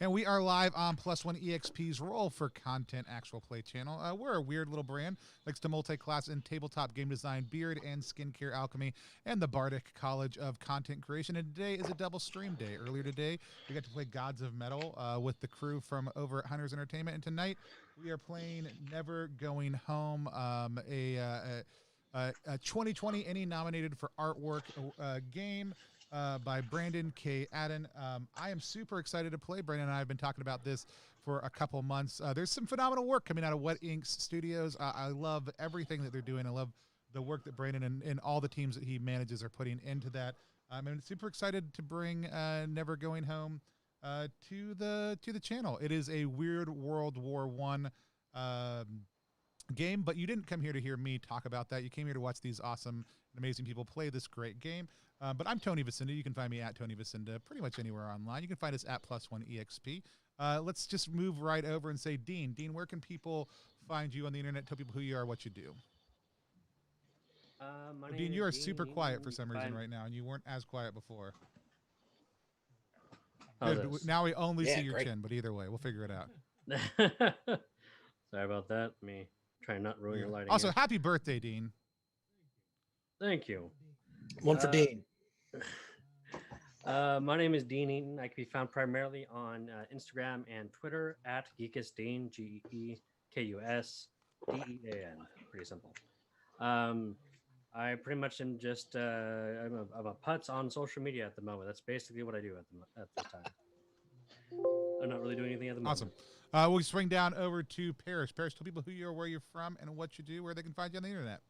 And we are live on Plus One EXP's Roll for Content Actual Play channel. We're a weird little brand, likes to multi-class in tabletop game design, beard and skincare alchemy, and the Bardic College of Content Creation. And today is a double stream day. Earlier today, we got to play Gods of Metal with the crew from over at Hunters Entertainment. And tonight, we are playing Never Going Home, a 2020 Emmy nominated for artwork game by Brandon K. Aten. I am super excited to play. Brandon and I have been talking about this for a couple months. There's some phenomenal work coming out of Wet Inks Studios. I love everything that they're doing. I love the work that Brandon and all the teams that he manages are putting into that. I'm super excited to bring Never Going Home to the channel. It is a weird World War One game, but you didn't come here to hear me talk about that. You came here to watch these awesome and amazing people play this great game. But I'm Tony Vicinda. You can find me at Tony Vicinda pretty much anywhere online. You can find us at Plus One EXP. Let's just move right over and say, Dean. Dean, where can people find you on the internet? Tell people who you are, what you do. Dean, you are super quiet for some reason right now, and you weren't as quiet before. Good. Now we only see your chin, but either way, we'll figure it out. Sorry about that. Let me try not ruin your lighting. Also, happy birthday, Dean. Thank you. One for Dean. My name is Dean Eaton. I can be found primarily on Instagram and Twitter at GeekusDean, GeekusDean. Pretty simple. I pretty much am just I'm a putz on social media at the moment. That's basically what I do at this time. I'm not really doing anything at the moment. Awesome. We'll swing down over to Paris. Paris, tell people who you are, where you're from, and what you do, where they can find you on the internet.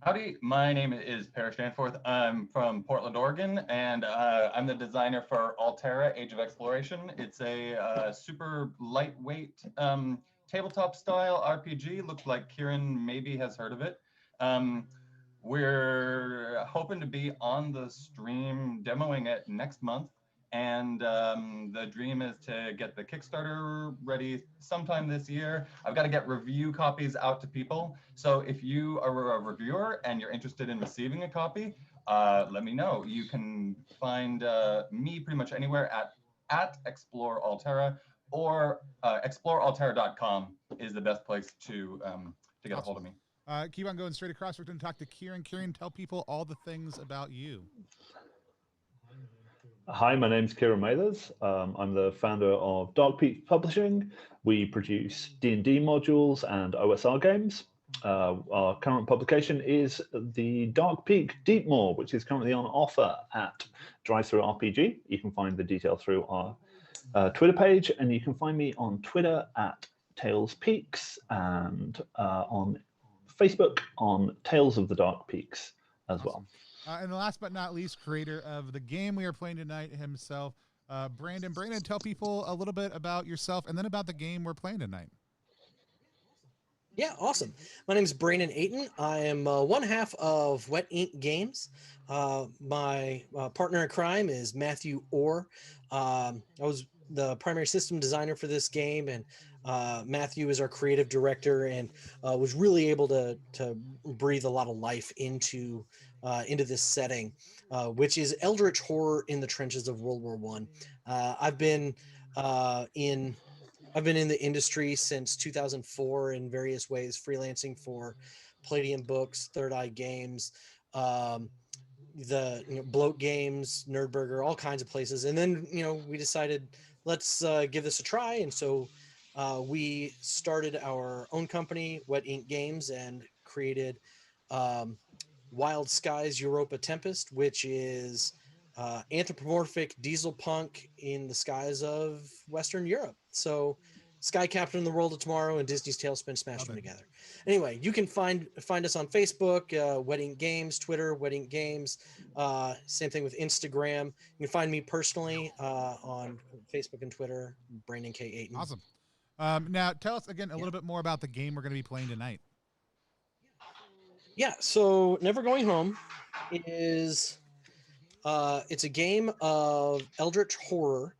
Howdy, my name is Paris Danforth. I'm from Portland, Oregon, and I'm the designer for Altera, Age of Exploration. It's a super lightweight tabletop style RPG. Looks like Kieran maybe has heard of it. We're hoping to be on the stream demoing it next month. And the dream is to get the Kickstarter ready sometime this year. I've got to get review copies out to people. So if you are a reviewer and you're interested in receiving a copy, let me know. You can find me pretty much anywhere at Explore Altera, or explorealtera.com is the best place to get a hold of me. Keep on going straight across. We're going to talk to Kieran. Kieran, tell people all the things about you. Hi, my name's Kieran Mathers. I'm the founder of Dark Peak Publishing. We produce D&D modules and OSR games. Our current publication is the Dark Peak Deepmore, which is currently on offer at Drive-Thru RPG. You can find the detail through our Twitter page, and you can find me on Twitter at Tales Peaks and on Facebook on Tales of the Dark Peaks as well. And last but not least, creator of the game we are playing tonight himself, Brandon. Brandon, tell people a little bit about yourself and then about the game we're playing tonight. Yeah, awesome. My name is Brandon Aten. I am one half of Wet Ink Games. My partner in crime is Matthew Orr. I was the primary system designer for this game, and Matthew is our creative director, and was really able to breathe a lot of life into this setting, which is eldritch horror in the trenches of World War One. I've been in the industry since 2004 in various ways, freelancing for Palladium Books, Third Eye Games, Bloat Games, Nerdburger, all kinds of places. And then, we decided, let's give this a try. And so we started our own company, Wet Ink Games, and created Wild Skies Europa Tempest, which is anthropomorphic diesel punk in the skies of Western Europe. So Sky Captain, the World of Tomorrow, and Disney's Tailspin smashed them together. Anyway, you can find us on Facebook, Wet Ink Games, Twitter, Wet Ink Games. Same thing with Instagram. You can find me personally on Facebook and Twitter, Brandon K. Aten. Awesome. Now, tell us again a little bit more about the game we're going to be playing tonight. Yeah, so Never Going Home is it's a game of eldritch horror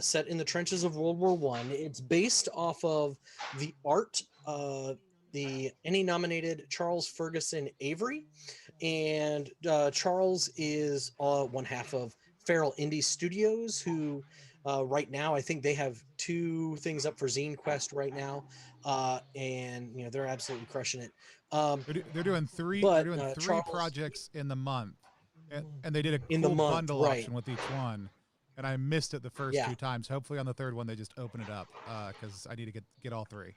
set in the trenches of World War One. It's based off of the art of the Emmy-nominated Charles Ferguson Avery, and Charles is one half of Feral Indie Studios, who right now. I think they have 2 things up for Zine Quest right now, and they're absolutely crushing it. They're doing three. They're But doing three Charles, projects in the month, and they did a in the cool month, bundle right? option with each one. And I missed it the first Yeah. 2 times. Hopefully, on the third one, they just open it up because I need to get all 3.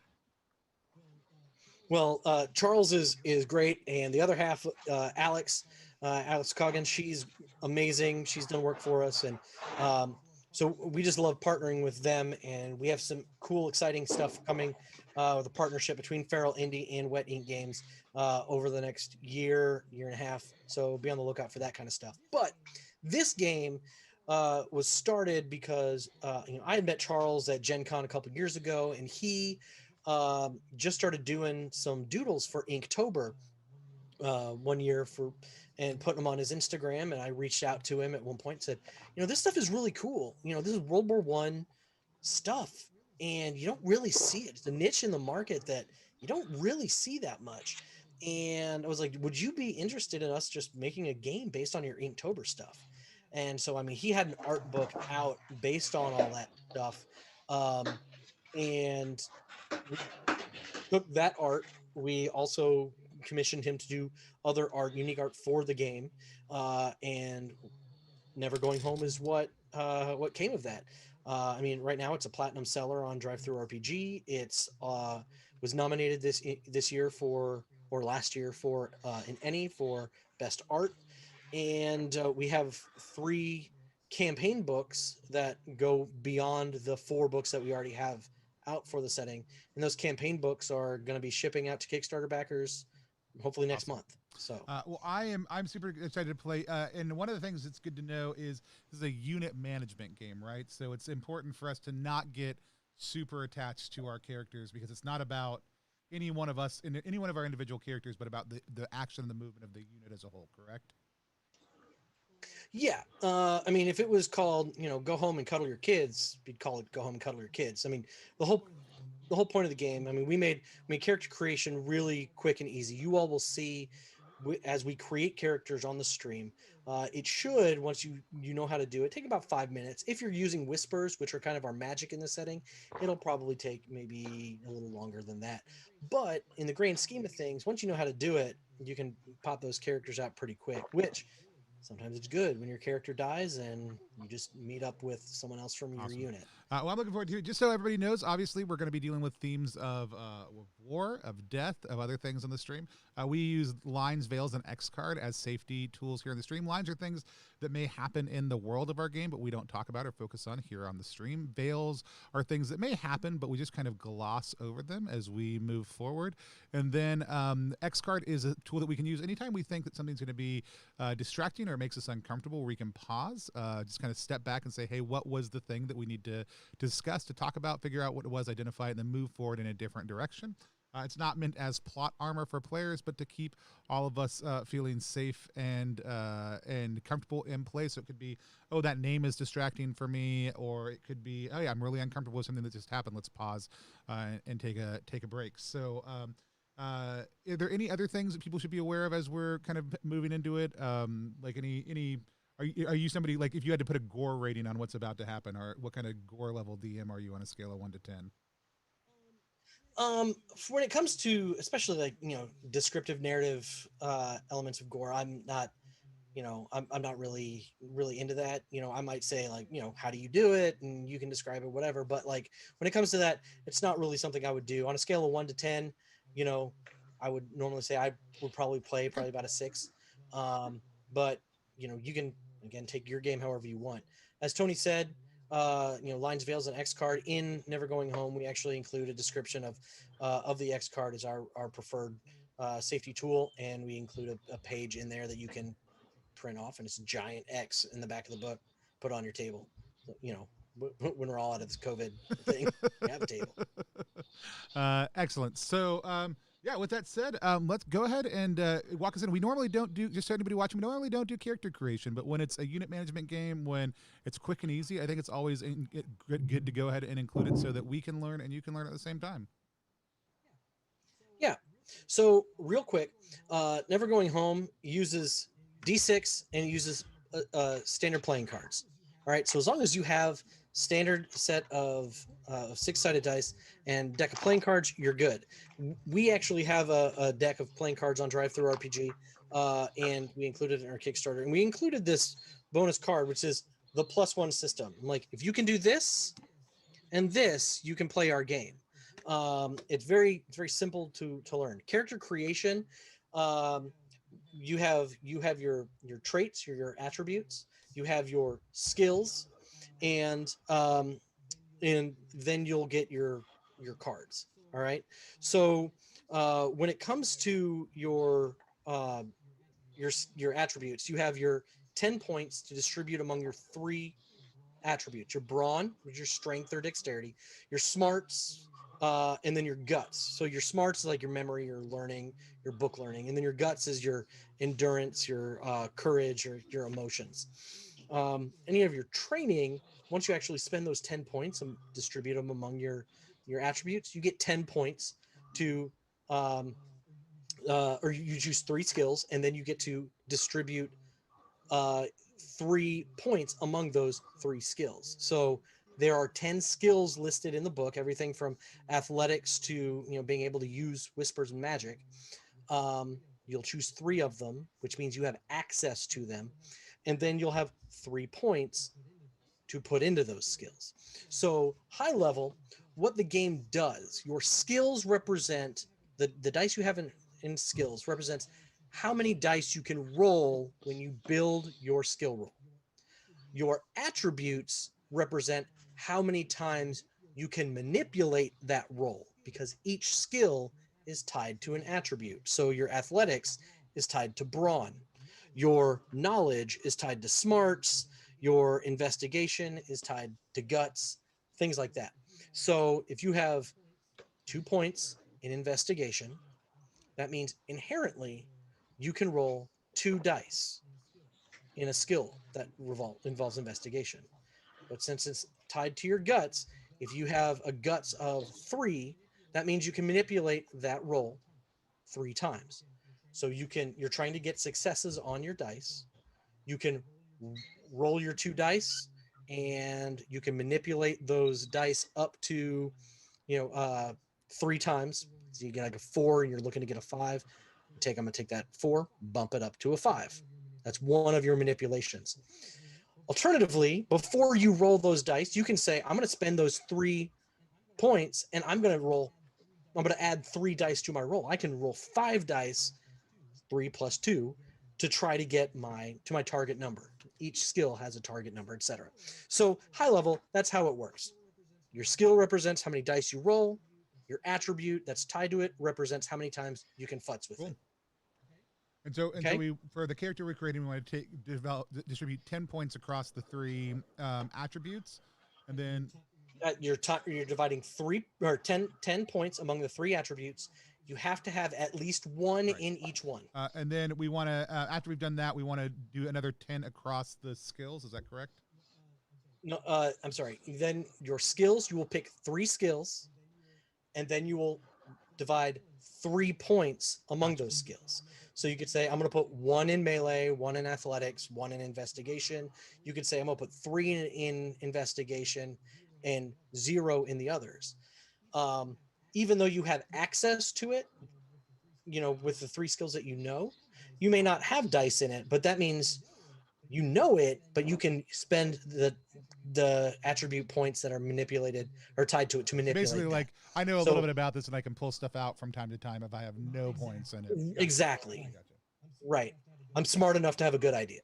Well, Charles is great, and the other half, Alex Coggins, she's amazing. She's done work for us, and so we just love partnering with them. And we have some cool, exciting stuff coming with a partnership between Feral Indie and Wet Ink Games over the next year and a half. So be on the lookout for that kind of stuff. But this game was started because I had met Charles at Gen Con a couple years ago, and he just started doing some doodles for Inktober one year and putting them on his Instagram. And I reached out to him at one point and said, this stuff is really cool. This is World War I stuff, and you don't really see it. It's a niche in the market that you don't really see that much. And I was like, would you be interested in us just making a game based on your Inktober stuff? And so, I mean, he had an art book out based on all that stuff. And we took that art. We also commissioned him to do other art, unique art for the game. And Never Going Home is what came of that. I mean, right now it's a platinum seller on Drive-Thru RPG. It's was nominated this year or last year for an ENnie for best art, and we have 3 campaign books that go beyond the 4 books that we already have out for the setting, and those campaign books are going to be shipping out to Kickstarter backers hopefully next month. So well, I'm super excited to play. And one of the things that's good to know is this is a unit management game, right? So it's important for us to not get super attached to our characters, because it's not about any one of us in any one of our individual characters, but about the action and the movement of the unit as a whole. Correct? yeah, I mean, if it was called, Go Home and Cuddle Your Kids, we'd call it Go Home and Cuddle Your Kids. I mean, the whole point of the game, I mean, we made character creation really quick and easy. You all will see as we create characters on the stream. It should, once you know how to do it, take about 5 minutes. If you're using whispers, which are kind of our magic in the setting, it'll probably take maybe a little longer than that. But in the grand scheme of things, once you know how to do it, you can pop those characters out pretty quick, which sometimes it's good when your character dies and you just meet up with someone else from your unit. Well, I'm looking forward to it. Just so everybody knows, obviously, we're going to be dealing with themes of war, of death, of other things on the stream. We use lines, veils, and X card as safety tools here in the stream. Lines are things that may happen in the world of our game, but we don't talk about or focus on here on the stream. Veils are things that may happen, but we just kind of gloss over them as we move forward. And then X card is a tool that we can use anytime we think that something's going to be distracting or makes us uncomfortable, where we can pause, just kind of step back and say, hey, what was the thing that we need to discuss, to talk about, figure out what it was, identify it, and then move forward in a different direction. It's not meant as plot armor for players, but to keep all of us feeling safe and comfortable in play. So it could be, oh, that name is distracting for me, or it could be, oh yeah, I'm really uncomfortable with something that just happened. Let's pause and take a break. So are there any other things that people should be aware of as we're kind of moving into it? Like any are you somebody, like, if you had to put a gore rating on what's about to happen, or what kind of gore level DM are you on a scale of 1 to 10? When it comes to especially like descriptive narrative elements of gore, I'm not I'm not really into that. I might say, like, how do you do it, and you can describe it, whatever, but like when it comes to that, it's not really something I would do on a scale of 1 to 10. I would normally say I would probably play about a 6. But you can again take your game however you want. As Tony said, lines, veils, and X card in Never Going Home, we actually include a description of the X card as our preferred safety tool, and we include a page in there that you can print off, and it's a giant X in the back of the book, put on your table. So, when we're all out of this COVID thing, you have a table. Excellent. So yeah, with that said, let's go ahead and walk us in. We normally don't do, just so anybody watching, we normally don't do character creation, but when it's a unit management game, when it's quick and easy, I think it's always good to go ahead and include it so that we can learn and you can learn at the same time. Yeah. So real quick, Never Going Home uses D6 and it uses standard playing cards. All right. So as long as you have standard set of 6-sided dice and deck of playing cards, you're good. We actually have a deck of playing cards on Drive Through RPG, and we included it in our Kickstarter. And we included this bonus card, which is the +1 system. I'm like, if you can do this and this, you can play our game. It's very simple to learn. Character creation. You have your traits, your attributes. You have your skills, and then you'll get your cards. All right. So when it comes to your attributes, you have your 10 points to distribute among your 3 attributes: your brawn, which is your strength or dexterity, your smarts, and then your guts. So your smarts is like your memory, your learning, your book learning, and then your guts is your endurance, your courage, or your emotions. Any of your training, once you actually spend those 10 points and distribute them among your attributes, you get 10 points to or you choose 3 skills, and then you get to distribute 3 points among those 3 skills. So there are 10 skills listed in the book, everything from athletics to being able to use whispers and magic. You'll choose 3 of them, which means you have access to them, and then you'll have 3 points to put into those skills. So high level, what the game does, your skills represent the dice you have in skills represents how many dice you can roll when you build your skill roll. Your attributes represent how many times you can manipulate that roll, because each skill is tied to an attribute. So your athletics is tied to brawn. Your knowledge is tied to smarts. Your investigation is tied to guts, things like that. So if you have 2 points in investigation, that means inherently you can roll 2 dice in a skill that involves investigation. But since it's tied to your guts, if you have a guts of 3, that means you can manipulate that roll 3 times. So you're trying to get successes on your dice. You can roll your 2 dice, and you can manipulate those dice up to 3 times. So you get like a 4 and you're looking to get a 5. I'm going to take that 4, bump it up to a 5. That's one of your manipulations. Alternatively, before you roll those dice, you can say, I'm going to spend those 3 points and I'm going to add 3 dice to my roll. I can roll 5 dice, 3 plus 2, to try to get to my target number. Each skill has a target number, etc. So high level, that's how it works. Your skill represents how many dice you roll. Your attribute that's tied to it represents how many times you can futz with it. And so we, for the character we're creating, we want to distribute 10 points across the 3 attributes, and then you're dividing 10 points among the 3 attributes. You have to have at least 1 in each one. And then we want to, after we've done that, we want to do another 10 across the skills. Is that correct? No, I'm sorry. Then your skills, you will pick 3 skills, and then you will divide 3 points among those skills. So you could say, I'm going to put 1 in melee, 1 in athletics, 1 in investigation. You could say, I'm going to put 3 in investigation and 0 in the others. Even though you have access to it, with the 3 skills that you may not have dice in it, but that means you know it, but you can spend the attribute points that are manipulated or tied to it to manipulate. Basically, like, I know a little bit about this, and I can pull stuff out from time to time if I have no points in it. Exactly. Right. I'm smart enough to have a good idea.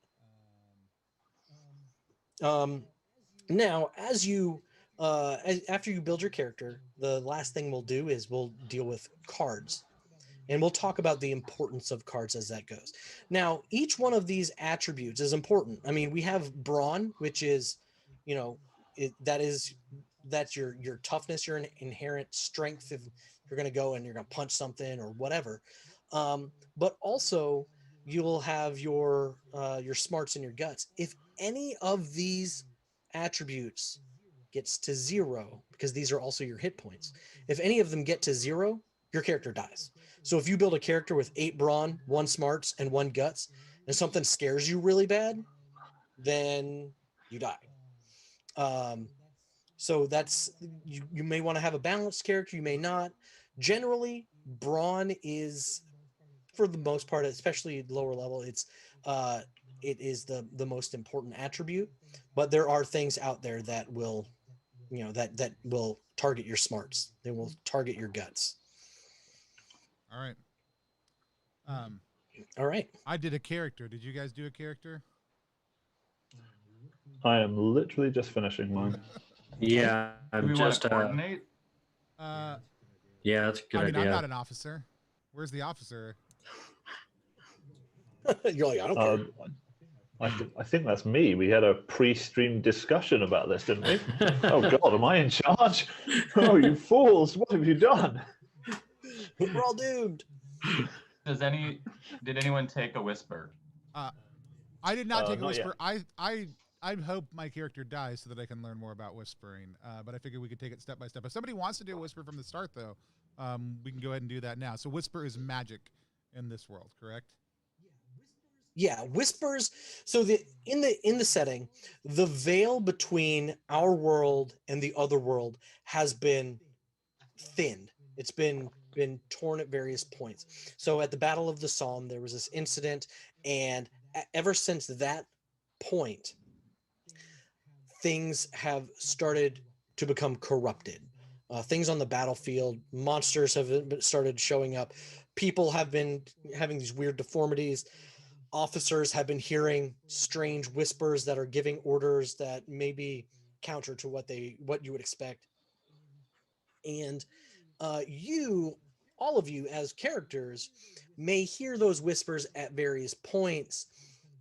Now, as you after you build your character, the last thing we'll do is we'll deal with cards. And we'll talk about the importance of cards as that goes. Now, each one of these attributes is important. I mean, we have brawn, which is, that's your toughness, your inherent strength. If you're going to go and you're going to punch something or whatever. But also you'll have your smarts and your guts. If any of these attributes gets to 0, because these are also your hit points, if any of them get to 0, your character dies. So if you build a character with 8 brawn, 1 smarts, and 1 guts, and something scares you really bad, then you die. So that's you may want to have a balanced character, you may not. Generally, brawn is, for the most part, especially lower level, it is the most important attribute. But there are things out there that will, that will target your smarts. They will target your guts. All right. All right. I did a character. Did you guys do a character? I am literally just finishing mine. Yeah, Do I'm we want just to coordinate? yeah, that's a good I mean, idea. I'm not an officer. Where's the officer? You're like, I don't care. I think that's me. We had a pre-stream discussion about this, didn't we? Oh God, am I in charge? Oh, you fools! What have you done? We're all doomed. Did anyone take a whisper? I did not take a not whisper. I hope my character dies so that I can learn more about whispering. But I figured we could take it step by step. If somebody wants to do a whisper from the start, though, we can go ahead and do that now. So whisper is magic in this world, correct? Yeah, whispers. So in the setting, the veil between our world and the other world has been thinned. It's been torn at various points. So at the Battle of the Somme, there was this incident, and ever since that point, things have started to become corrupted. Things on the battlefield, monsters have started showing up. People have been having these weird deformities. Officers have been hearing strange whispers that are giving orders that may be counter to what you would expect. And all of you as characters may hear those whispers at various points,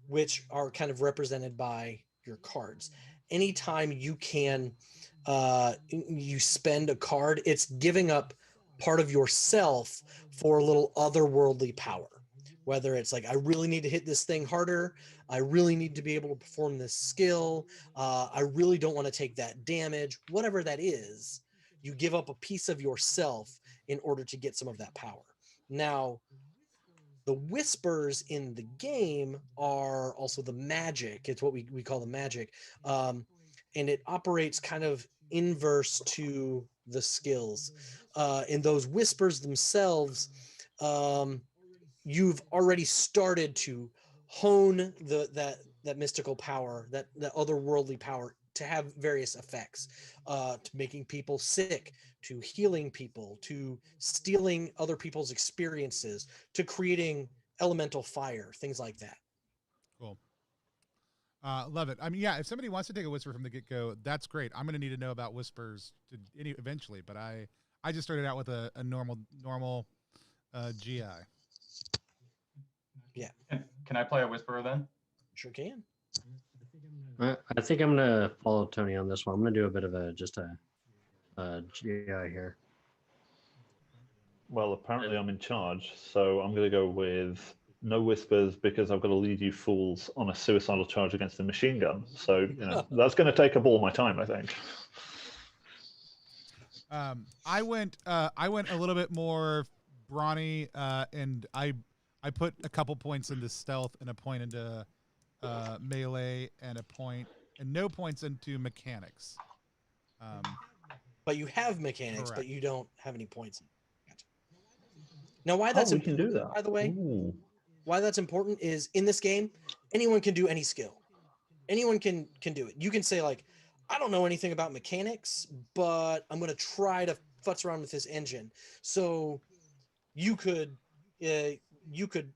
which are kind of represented by your cards. Anytime you can, you spend a card, it's giving up part of yourself for a little otherworldly power. Whether it's like, I really need to hit this thing harder, I really need to be able to perform this skill, I really don't want to take that damage, whatever that is, you give up a piece of yourself in order to get some of that power. Now, the whispers in the game are also the magic. It's what we call the magic. And it operates kind of inverse to the skills. In those whispers themselves, you've already started to hone that mystical power, that otherworldly power, to have various effects, to making people sick, to healing people, to stealing other people's experiences, to creating elemental fire, things like that. Cool. Love it. I mean, yeah, if somebody wants to take a whisper from the get-go, that's great. I'm going to need to know about whispers eventually, but I just started out with a normal GI. Yeah. Can I play a whisperer then? Sure can. I think I'm gonna follow Tony on this one. I'm gonna do a bit of a GI here. Well, apparently I'm in charge, so I'm going to go with no whispers because I've got to lead you fools on a suicidal charge against a machine gun. So that's going to take up all my time, I think. I went a little bit more brawny, and I put a couple points into stealth and a point into melee and no points into mechanics. But you have mechanics, correct. but you don't have any points. Now, why that's we can important, do that. by the way, Ooh. why that's important is in this game, anyone can do any skill. Anyone can do it. You can say, like, I don't know anything about mechanics, but I'm going to try to futz around with this engine. So you could spend you could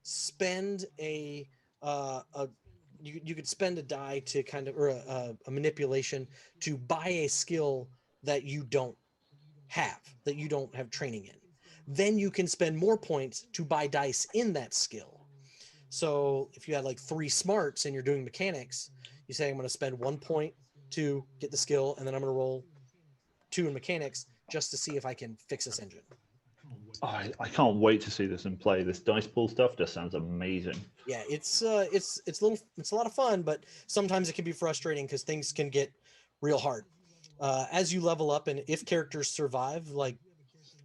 spend a die to kind of, or a manipulation to buy a skill that you don't have training in. Then you can spend more points to buy dice in that skill. So if you had like 3 smarts and you're doing mechanics, you say, I'm going to spend 1 point to get the skill, and then I'm going to roll 2 in mechanics just to see if I can fix this engine. I can't wait to see this in play. This dice pool stuff just sounds amazing. Yeah, it's a lot of fun, but sometimes it can be frustrating because things can get real hard. As you level up, and if characters survive, like,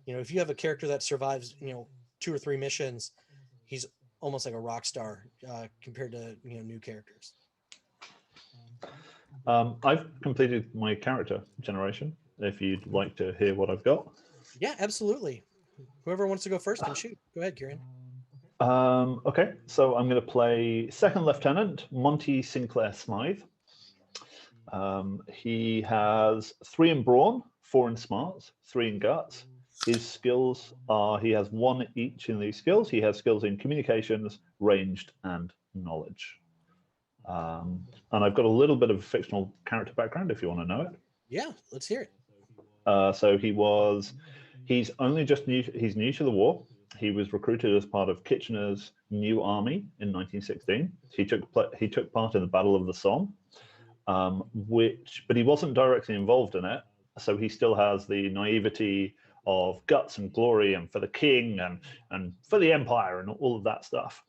if you have a character that survives, 2 or 3 missions, he's almost like a rock star compared to new characters. I've completed my character generation. If you'd like to hear what I've got. Yeah, absolutely. Whoever wants to go first can shoot. Go ahead, Kieran. Okay, so I'm going to play Second Lieutenant Monty Sinclair Smythe. He has 3 in brawn, 4 in smarts, 3 in guts. His skills are, he has 1 each in these skills. He has skills in communications, ranged, and knowledge. And I've got a little bit of a fictional character background if you want to know it. Yeah, let's hear it. So he's only just new, he's new to the war. He was recruited as part of Kitchener's new army in 1916. He took part in the Battle of the Somme, but he wasn't directly involved in it. So he still has the naivety of guts and glory and for the king and for the empire and all of that stuff.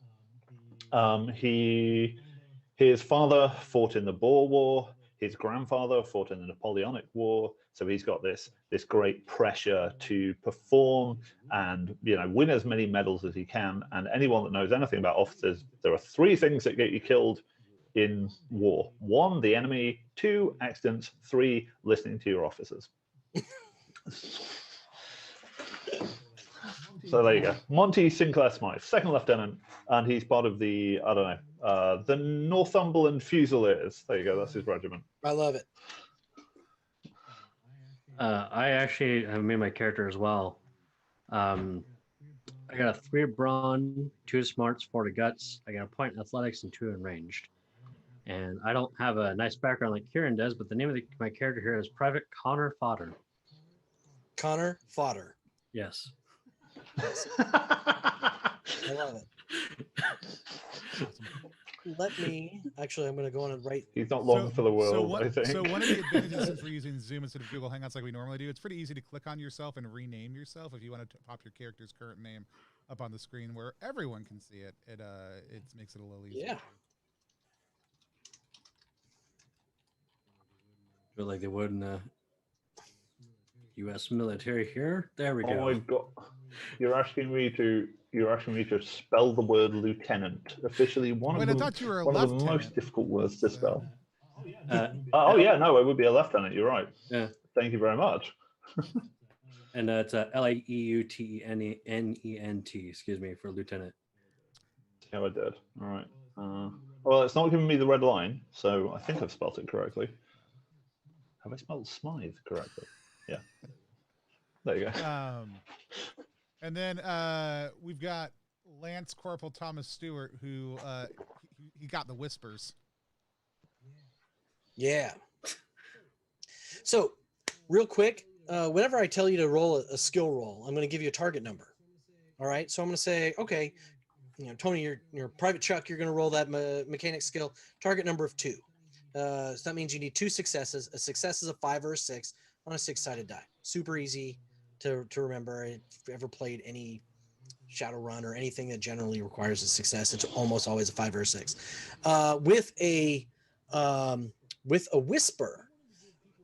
His father fought in the Boer War. His grandfather fought in the Napoleonic War. So he's got this great pressure to perform and win as many medals as he can. And anyone that knows anything about officers, there are 3 things that get you killed in war: 1, the enemy; 2, accidents; 3, listening to your officers. So there you go. Monty Sinclair Smythe, Second Lieutenant, and he's part of the, I don't know, the Northumberland Fusiliers. There you go. That's his regiment. I love it. I actually have made my character as well. I got a 3 brawn, 2 smarts, 4 to guts. I got a point in athletics and 2 in ranged. And I don't have a nice background like Kieran does, but the name of my character here is Private Connor Fodder. Connor Fodder. Yes. I love it. Let me actually, I'm going to go on and write. He's not long for the world, I think. So one of the advantages, since we're using Zoom instead of Google Hangouts like we normally do, it's pretty easy to click on yourself and rename yourself if you want to pop your character's current name up on the screen where everyone can see it. It makes it a little easier. Yeah. Do it like they would in the U.S. military here. There we go. Oh my God! You're asking me to spell the word lieutenant. Officially, one of the most difficult words to spell. Oh yeah, no, it would be a lieutenant. You're right. Yeah. Thank you very much. And it's Lautenent. Excuse me, for lieutenant. Yeah, I did. All right. Well, it's not giving me the red line, so I think I've spelled it correctly. Have I spelled Smythe correctly? Yeah. There you go. And then we've got Lance Corporal Thomas Stewart, who he got the whispers. Yeah. So, real quick, whenever I tell you to roll a skill roll, I'm going to give you a target number. All right. So I'm going to say, okay, Tony, you're Private Chuck. You're going to roll that mechanic skill target number of 2. So that means you need 2 successes. A success is a 5 or a 6 on a 6-sided die. Super easy to remember. If you ever played any Shadowrun or anything that generally requires a success, it's almost always a 5 or a 6. With a whisper,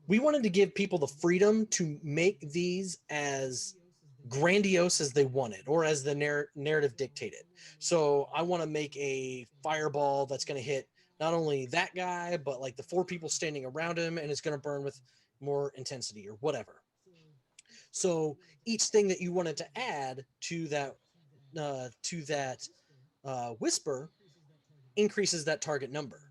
we wanted to give people the freedom to make these as grandiose as they wanted or as the narrative dictated. So I want to make a fireball that's going to hit not only that guy, but like the 4 people standing around him, and it's going to burn with more intensity or whatever. So each thing that you wanted to add to that whisper increases that target number.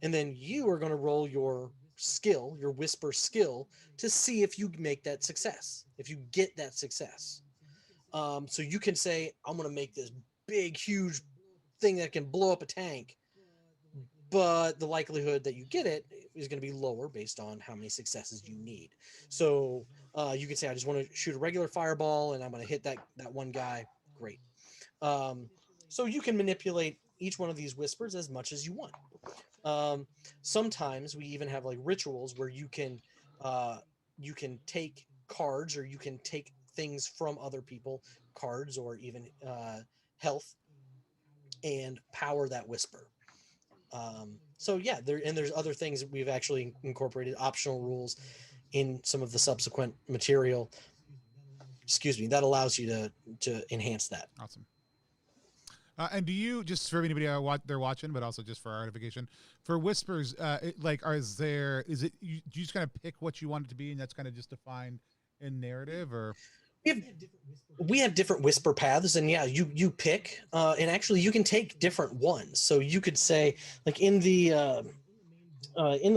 And then you are going to roll your skill, your whisper skill, to see if you make that success, if you get that success. So you can say, I'm going to make this big, huge thing that can blow up a tank, but the likelihood that you get it is going to be lower based on how many successes you need. So you can say, I just want to shoot a regular fireball and I'm going to hit that one guy. Great. So you can manipulate each one of these whispers as much as you want. Sometimes we even have like rituals where you can take cards, or you can take things from other people, cards or even health, and power that whisper. So yeah, there's other things that we've actually incorporated, optional rules in some of the subsequent material. Excuse me, that allows you to enhance that. Awesome. And do you, just for anybody they're watching, but also just for our edification, for whispers, is it do you just kind of pick what you want it to be, and that's kind of just defined in narrative, or? We have different whisper paths, and yeah, you pick, and actually you can take different ones. So you could say, like in the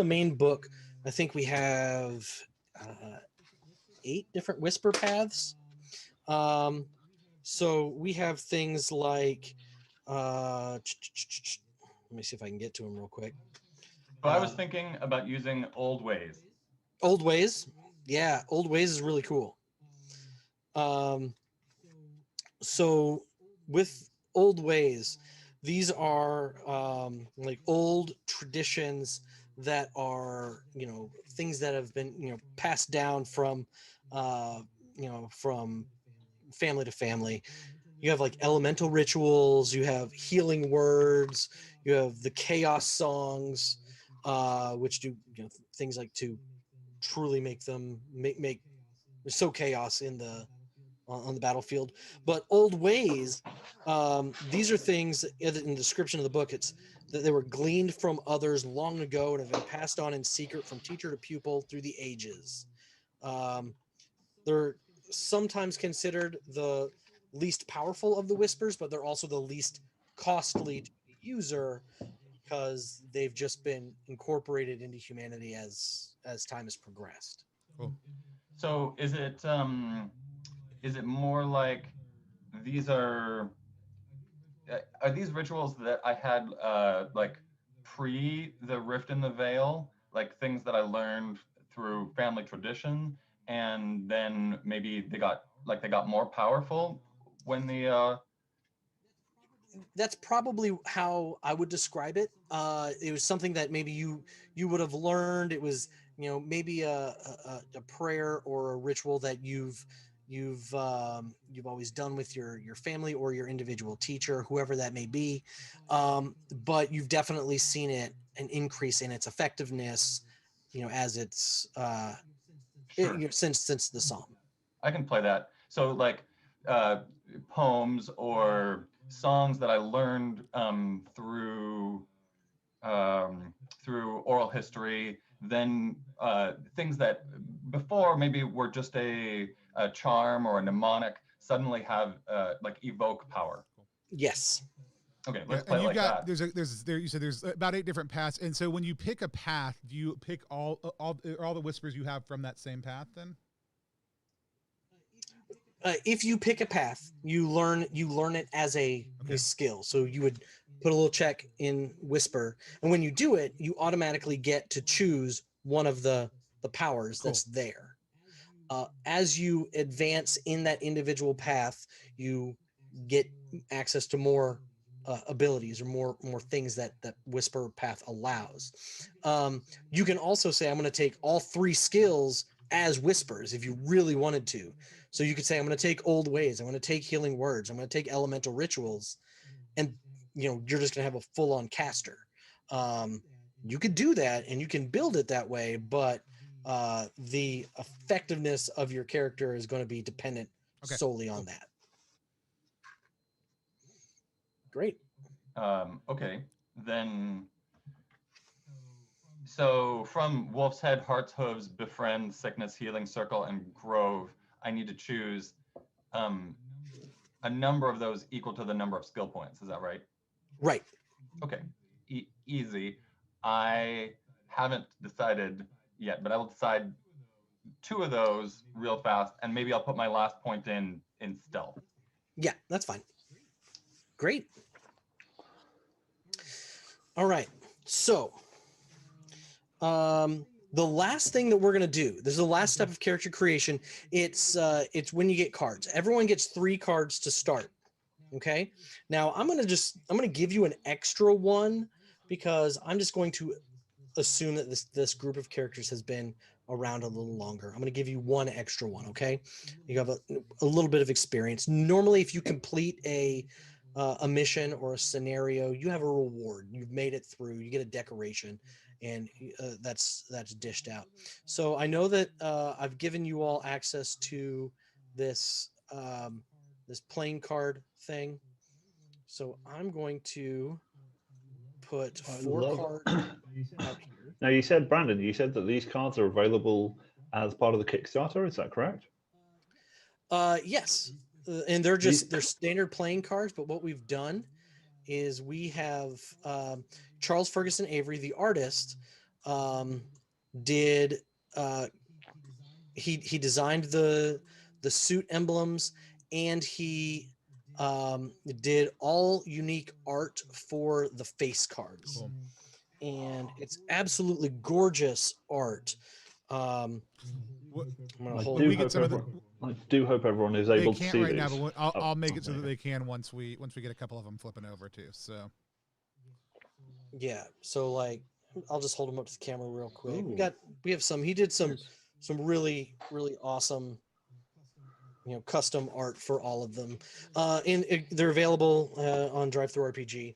main book, I think we have 8 different whisper paths. So we have things like, let me see if I can get to them real quick. But I was thinking about using old ways. Old ways, yeah, old ways is really cool. So with old ways, these are like old traditions that are, things that have been, passed down from, from family to family. You have like elemental rituals, you have healing words, you have the chaos songs, which do, things like to truly make them make so chaos in the on the battlefield. But old ways, these are things in the description of the book. It's that they were gleaned from others long ago and have been passed on in secret from teacher to pupil through the ages. They're sometimes considered the least powerful of the whispers, but they're also the least costly to the user because they've just been incorporated into humanity as time has progressed. Cool. So is it more like these are these rituals that I had like pre the Rift in the Veil, like things that I learned through family tradition, and then maybe they got more powerful when the That's probably how I would describe it. It was something that maybe you would have learned. It was, maybe a prayer or a ritual that you've always done with your family or your individual teacher, whoever that may be. But you've definitely seen an increase in its effectiveness, as it's sure. since the psalm. I can play that. So like uh, poems or songs that I learned through oral history, then things that before maybe were just a charm or a mnemonic suddenly have like evoke power. Yes. Okay, Yeah, let's and play it you've like got that. you said there's about 8 different paths, and so when you pick a path, do you pick all the whispers you have from that same path then? If you pick a path, you learn it as a skill. So you would put a little check in whisper, and when you do it, you automatically get to choose one of the powers that's there. As you advance in that individual path, you get access to more abilities or more things that whisper path allows. You can also say, I'm going to take all 3 skills as whispers if you really wanted to. So you could say, I'm going to take old ways, I'm going to take healing words, I'm going to take elemental rituals, and you're just going to have a full-on caster. You could do that and you can build it that way, but the effectiveness of your character is going to be dependent solely on that. Great. Okay, then. So from Wolf's Head, Heart's Hooves, Befriend, Sickness, Healing, Circle, and Grove, I need to choose a number of those equal to the number of skill points. Is that right? Right. Okay, easy. I haven't decided yet, but I will decide 2 of those real fast, and maybe I'll put my last point in stealth. Yeah, that's fine. Great. All right. So, the last thing that we're going to do, this is the last step of character creation. It's when you get cards. Everyone gets 3 cards to start. Okay. Now I'm going to give you an extra one because I'm just going to assume that this group of characters has been around a little longer. I'm going to give you one extra one. Okay. You have a little bit of experience. Normally, if you complete a mission or a scenario, you have a reward. You've made it through, you get a decoration, and that's dished out. So I know that I've given you all access to this this playing card thing. So I'm going to put I 4 love- cards out here. Now, you said, Brandon, you said that these cards are available as part of the Kickstarter. Is that correct? Yes, and they're These- just they're standard playing cards. But what we've done is we have Charles Ferguson Avery, the artist, did he designed the suit emblems, and he did all unique art for the face cards. Cool. And it's absolutely gorgeous art. I'm What- gonna I hold When do, we get hope some of the- everyone, I do hope everyone is They able to can't see right these. now, but Oh, I'll make it so there that you they can once we get a couple of them flipping over too. So Yeah, so like I'll just hold them up to the camera real quick. Ooh. We have some. He did some Nice. really awesome, custom art for all of them, and they're available on Drive-Thru RPG.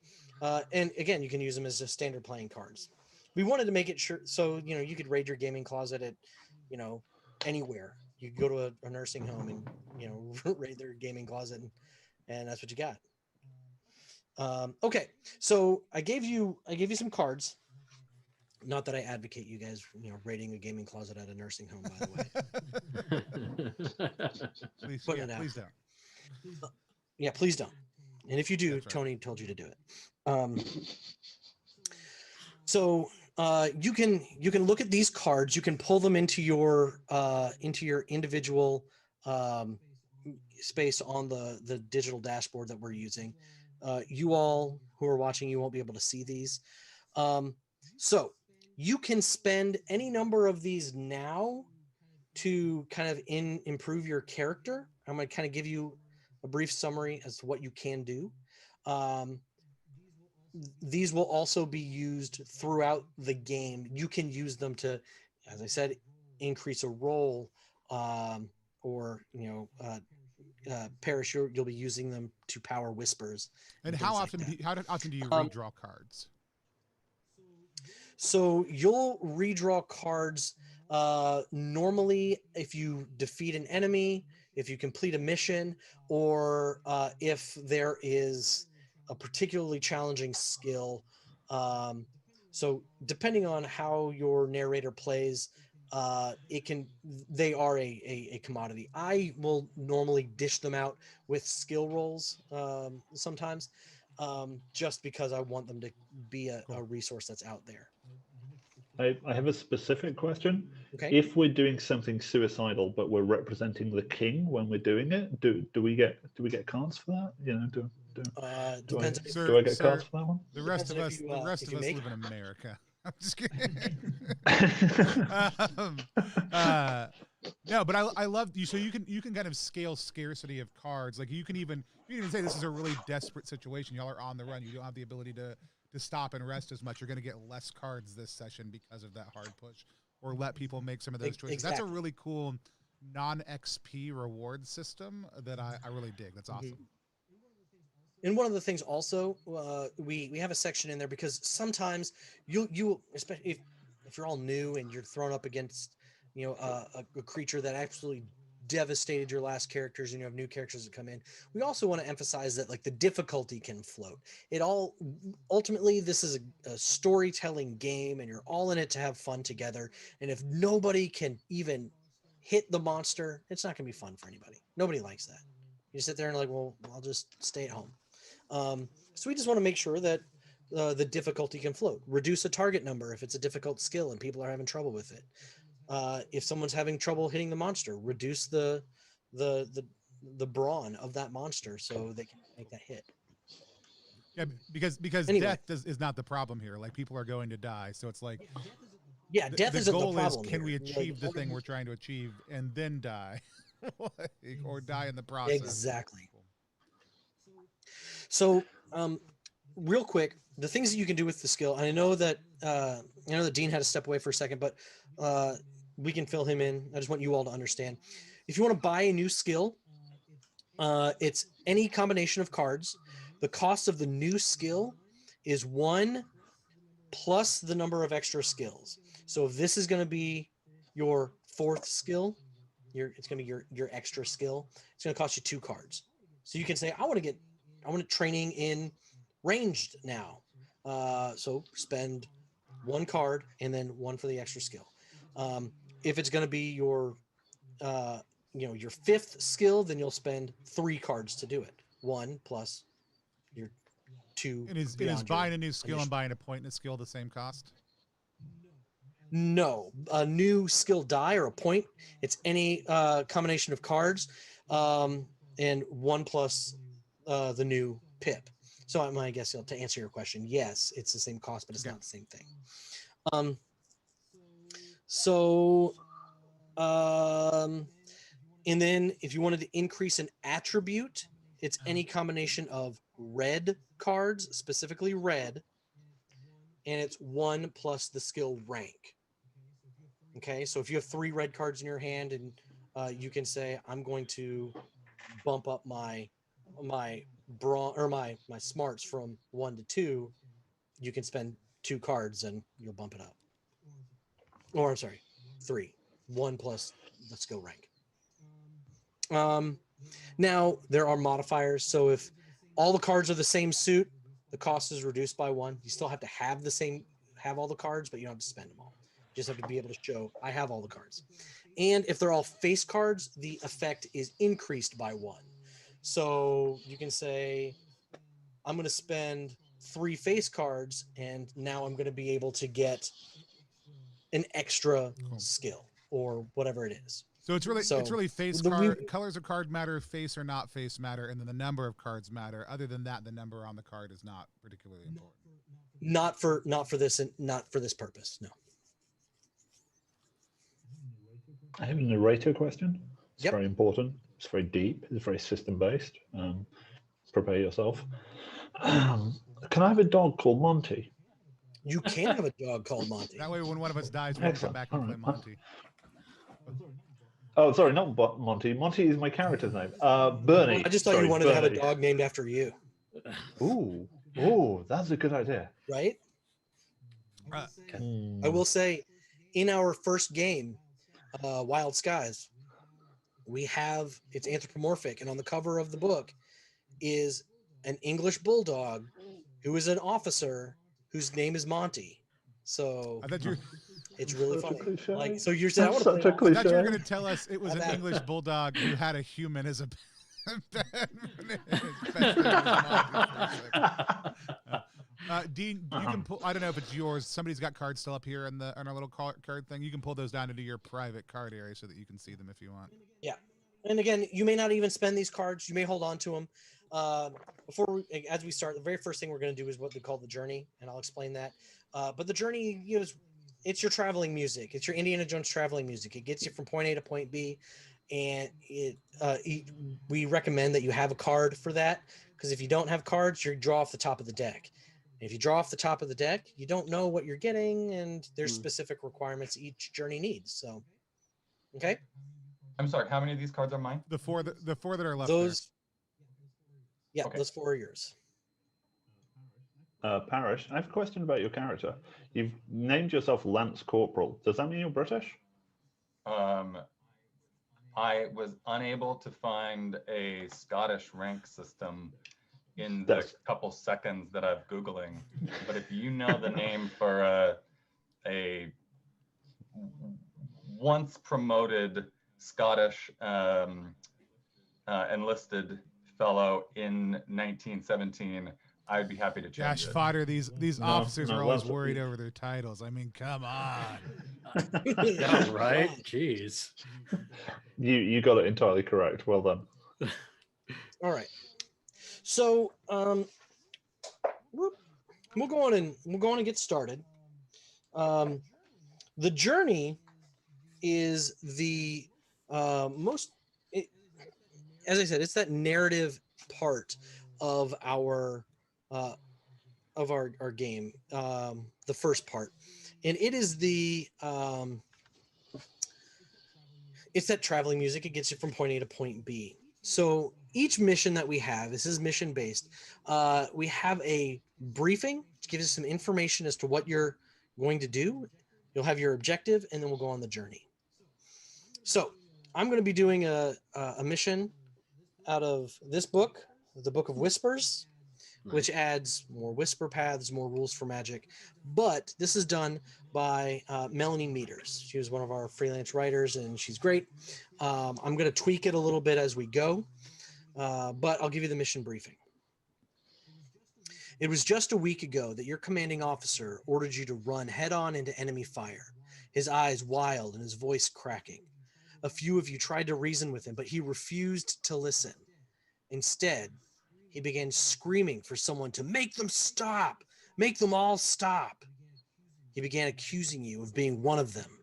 And again, you can use them as just standard playing cards. We wanted to make it sure so you could raid your gaming closet at anywhere. You could go to a nursing home and raid their gaming closet, and that's what you got. Okay, so I gave you some cards. Not that I advocate you guys, raiding a gaming closet at a nursing home, by the way. please, Putting it out please there. don't. Yeah, please don't. And if you do, That's right. Tony told you to do it. So you can look at these cards. You can pull them into your individual space on the digital dashboard that we're using. You all who are watching, you won't be able to see these. So you can spend any number of these now to kind of improve your character. I'm going to kind of give you a brief summary as to what you can do. These will also be used throughout the game. You can use them to, as I said, increase a roll, or Parrish, you'll be using them to power whispers. And things how like often that. how often do you redraw cards? So you'll redraw cards normally if you defeat an enemy, if you complete a mission, or if there is a particularly challenging skill. So depending on how your narrator plays, they are a commodity. I will normally dish them out with skill rolls sometimes, just because I want them to be a resource that's out there. I have a specific question. Okay. If we're doing something suicidal, but we're representing the king when we're doing it, do we get cards for that? Depends. Do I get cards for that one? The rest of us, Depends if you, if you make live in America. I'm just kidding. No, but I love you. So you can kind of scale scarcity of cards. Like you can even say this is a really desperate situation. Y'all are on the run. You don't have the ability to stop and rest as much. You're going to get less cards this session because of that hard push, or let people make some of those choices. Exactly. That's a really cool non-XP reward system that I really dig. That's awesome. And one of the things also, we have a section in there because sometimes you especially if you're all new and you're thrown up against a creature that absolutely devastated your last characters and you have new characters that come in. We also want to emphasize that like the difficulty can float. Ultimately this is a storytelling game and you're all in it to have fun together. And if nobody can even hit the monster, it's not gonna be fun for anybody. Nobody likes that. You sit there and like, well, I'll just stay at home. So we just want to make sure that the difficulty can float. Reduce a target number if it's a difficult skill and people are having trouble with it. If someone's having trouble hitting the monster, reduce the brawn of that monster so they can make that hit. Yeah, because Anyway. death is not the problem here. Like people are going to die, so it's like Death isn't the goal problem. is can we here. achieve the thing we're trying to achieve and then die, or die in the process. Exactly. So, real quick, the things that you can do with the skill, and I know that Dean had to step away for a second, but we can fill him in. I just want you all to understand. If you want to buy a new skill, it's any combination of cards. The cost of the new skill is 1 plus the number of extra skills. So if this is going to be your 4th skill, it's going to be your extra skill. It's going to cost you 2 cards. So you can say, I want to get training in ranged now. So spend 1 card and then 1 for the extra skill. If it's going to be your your 5th skill, then you'll spend 3 cards to do it. 1 plus your 2. And is buying a new skill and buying a point in a skill the same cost? No, a new skill die or a point. It's any combination of cards, and 1 plus the new pip. So I guess to answer your question, yes, it's the same cost, but it's not the same thing. And then if you wanted to increase an attribute, it's any combination of red cards, specifically red, and it's 1 plus the skill rank. Okay, so if you have 3 red cards in your hand, and you can say, I'm going to bump up my smarts from 1 to 2, you can spend 2 cards and you'll bump it up. Or I'm sorry, 3. 1 plus the skill rank. Now there are modifiers. So if all the cards are the same suit, the cost is reduced by 1. You still have to have all the cards, but you don't have to spend them all. You just have to be able to show I have all the cards. And if they're all face cards, the effect is increased by 1. So you can say, I'm going to spend 3 face cards, and now I'm going to be able to get an extra skill or whatever it is. So it's really face card colors of card matter, face or not face matter, and then the number of cards matter. Other than that, the number on the card is not particularly important. Not for this purpose. No. I have a narrator question. It's Yep. very important. It's very deep. It's very system based. Prepare yourself. Can I have a dog called Monty? You can have a dog called Monty. That way, when one of us dies, we can come back and play Monty. Oh, sorry, not Monty. Monty is my character's name. Bernie. I just thought you wanted to have a dog named after you. Ooh, that's a good idea. Right? I will say, in our first game, Wild Skies, it's anthropomorphic, and on the cover of the book is an English bulldog who is an officer whose name is Monty. So I thought you. It's really Such a funny. cliche. Like, so you're saying I want to Such play a I thought you were cliche. going to tell us it was an English bulldog who had a human as a Dean, you can pull. I don't know if it's yours. Somebody's got cards still up here on our little card thing. You can pull those down into your private card area so that you can see them if you want. Yeah, and again, you may not even spend these cards. You may hold on to them. As we start, the very first thing we're going to do is what they call the journey, and I'll explain that. But the journey, it's your traveling music. It's your Indiana Jones traveling music. It gets you from point A to point B, and we recommend that you have a card for that, because if you don't have cards, you draw off the top of the deck. And if you draw off the top of the deck, you don't know what you're getting, and there's specific requirements each journey needs. So, okay. I'm sorry. How many of these cards are mine? The four that are left. Those, yeah, Okay. those 4 are yours. Parrish, I have a question about your character. You've named yourself Lance Corporal. Does that mean you're British? I was unable to find a Scottish rank system in the couple seconds that I've Googling. But if you know the name for a once promoted Scottish enlisted fellow in 1917, I'd be happy to change Josh it. Fodder, these officers are always worried over their titles. I mean, come on. Yeah, right? Jeez. You got it entirely correct. Well done. All right. So we'll go on and get started. The journey is the as I said, it's that narrative part of our game, the first part, and it is it's that traveling music. It gets you from point A to point B. So each mission that we have, this is mission based. We have a briefing to give us some information as to what you're going to do. You'll have your objective, and then we'll go on the journey. So I'm going to be doing a mission out of this book, the Book of Whispers, which adds more whisper paths, more rules for magic. But this is done by Melanie Meters. She was one of our freelance writers, and she's great. I'm going to tweak it a little bit as we go, but I'll give you the mission briefing. It was just a week ago that your commanding officer ordered you to run head-on into enemy fire, his eyes wild and his voice cracking. A few of you tried to reason with him, but he refused to listen. Instead, he began screaming for someone to make them stop, make them all stop. He began accusing you of being one of them.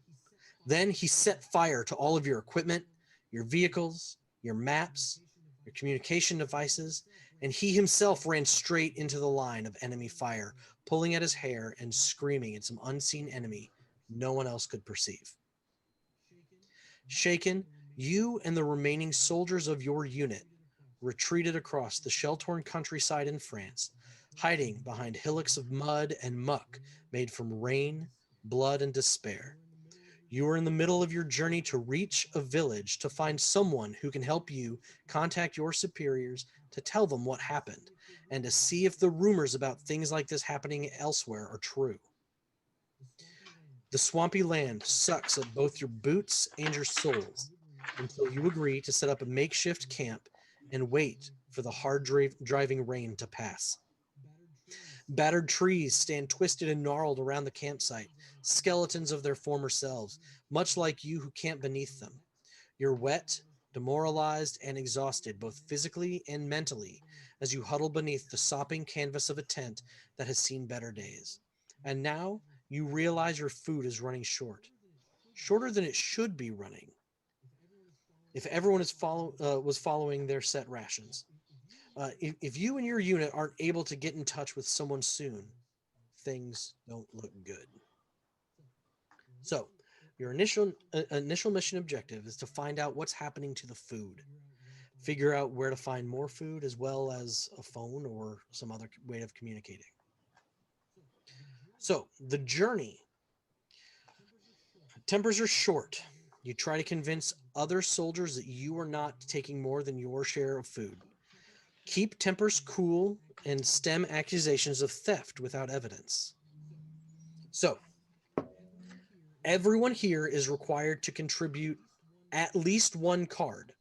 Then he set fire to all of your equipment, your vehicles, your maps, your communication devices, and he himself ran straight into the line of enemy fire, pulling at his hair and screaming at some unseen enemy no one else could perceive. Shaken, you and the remaining soldiers of your unit retreated across the shell-torn countryside in France, hiding behind hillocks of mud and muck made from rain, blood, and despair. You are in the middle of your journey to reach a village to find someone who can help you contact your superiors to tell them what happened and to see if the rumors about things like this happening elsewhere are true. The swampy land sucks at both your boots and your souls until you agree to set up a makeshift camp and wait for the hard driving rain to pass. Battered trees stand twisted and gnarled around the campsite, skeletons of their former selves, much like you who camp beneath them. You're wet, demoralized, and exhausted, both physically and mentally, as you huddle beneath the sopping canvas of a tent that has seen better days. And now you realize your food is running short, shorter than it should be running if everyone was following their set rations. If you and your unit aren't able to get in touch with someone soon, things don't look good. So, your initial mission objective is to find out what's happening to the food. Figure out where to find more food, as well as a phone or some other way of communicating. So, the journey. Tempers are short. You try to convince other soldiers that you are not taking more than your share of food. Keep tempers cool and stem accusations of theft without evidence. So, everyone here is required to contribute at least one card.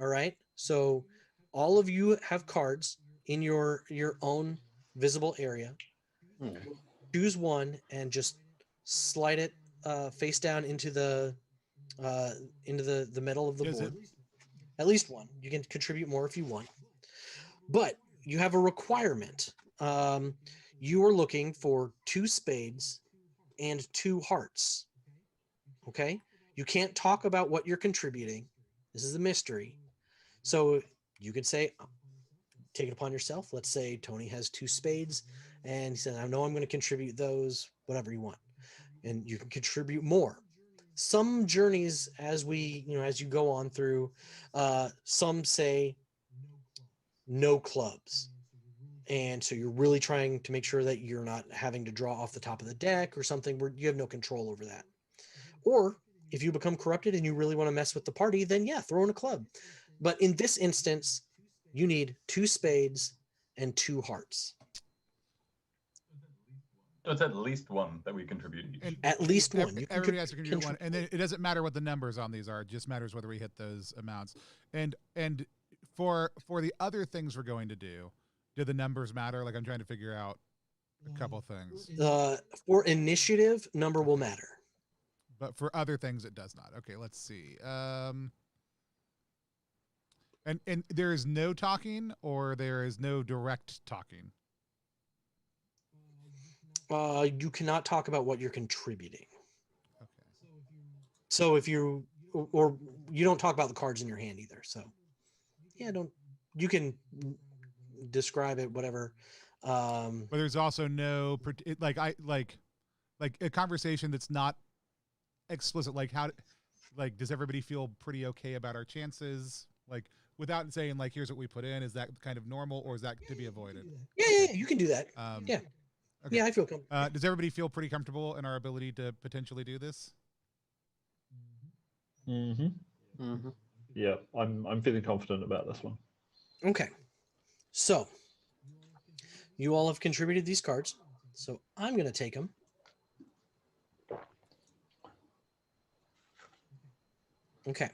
All right? So, all of you have cards in your own visible area. Choose one and just slide it face down into the middle of the board. At least one. You can contribute more if you want. But you have a requirement. You are looking for 2 spades and 2 hearts. Okay? You can't talk about what you're contributing. This is a mystery. So you could say, take it upon yourself. Let's say Tony has 2 spades and he said, I know I'm going to contribute those, whatever you want. And you can contribute more. Some journeys as you go on through, some say no clubs. And so you're really trying to make sure that you're not having to draw off the top of the deck or something where you have no control over that. Or if you become corrupted and you really want to mess with the party, then yeah, throw in a club. But in this instance, you need 2 spades and 2 hearts. So it's at least one that we contribute each. And At least one. Everybody has to contribute one, and then it doesn't matter what the numbers on these are. It just matters whether we hit those amounts. And for the other things we're going to do the numbers matter? Like I'm trying to figure out a couple things. For initiative, number will matter. But for other things, it does not. Okay, let's see. And there is no talking, or there is no direct talking. You cannot talk about what you're contributing. Okay. So if you don't talk about the cards in your hand either. So yeah, you can describe it, whatever. But there's also no like a conversation that's not explicit. Like does everybody feel pretty okay about our chances? Like without saying like, here's what we put in. Is that kind of normal, or is that to be avoided? Yeah, you can do that. Yeah. Okay. Yeah, I feel comfortable. Does everybody feel pretty comfortable in our ability to potentially do this? Mm-hmm. Mm-hmm. Yeah, I'm feeling confident about this one. Okay. So you all have contributed these cards. So I'm going to take them. Okay.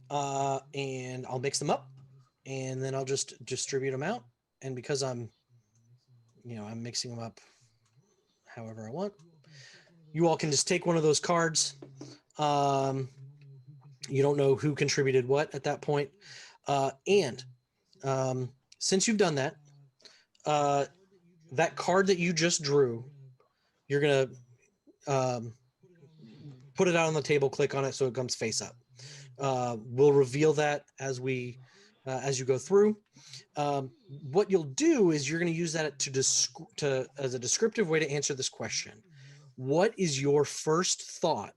And I'll mix them up, and then I'll just distribute them out. And because I'm mixing them up however I want, you all can just take one of those cards. You don't know who contributed what at that point. And since you've done that, that card that you just drew, you're going to put it out on the table, click on it so it comes face up. We'll reveal that as you go through. What you'll do is you're going to use that as a descriptive way to answer this question. What is your first thought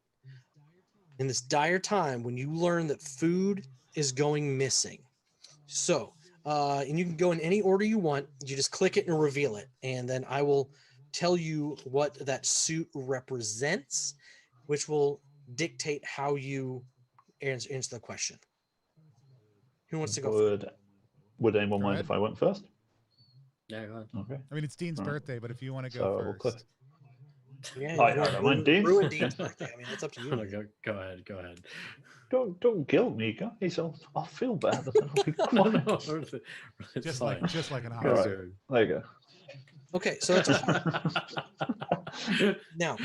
in this dire time when you learn that food is going missing? So, and you can go in any order you want. You just click it and reveal it. And then I will tell you what that suit represents, which will dictate how you answer the question. Who wants to go first? Would anyone Go mind ahead. if I went first? Yeah, go ahead. Okay. I mean, it's Dean's All right. birthday, but if you want to So go I will click. first. Yeah, I don't mind, Dean. ruin Dean's birthday. I mean, that's up to you. No, go ahead. Go ahead. Don't guilt me, guys. I'll feel bad, but then I'll be No, quiet. no, it's Just fine. like an All officer. right. There you go. Okay, so it's a heart. Now,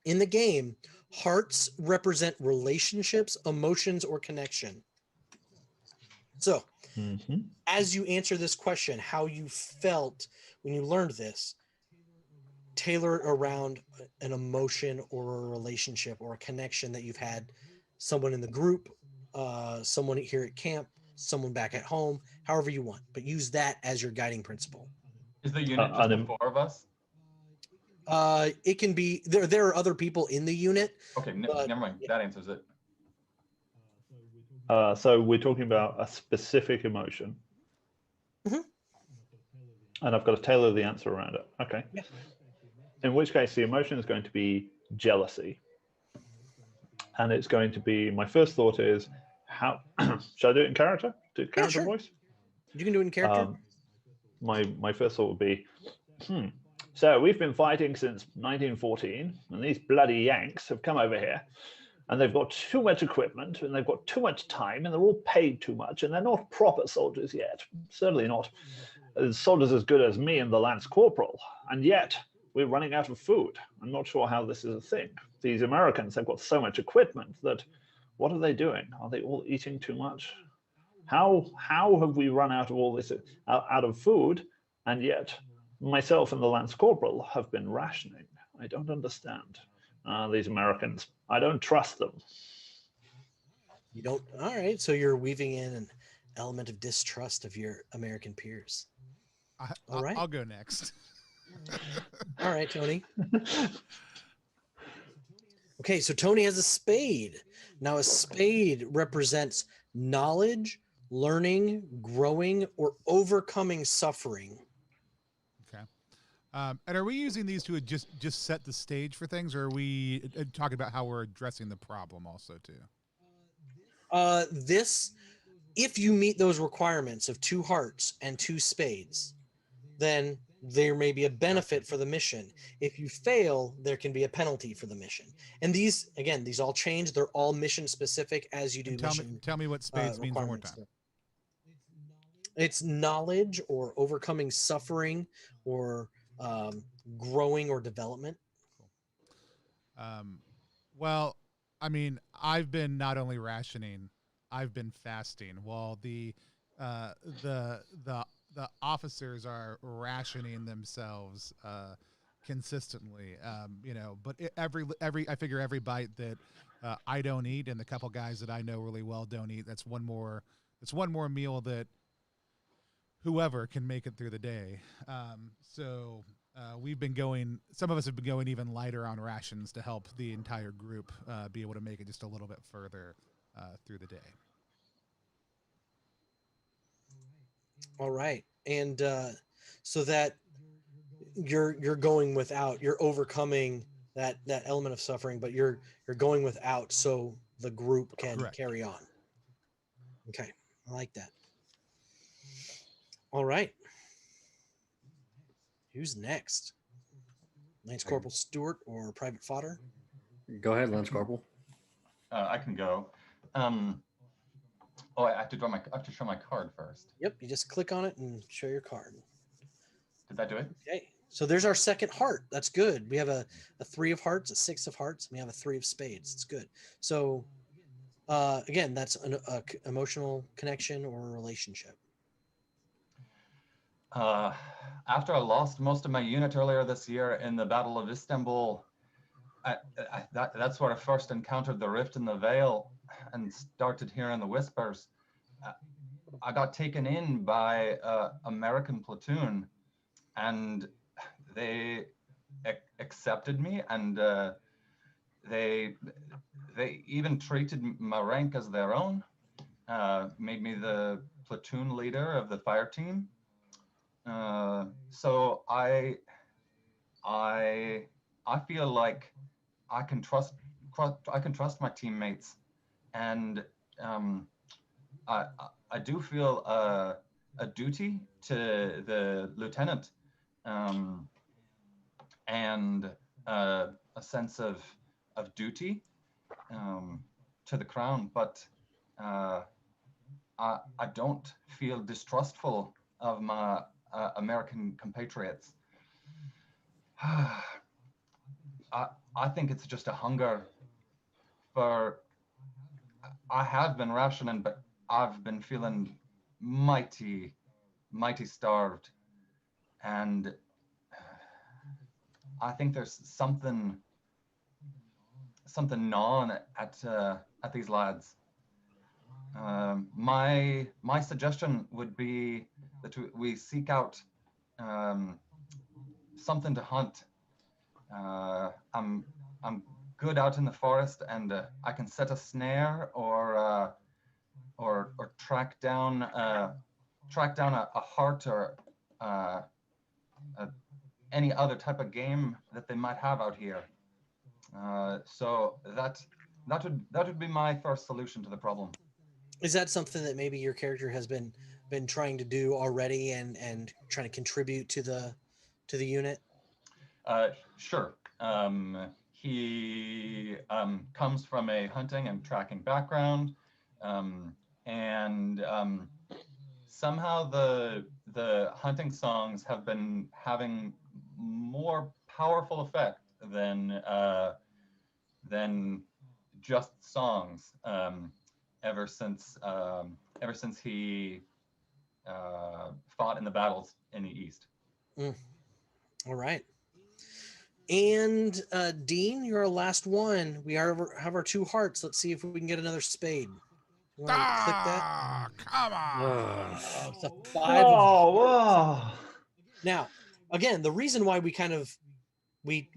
in the game, hearts represent relationships, emotions, or connection. So, as you answer this question, how you felt when you learned this, tailor it around an emotion or a relationship or a connection that you've had, someone in the group, someone here at camp, someone back at home, however you want, but use that as your guiding principle. Is the unit just the four of us? It can be there are other people in the unit. Okay, never mind. That answers it. So we're talking about a specific emotion. And I've got to tailor the answer around it. Okay. Yeah. In which case, the emotion is going to be jealousy. And it's going to be, my first thought is, how should I do it in character? Do character sure. voice? You can do it in character. My first thought would be, so we've been fighting since 1914, and these bloody Yanks have come over here, and they've got too much equipment, and they've got too much time, and they're all paid too much, and they're not proper soldiers yet. Certainly not soldiers as good as me and the Lance Corporal, and yet we're running out of food. I'm not sure how this is a thing. These Americans have got so much equipment that, what are they doing? Are they all eating too much? How have we run out of all this, out of food, and yet myself and the Lance Corporal have been rationing? I don't understand. These Americans, I don't trust them. You don't. All right. So you're weaving in an element of distrust of your American peers. All right. I'll go next. All right, Tony. Okay, so Tony has a spade. Now, a spade represents knowledge, learning, growing, or overcoming suffering. Okay. And are we using these to just set the stage for things, or are we talking about how we're addressing the problem also too? If you meet those requirements of 2 hearts and 2 spades, then there may be a benefit for the mission. If you fail, there can be a penalty for the mission. And these all change. They're all mission specific as you do. Tell me what spades means one more time. It's knowledge or overcoming suffering or growing or development. Well, I mean, I've been not only rationing, I've been fasting while the officers are rationing themselves consistently. But I figure every bite that I don't eat and the couple guys that I know really well don't eat, that's one more meal that whoever can make it through the day. So we've been going, some of us have been going even lighter on rations to help the entire group be able to make it just a little bit further through the day. All right. And so that you're going without, you're overcoming that element of suffering, but you're going without so the group can Correct. carry on. Okay. I like that. All right. Who's next? Lance Corporal Stewart or Private Fodder? Go ahead, Lance Corporal. I can go. Oh, I have to show my card first. Yep, you just click on it and show your card. Did that do it? Okay, so there's our second heart. That's good. We have a 3 of hearts, a 6 of hearts, and we have a 3 of spades. It's good. So again, that's an emotional connection or relationship. After I lost most of my unit earlier this year in the Battle of Istanbul, that's where I first encountered the rift in the veil and started hearing the whispers. I got taken in by American platoon, and they accepted me, and they even treated my rank as their own, made me the platoon leader of the fire team. So I feel like I can trust my teammates, and I do feel a duty to the lieutenant, and a sense of duty to the crown, but I don't feel distrustful of my American compatriots. I think it's just a hunger for. I have been rationing, but I've been feeling mighty starved, and I think there's something gnawing at these lads. My suggestion would be that we seek out something to hunt. I'm good out in the forest, and I can set a snare or track down a hart or any other type of game that they might have out here. So that would be my first solution to the problem. Is that something that maybe your character has been trying to do already and trying to contribute to the unit? Sure. He comes from a hunting and tracking background, and somehow the hunting songs have been having more powerful effect than just songs ever since he fought in the battles in the East. All right. And Dean, you're our last one. We have our 2 hearts. Let's see if we can get another spade. You want to click that? Come on. It's a 5 of wow. Now, again, the reason why we kind of we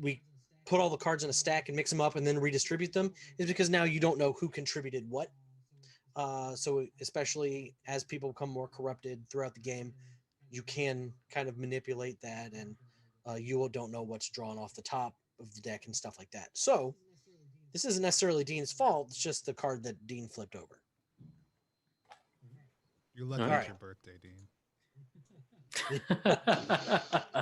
put all the cards in a stack and mix them up and then redistribute them is because now you don't know who contributed what. So especially as people become more corrupted throughout the game, you can kind of manipulate that, and you don't know what's drawn off the top of the deck and stuff like that. So this isn't necessarily Dean's fault. It's just the card that Dean flipped over. You're lucky All it's right. your birthday, Dean.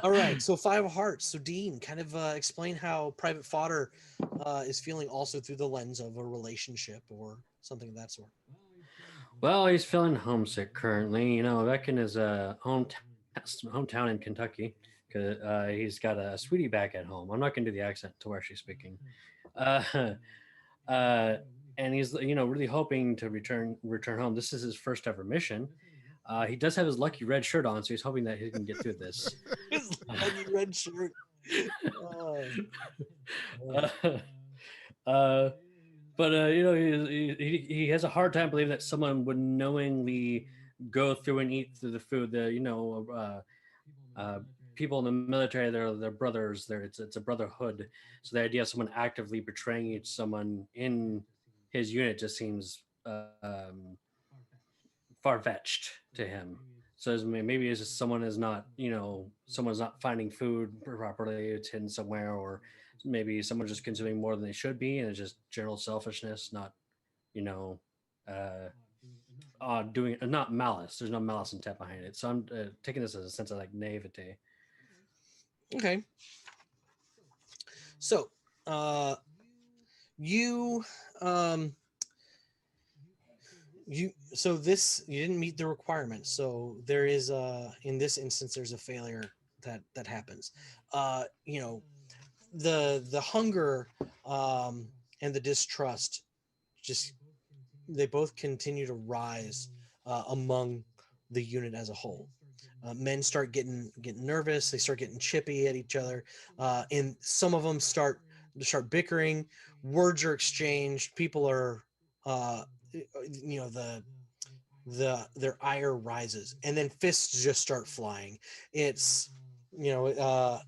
All right, so 5 of hearts. So Dean, kind of explain how Private Fodder is feeling also through the lens of a relationship or something of that sort. Well, he's feeling homesick currently. You know, back in his hometown in Kentucky, because he's got a sweetie back at home. I'm not going to do the accent to where she's speaking. And he's, you know, really hoping to return home. This is his first ever mission. He does have his lucky red shirt on, so he's hoping that he can get through this. His lucky red shirt. But you know, he has a hard time believing that someone would knowingly go through and eat through the food. People in the military, they're brothers. It's a brotherhood. So the idea of someone actively betraying someone in his unit just seems far-fetched to him. So maybe it's just someone's not finding food properly. It's hidden somewhere, or maybe someone's just consuming more than they should be, and it's just general selfishness, not doing not malice. There's no malice intent behind it. So I'm taking this as a sense of like naivete. Okay. So, you so this you didn't meet the requirement. So there is in this instance there's a failure that happens. You know, the hunger and the distrust just they both continue to rise among the unit as a whole. Men start getting nervous. They start getting chippy at each other, and some of them start bickering. Words are exchanged. People are, you know, their ire rises, and then fists just start flying. It's, you know,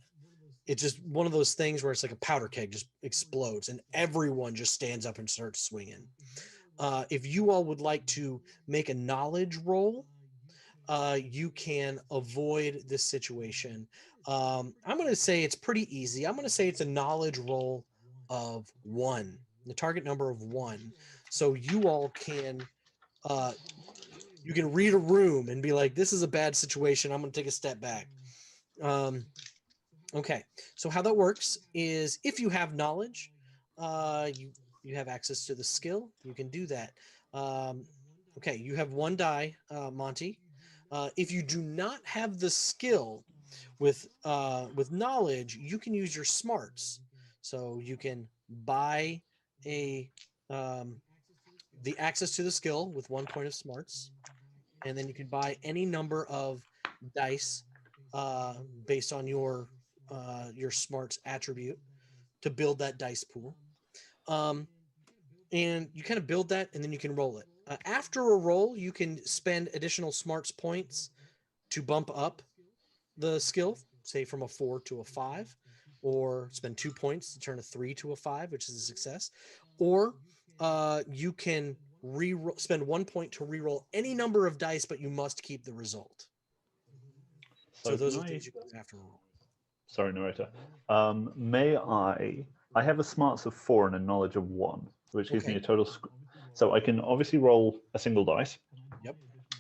it's just one of those things where it's like a powder keg just explodes, and everyone just stands up and starts swinging. If you all would like to make a knowledge roll, you can avoid this situation. I'm going to say it's pretty easy. I'm going to say it's a knowledge roll of 1, the target number of 1. So you all can you can read a room and be like, this is a bad situation. I'm going to take a step back. Okay. So how that works is if you have knowledge, you have access to the skill. You can do that. Okay. You have 1 die, Monty. If you do not have the skill with knowledge, you can use your smarts. So you can buy a the access to the skill with 1 point of smarts, and then you can buy any number of dice based on your smarts attribute to build that dice pool. And you kind of build that, and then you can roll it. After a roll, you can spend additional smarts points to bump up the skill, say from a 4 to a 5, or spend 2 points to turn a 3 to a 5, which is a success. Or you can spend 1 point to reroll any number of dice, but you must keep the result. So those are things you can do after a roll. Sorry, narrator. May I have a smarts of 4 and a knowledge of 1, which gives me a total. So I can obviously roll a single dice. Yep.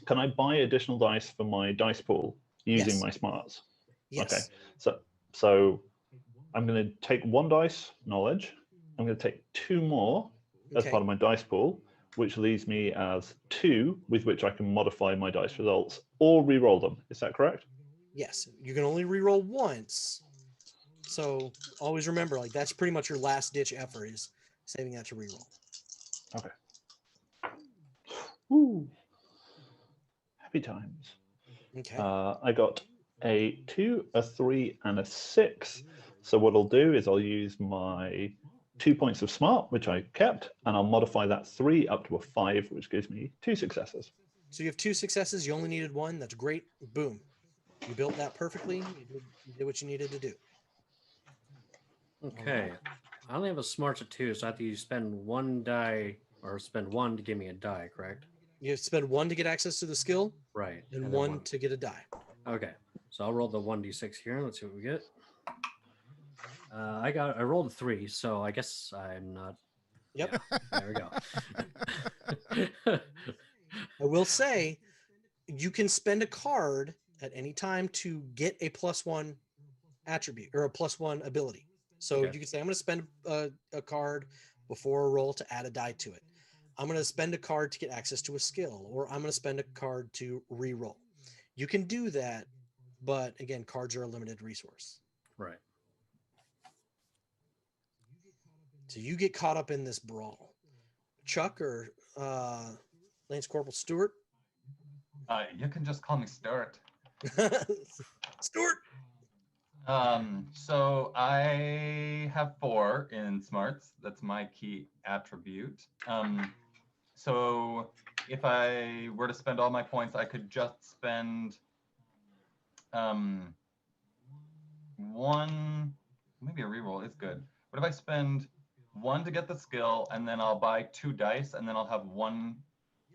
Can I buy additional dice for my dice pool using Yes. my smarts? Yes. Okay. So I'm going to take 1 dice knowledge. I'm going to take 2 more as part of my dice pool, which leaves me as 2 with which I can modify my dice results or re-roll them. Is that correct? Yes. You can only re-roll once. So always remember, like, that's pretty much your last ditch effort is saving that to re-roll. Okay. Woo. Happy times. Okay. I got a 2, a 3, and a 6. So what I'll do is I'll use my 2 points of smart, which I kept, and I'll modify that 3 up to a 5, which gives me 2 successes. So you have 2 successes. You only needed 1. That's great. Boom. You built that perfectly. You did what you needed to do. Okay. I only have a smarts of 2, so I have to spend 1 die or spend 1 to give me a die, correct? You have to spend 1 to get access to the skill. Right. And 1 to get a die. Okay. So I'll roll the 1d6 here. Let's see what we get. I rolled a 3, so I guess I'm not. Yep. Yeah, there we go. I will say you can spend a card at any time to get a +1 attribute or a +1 ability. So you can say, I'm going to spend a card before a roll to add a die to it. I'm going to spend a card to get access to a skill, or I'm going to spend a card to re-roll. You can do that, but again, cards are a limited resource. Right. So you get caught up in this brawl. Chuck or Lance Corporal Stewart? You can just call me Stuart. Stewart! So I have 4 in smarts. That's my key attribute. So if I were to spend all my points, I could just spend 1, maybe a reroll is good. What if I spend 1 to get the skill, and then I'll buy 2 dice, and then I'll have 1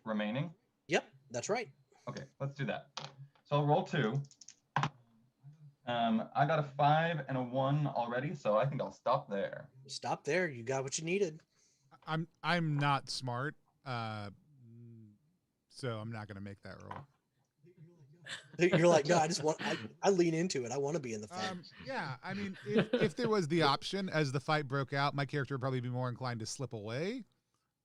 remaining? Yep, that's right. Okay, let's do that. So I'll roll 2. I got a 5 and a 1 already, so I think I'll stop there. Stop there. You got what you needed. I'm not smart, so I'm not going to make that roll. You're like, no, I lean into it. I want to be in the fight. Yeah, I mean, if there was the option as the fight broke out, my character would probably be more inclined to slip away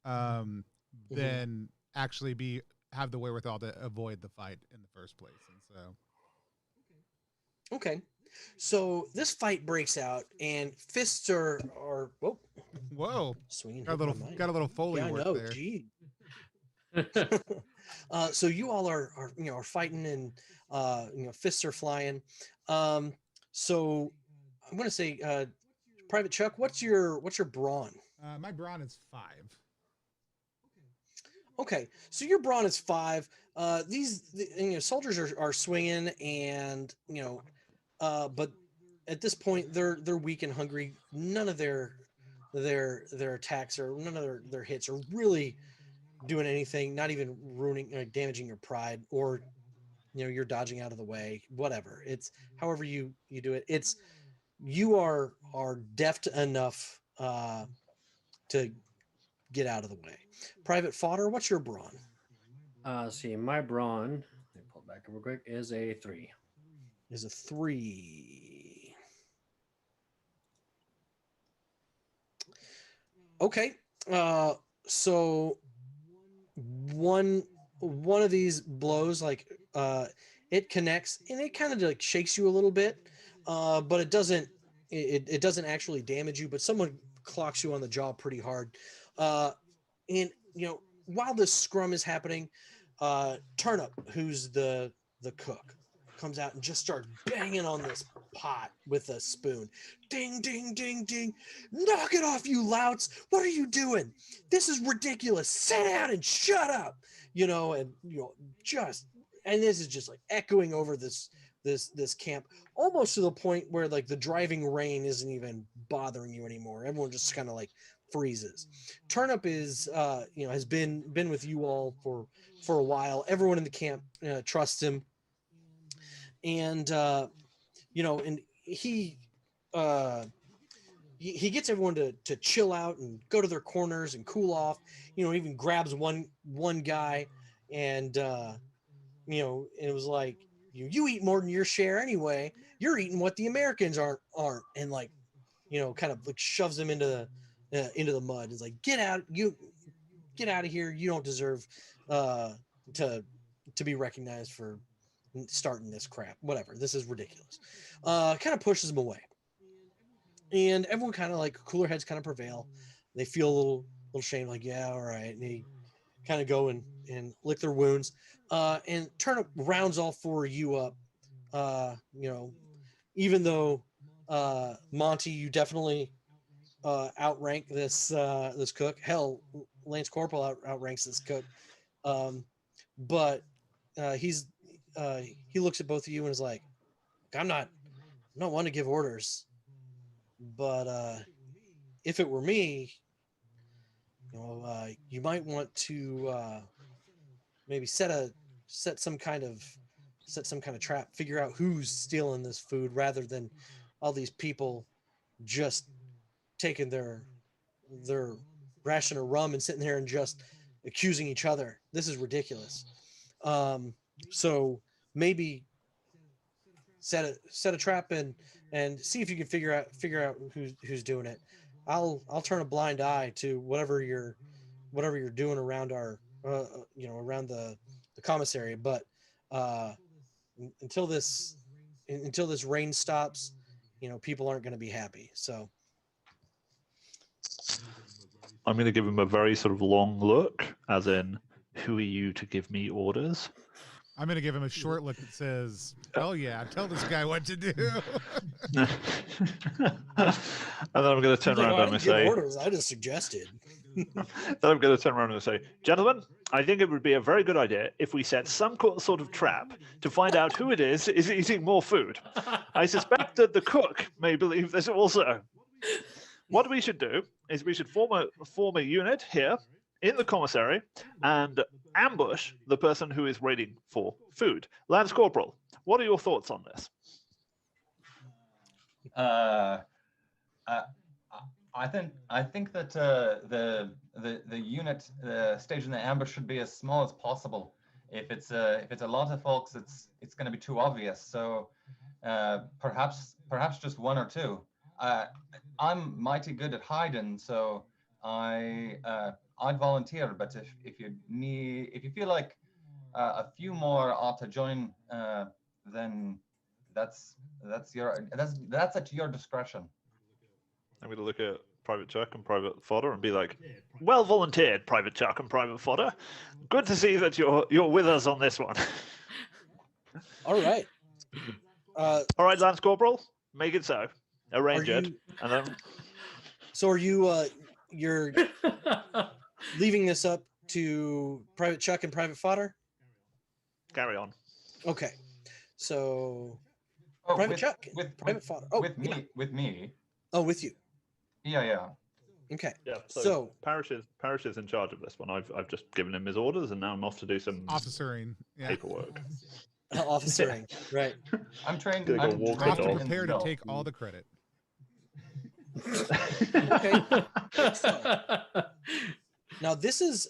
than actually have the wherewithal to avoid the fight in the first place. And so, okay, so this fight breaks out, and fists are whoa, swinging. got a little Foley yeah, I work know. there. Gee. So you all are fighting, and fists are flying. So I'm gonna say, Private Chuck, what's your brawn? My brawn is 5. Okay, so your brawn is 5. These soldiers are swinging, and but at this point they're weak and hungry. None of their attacks or none of their hits are really doing anything. Not even ruining, damaging your pride, or you're dodging out of the way. Whatever. It's however you do it. It's you are deft enough to get out of the way. Private Fodder, what's your brawn? See, my brawn, let me pull it back real quick, is a 3. Is a 3. Okay. So one of these blows, like it connects, and it kind of like shakes you a little bit, but it doesn't actually damage you, but someone clocks you on the jaw pretty hard. And while this scrum is happening, Turnip, who's the cook, comes out and just starts banging on this pot with a spoon. Ding, ding, ding, ding. Knock it off, you louts. What are you doing? This is ridiculous. Sit down and shut up. And this is just like echoing over this camp, almost to the point where like the driving rain isn't even bothering you anymore. Everyone just kind of like freezes. Turnip is has been with you all for a while. Everyone in the camp trusts him, and and he gets everyone to chill out and go to their corners and cool off. Even grabs one guy, and and it was like, you eat more than your share anyway. You're eating what the Americans aren't, and like kind of like shoves him into the mud. It's like, get out of here. You don't deserve to be recognized for starting this crap. Whatever. This is ridiculous. Kind of pushes him away. And everyone kind of like cooler heads kind of prevail. They feel a little shame, like, yeah, all right. And they kind of go and lick their wounds. And Turnip rounds all 4 of you up. Even though Monty, you definitely outrank this cook. Hell, Lance Corporal outranks this cook. But he looks at both of you and is like, I'm not one to give orders, but if it were me, you might want to maybe set some kind of trap, figure out who's stealing this food, rather than all these people just taking their ration of rum and sitting there and just accusing each other. This is ridiculous. So maybe set a trap and see if you can figure out who's doing it. I'll turn a blind eye to whatever you're doing around our around the commissary, but until this rain stops, people aren't going to be happy. So I'm going to give him a very sort of long look, as in, who are you to give me orders? I'm going to give him a short look that says, "Oh yeah, tell this guy what to do." And then I'm going to turn around and say, orders, I just suggested. Then I'm going to turn around and say, gentlemen, I think it would be a very good idea if we set some sort of trap to find out who it is eating more food. I suspect that the cook may believe this also. What we should do is we should form a unit here in the commissary and ambush the person who is raiding for food. Lance Corporal, what are your thoughts on this? I think that the unit staging the ambush should be as small as possible. If it's a lot of folks, it's going to be too obvious. So perhaps just one or two. I'm mighty good at hiding, so I'd volunteer. But if you feel like a few more ought to join, then that's at your discretion. I'm going to look at Private Chuck and Private Fodder and be like, well volunteered, Private Chuck and Private Fodder. Good to see that you're with us on this one. All right. All right, Lance Corporal, make it so. Arrange it. And then... So are you you're leaving this up to Private Chuck and Private Fodder? Carry on. Okay. So Oh, Private Chuck, Private Fodder. Oh, with me. Oh, with you. Yeah. Okay. Yeah. So Parrish is in charge of this one. I've just given him his orders, and now I'm off to do some officering paperwork. Officering, right? I'm trained. Gonna go I'm walk have the to dog. prepare to take all the credit. Okay. So, now this is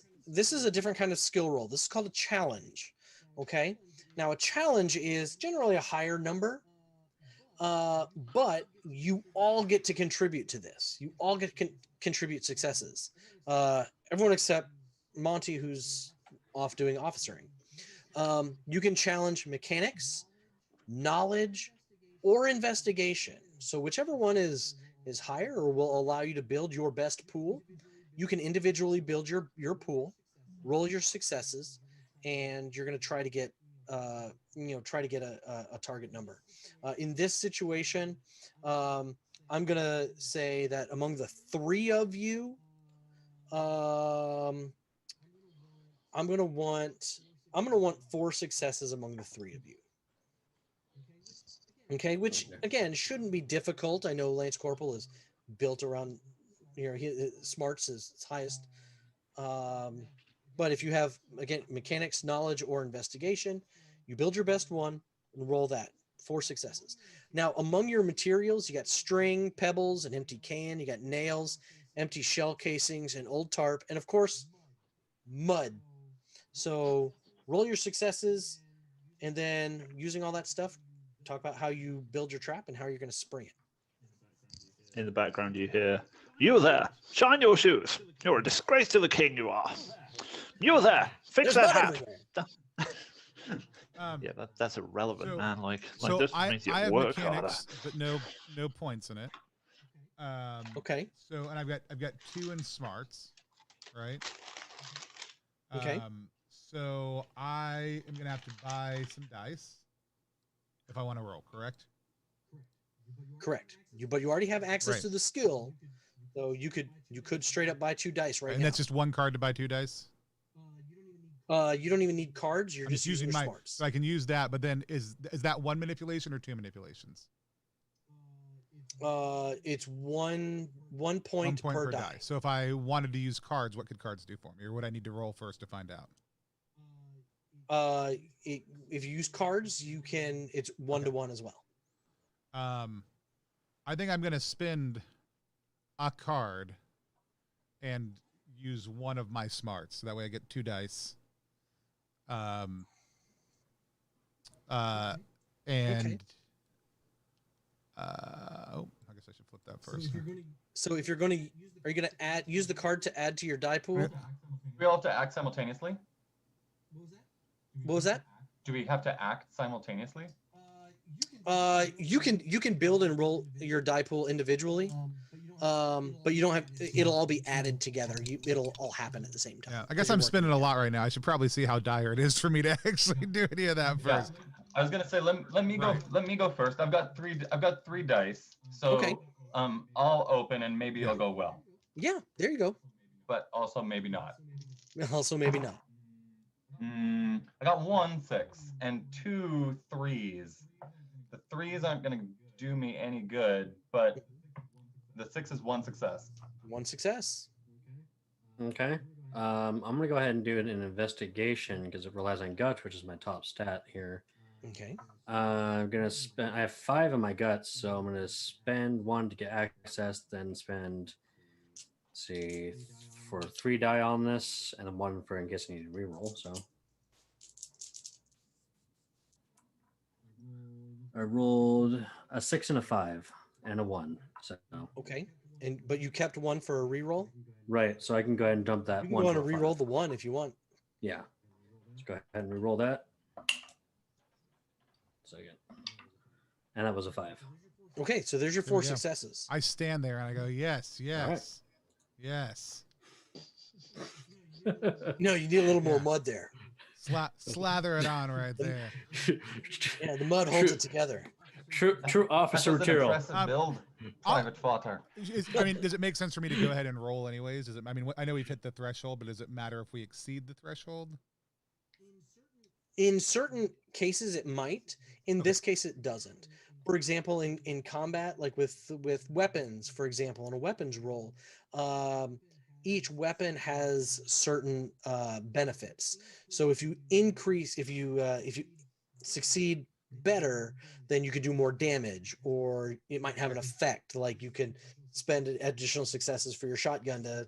a different kind of skill roll. This is called a challenge. Okay. Now a challenge is generally a higher number, but you all get to contribute to this. You all get contribute successes. Everyone except Monty, who's off doing officering. You can challenge mechanics, knowledge, or investigation. So whichever one is higher or will allow you to build your best pool, you can individually build your pool, roll your successes, and you're going to try to get a target number. In this situation, I'm going to say that among the three of you, I'm going to want 4 successes among the three of you. Okay, which again shouldn't be difficult. I know Lance Corporal is built around, his smarts is its highest. But if you have, again, mechanics, knowledge, or investigation, you build your best one and roll that. 4 successes. Now, among your materials, you got string, pebbles, an empty can, you got nails, empty shell casings, an old tarp, and of course, mud. So roll your successes, and then using all that stuff, talk about how you build your trap and how you're going to spring it. In the background, you hear, "You there, shine your shoes. You're a disgrace to the king, you are. You there, fix There's that mud hat." everywhere. Yeah, that's irrelevant, so- man. Like So this makes you I have work harder. mechanics, but no points in it. Okay. So and I've got 2 in smarts, right? Okay. So I am gonna have to buy some dice if I want to roll. Correct. Correct. But you already have access Right. to the skill, so you could straight up buy 2 dice right And now. that's just 1 card to buy 2 dice. You don't even need cards. You're I'm just using my, your smarts. so I can use that. But then is that 1 manipulation or 2 manipulations? It's one point per die. So if I wanted to use cards, what could cards do for me, or would I need to roll first to find out? If you use cards, you can. It's 1-to-1 as well. I think I'm gonna spend a card and use one of my smarts, so that way I get 2 dice. And I guess I should flip that first. So if you're going to, are you going to use the card to add to your die pool? We all have to act simultaneously. What was that? Do we have to act simultaneously? You can build and roll your die pool individually, but you don't have. It'll all be added together. It'll all happen at the same time. Yeah, I guess I'm spending a lot right now. I should probably see how dire it is for me to actually do any of that first. Yeah. I was gonna say let me go. Right. Let me go first. I've got three dice. So Okay. I'll open and maybe it'll go well, Yeah, there you go. but also maybe not. Also, maybe not. I got 1 6 and 2 3s. The 3s aren't gonna do me any good, but the 6 is 1 success. 1 success. Okay. I'm gonna go ahead and do an investigation because it relies on guts, which is my top stat here. Okay. I'm gonna spend. I have 5 of my guts, so I'm gonna spend 1 to get access, then spend. Let's see, for 3 die on this, and then 1 for in case I need to reroll. So I rolled a 6 and a 5 and a 1. So Okay. But you kept one for a reroll. right, so I can go ahead and dump that You can one. go on to to a reroll 5. the one if you want. Yeah. Let's go ahead and reroll that. Second. And that was a 5. Okay, so there's your There we 4 go. successes. I stand there and I go, yes, yes, yes. No, you need a little more Yeah. mud there. Slather it on right there. Yeah, the mud holds it together. True officer That was an material. impressive build, Private Fotter. I mean, does it make sense for me to go ahead and roll anyways? Does it? I mean, I know we've hit the threshold, but does it matter if we exceed the threshold? In certain cases, it might. In this case, it doesn't. For example, in combat, like with weapons, for example, in a weapons roll, each weapon has certain benefits. So if you succeed better, then you could do more damage, or it might have an effect. Like you could spend additional successes for your shotgun to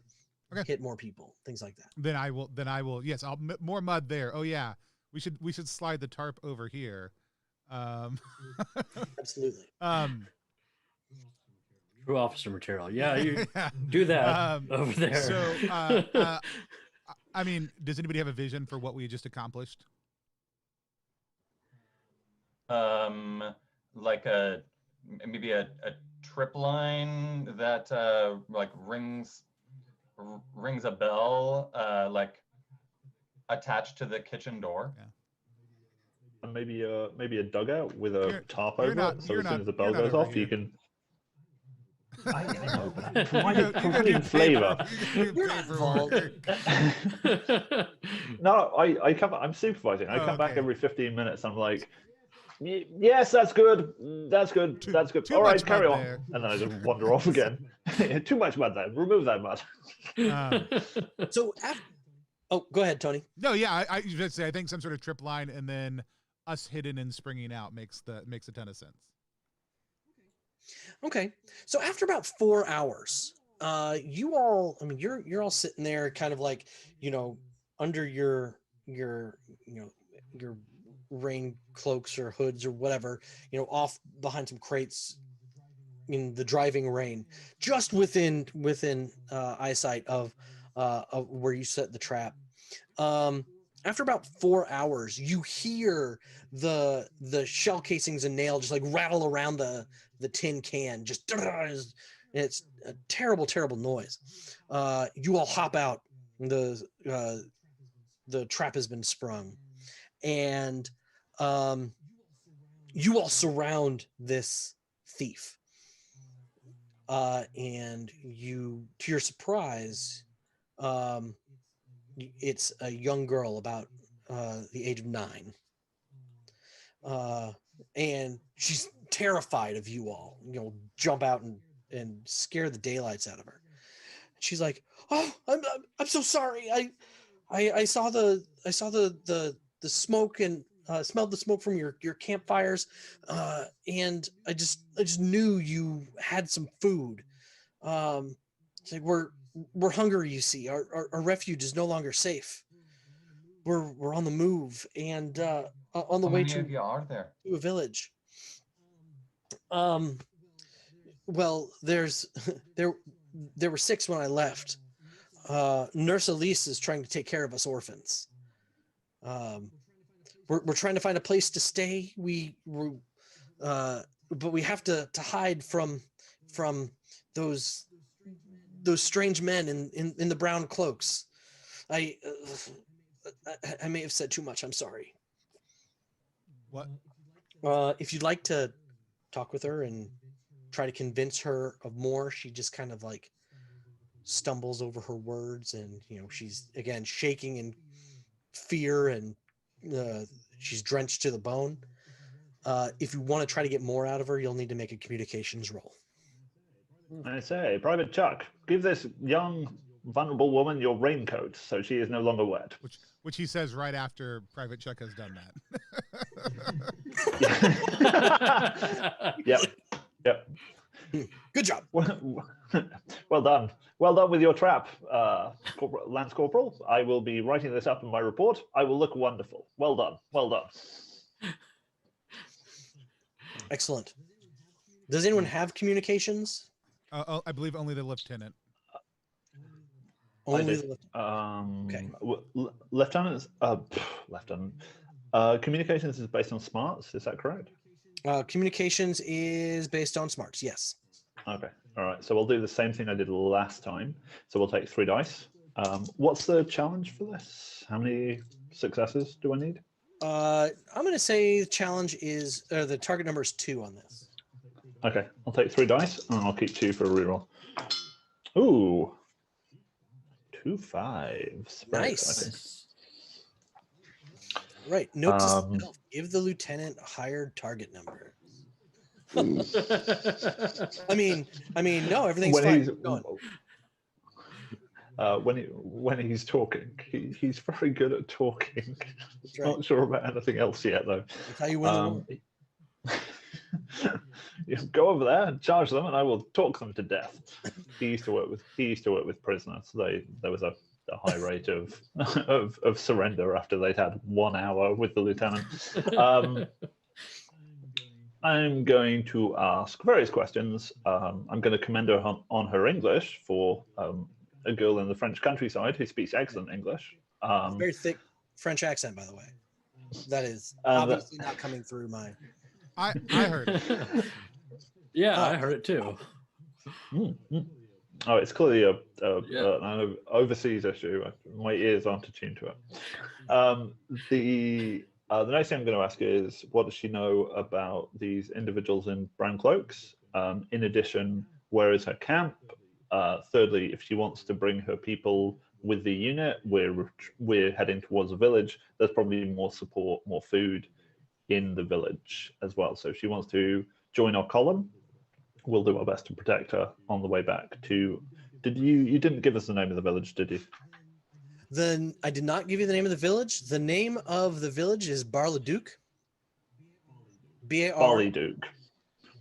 hit more people, things like that. Then I will. Yes, more mud there. Oh yeah, we should slide the tarp over here. Absolutely. True officer material. Yeah, you do that over there. So, I mean, does anybody have a vision for what we just accomplished? Like maybe a trip line that like rings a bell, like attached to the kitchen door. Yeah. And maybe a dugout with a tarp you're over not- it, so you're as soon not- as the you're bell not goes over off, here. you can. I know, but I'm You providing, go providing do flavor. You're not involved. No, I come. I'm supervising. I Oh, come back okay. every 15 minutes. I'm like, yes, that's good. That's good. That's good. Too All right, much carry mud on. there. And then I just wander off again. Too much mud there. Remove that mud. So, oh, go ahead, Tony. No, yeah, I should say I think some sort of trip line and then us hidden and springing out makes a ton of sense. Okay, so after about 4 hours, you all, I mean, you're all sitting there, kind of like, under your rain cloaks or hoods or whatever, off behind some crates in the driving rain, just within eyesight of where you set the trap. After about 4 hours, you hear the shell casings and nail just like rattle around the tin can. Just it's a terrible noise. You all hop out. The trap has been sprung, and you all surround this thief. And you, to your surprise, it's a young girl about the age of 9. And she's terrified of you all, jump out and scare the daylights out of her. She's like, "Oh, I'm so sorry. I saw the smoke and smelled the smoke from your campfires, and I just knew you had some food. It's like we're hungry, you see. Our refuge is no longer safe. We're on the move and on the How way many to of you are there? a village. Well, there were 6 when I left. Nurse Elise is trying to take care of us orphans. We're trying to find a place to stay. But we have to hide from those strange men in the brown cloaks. I may have said too much. I'm sorry. What? If you'd like to talk with her and try to convince her of more, she just kind of like stumbles over her words, and she's again shaking in fear, and she's drenched to the bone. If you want to try to get more out of her, you'll need to make a communications roll. I say, Private Chuck, give this young, vulnerable woman your raincoat so she is no longer wet. Which he says right after Private Chuck has done that. Yep. Good job. Well done. Well done with your trap, Lance Corporal. I will be writing this up in my report. I will look wonderful. Well done. Well done. Excellent. Does anyone have communications? I believe only the lieutenant. Only do. the lieutenant. Okay. Lieutenant. Lieutenant. Communications is based on smarts. Is that correct? Communications is based on smarts. Yes. Okay. All right. So we'll do the same thing I did last time. So we'll take 3 dice. What's the challenge for this? How many successes do I need? I'm going to say the challenge is the target number is 2 on this. Okay. I'll take 3 dice and I'll keep 2 for a reroll. Ooh. 2 5s. Very exciting. Nice. Right. Note to Um, self: give the lieutenant a higher target number. I mean, no, everything's when fine. he's Keep going. when he's talking, he's very good at talking. That's right. Not sure about anything else yet, though. That's how you win the war. You go over there and charge them, and I will talk them to death. He used to work with prisoners. There was a high rate of of surrender after they'd had 1 hour with the lieutenant. I'm going to ask various questions. I'm going to commend her on her English for a girl in the French countryside who speaks excellent English. Very thick French accent, by the way. That is And obviously not coming through my. I heard it. Yeah, I heard it too. Oh, it's clearly an overseas issue. My ears aren't attuned to it. The next thing I'm going to ask is, what does she know about these individuals in brown cloaks? In addition, where is her camp? Thirdly, if she wants to bring her people with the unit, we're heading towards a village. There's probably more support, more food in the village as well. So if she wants to join our column, we'll do our best to protect her on the way back to. You didn't give us the name of the village, did you? Then I did not give you the name of the village. The name of the village is Bar-le-Duc. Bar-le-Duc.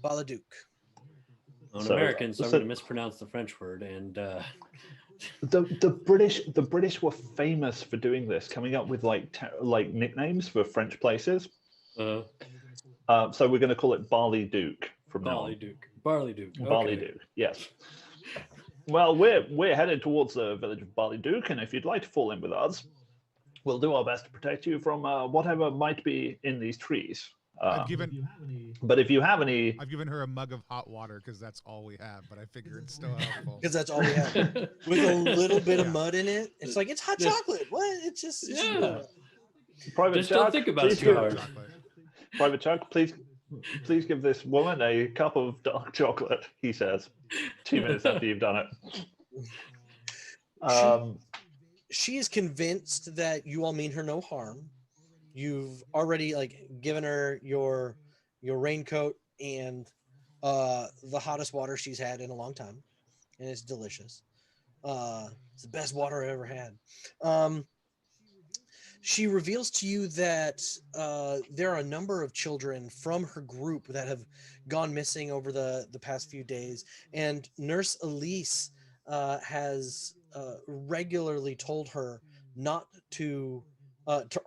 Bar-le-Duc. An So- American, so I'm so- going to mispronounce the French word. And The British were famous for doing this, coming up with like nicknames for French places. So we're going to call it Bar-le-Duc from now on. Bar-le-Duc. Okay. Bar-le-Duc, yes. Well, we're headed towards the village of Bar-le-Duc, and if you'd like to fall in with us, we'll do our best to protect you from whatever might be in these trees. But if you have any, I've given her a mug of hot water because that's all we have. But I figure it's still helpful. Because that's all we have. With a little bit of Yeah. mud in it. It's like, it's hot chocolate. What? It's just. Yeah. Private Just don't Chuck, think about it please too give- hard. Chocolate. Private Chuck, please give this woman a cup of dark chocolate, he says, 2 minutes after you've done it. She is convinced that you all mean her no harm. You've already given her your raincoat and the hottest water she's had in a long time, and it's delicious. It's the best water I ever had. She reveals to you that there are a number of children from her group that have gone missing over the past few days, and Nurse Elise has regularly told her not to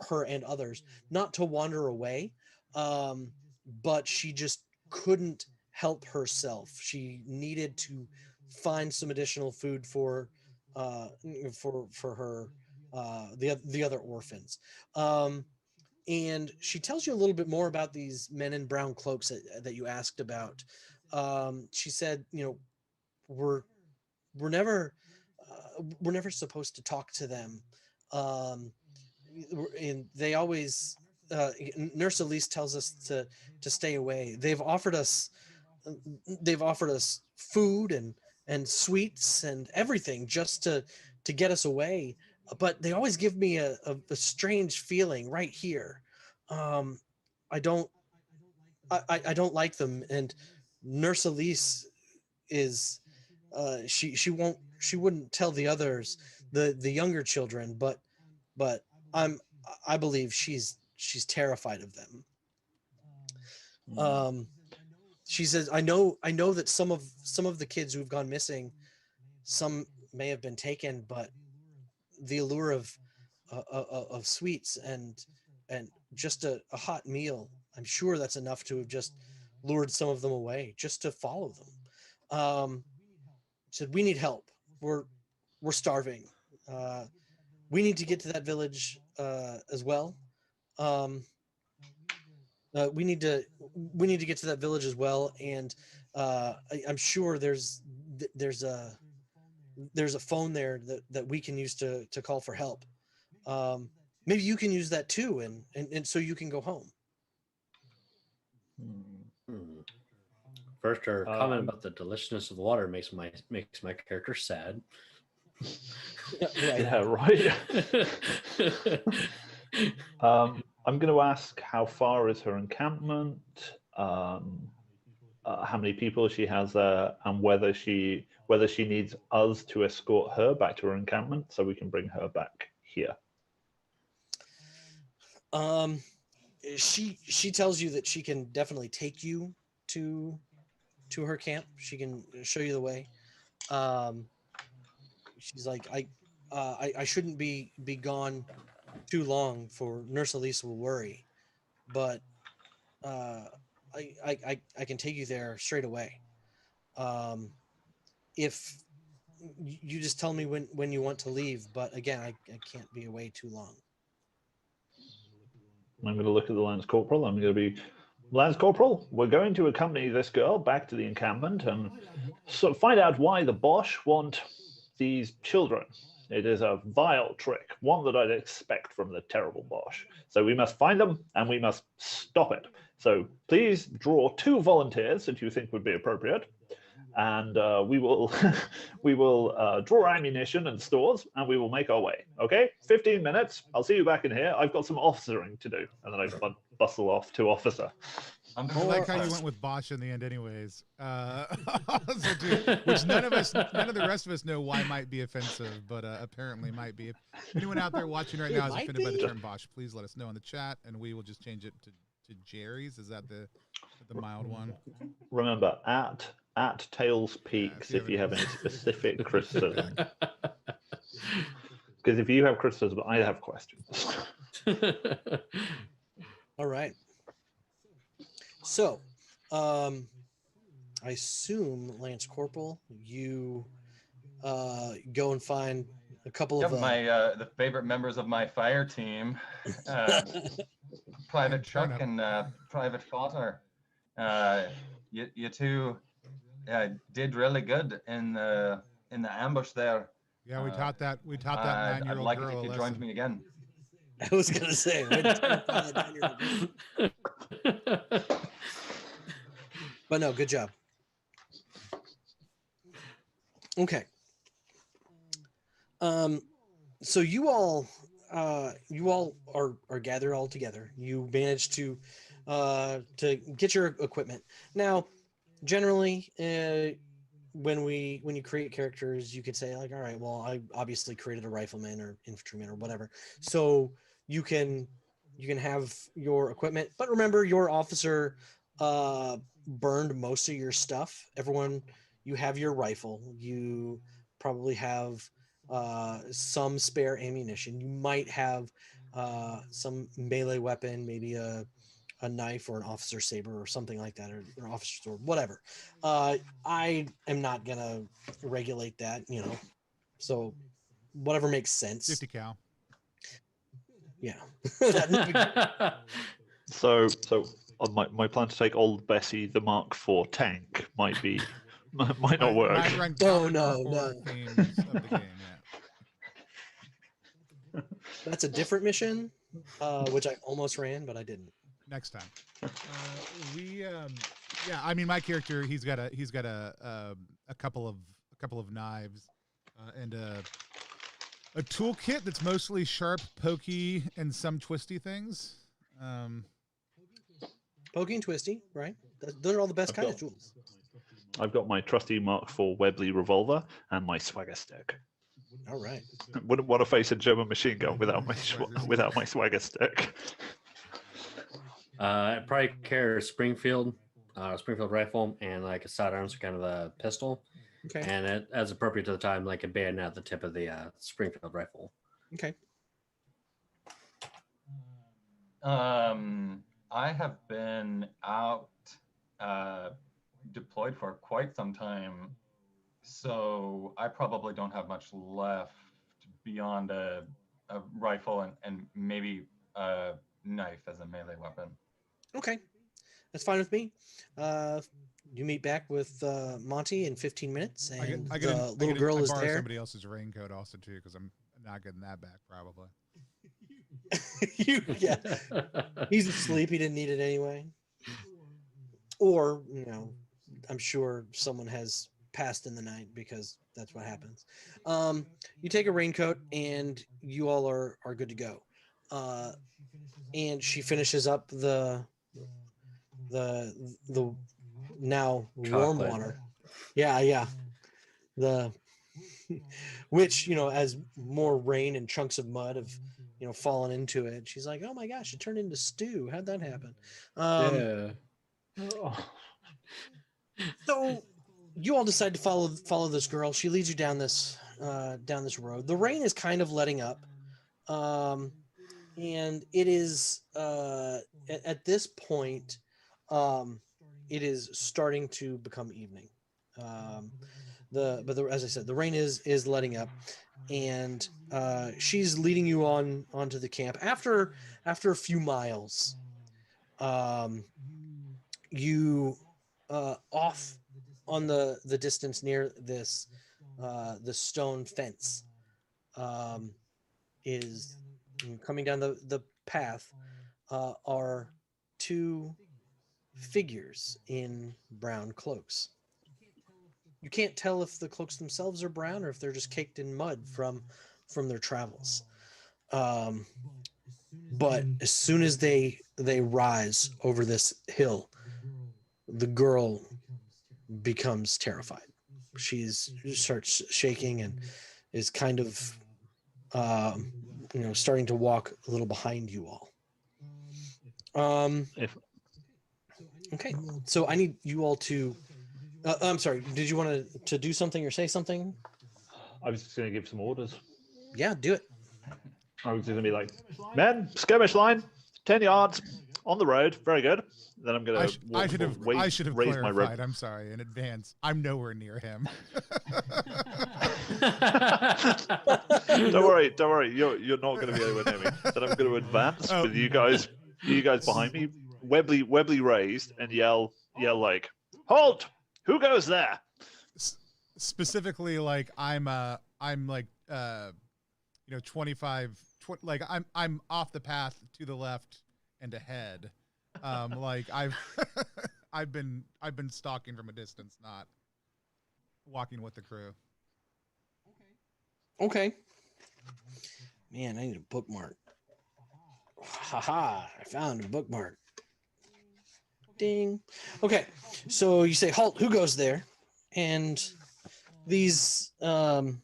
her and others not to wander away, but she just couldn't help herself. She needed to find some additional food for her the other orphans. And she tells you a little bit more about these men in brown cloaks that you asked about. She said, we're never supposed to talk to them. And they always, Nurse Elise tells us to stay away. They've offered us food and sweets and everything just to get us away. But they always give me a strange feeling right here. I don't like them. And Nurse Elise is, she wouldn't tell the others, the younger children, but I believe she's terrified of them. She says, I know that some of the kids who've gone missing, some may have been taken, but the allure of sweets and just a hot meal, I'm sure that's enough to have just lured some of them away just to follow them. Said, "We need help. We're starving. We need to get to that village as well. Um, we need to get to that village as well, and I'm sure there's a phone there that we can use to call for help. Maybe you can use that too, and so you can go home." First, her comment about the deliciousness of the water makes my character sad. Right. Yeah, right. I'm going to ask, how far is her encampment? How many people she has there, and whether she needs us to escort her back to her encampment so we can bring her back here. She tells you that she can definitely take you to her camp. She can show you the way. She's like, I shouldn't be gone too long, for Nurse Elise will worry, but I can take you there straight away. If you just tell me when you want to leave, but again, I can't be away too long. I'm going to look at the Lance Corporal. I'm going to be, Lance Corporal, we're going to accompany this girl back to the encampment and find out why the Bosch want these children. It is a vile trick, one that I'd expect from the terrible Bosch. So we must find them and we must stop it. So please draw 2 volunteers that you think would be appropriate, and we will draw ammunition and stores, and we will make our way. Okay, 15 minutes. I'll see you back in here. I've got some officering to do, and then I bustle off to officer. I like how you went with Bosch in the end, anyways. Which none of the rest of us know why might be offensive, but apparently might be. If anyone out there watching right now is offended by the term Bosch, please let us know in the chat, and we will just change it to Jerry's. Is that the mild one? Remember, at Tails Peaks, if you have any specific criticism. Because if you have criticism, I have questions. All right. So, I assume, Lance Corporal, you go and find a couple of my the favorite members of my fire team, Private Chuck and Private Fotter. You two did really good in the ambush there. Yeah, we taught that 9-year-old I'd like girl it if you a joined lesson. me again. I was gonna say, but no, good job. Okay. So you all are gathered all together. You managed to get your equipment. Now, generally, when you create characters, you could say like, all right, well, I obviously created a rifleman or infantryman or whatever. So you can have your equipment, but remember, your officer burned most of your stuff. Everyone, you have your rifle. You probably have some spare ammunition. You might have some melee weapon, maybe a knife or an officer saber or something like that, or an officer sword, whatever. I am not gonna regulate that, so whatever makes sense. 50 cal. Yeah. So my plan to take old Bessie the Mark IV tank might not work. Might run No. themes of the game, yeah. That's a different mission, which I almost ran, but I didn't. Next time. I mean, my character, he's got a couple of knives and a toolkit that's mostly sharp, pokey, and some twisty things. Pokey and twisty, right? Those are all the best kind of tools. I've got my trusty Mark IV Webley revolver and my swagger stick. All right. Wouldn't want to face a German machine gun without my swagger stick. I'd probably carry a Springfield rifle and like a sidearms, kind of a pistol. Okay. And it, as appropriate to the time, like a bayonet at the tip of the Springfield rifle. Okay. I have been out deployed for quite some time, so I probably don't have much left beyond a rifle and maybe a knife as a melee weapon. Okay, that's fine with me. You meet back with Monty in 15 minutes, and the little girl is borrow there. somebody else's raincoat also too, because I'm not getting that back probably. Yeah, he's asleep. He didn't need it anyway. Or, I'm sure someone has passed in the night, because that's what happens. You take a raincoat and you all are good to go. And she finishes up the now warm Chocolate. water. Yeah. The which, as more rain and chunks of mud have, fallen into it. She's like, oh my gosh, it turned into stew. How'd that happen? Yeah. So you all decide to follow this girl. She leads you down this road. The rain is kind of letting up, and it is at this point, it is starting to become evening. As I said, the rain is letting up, and she's leading you onto the camp. After a few miles, you off on the distance near this the stone fence is coming down the path are two figures in brown cloaks. You can't tell if the cloaks themselves are brown or if they're just caked in mud from their travels. But as soon as they rise over this hill, the girl becomes terrified. She starts shaking and is kind of starting to walk a little behind you all. Okay, so I need you all to I'm sorry, did you want to do something or say something? I was just going to give some orders. Yeah, do it. I was going to be like, men, skirmish line, 10 yards on the road. Very good. Then I'm going to I should have raise my clarified. I'm sorry in advance. I'm nowhere near him. Don't worry. You're not going to be able to near me. Then I'm going to advance with you guys behind me, Webley raised, and yell like, halt! Who goes there? Specifically, like I'm like 25, like I'm off the path to the left and ahead. Like I've been stalking from a distance, not walking with the crew. Okay. Man, I need a bookmark. Haha, I found a bookmark. Ding. Okay, so you say halt. Who goes there? And these men,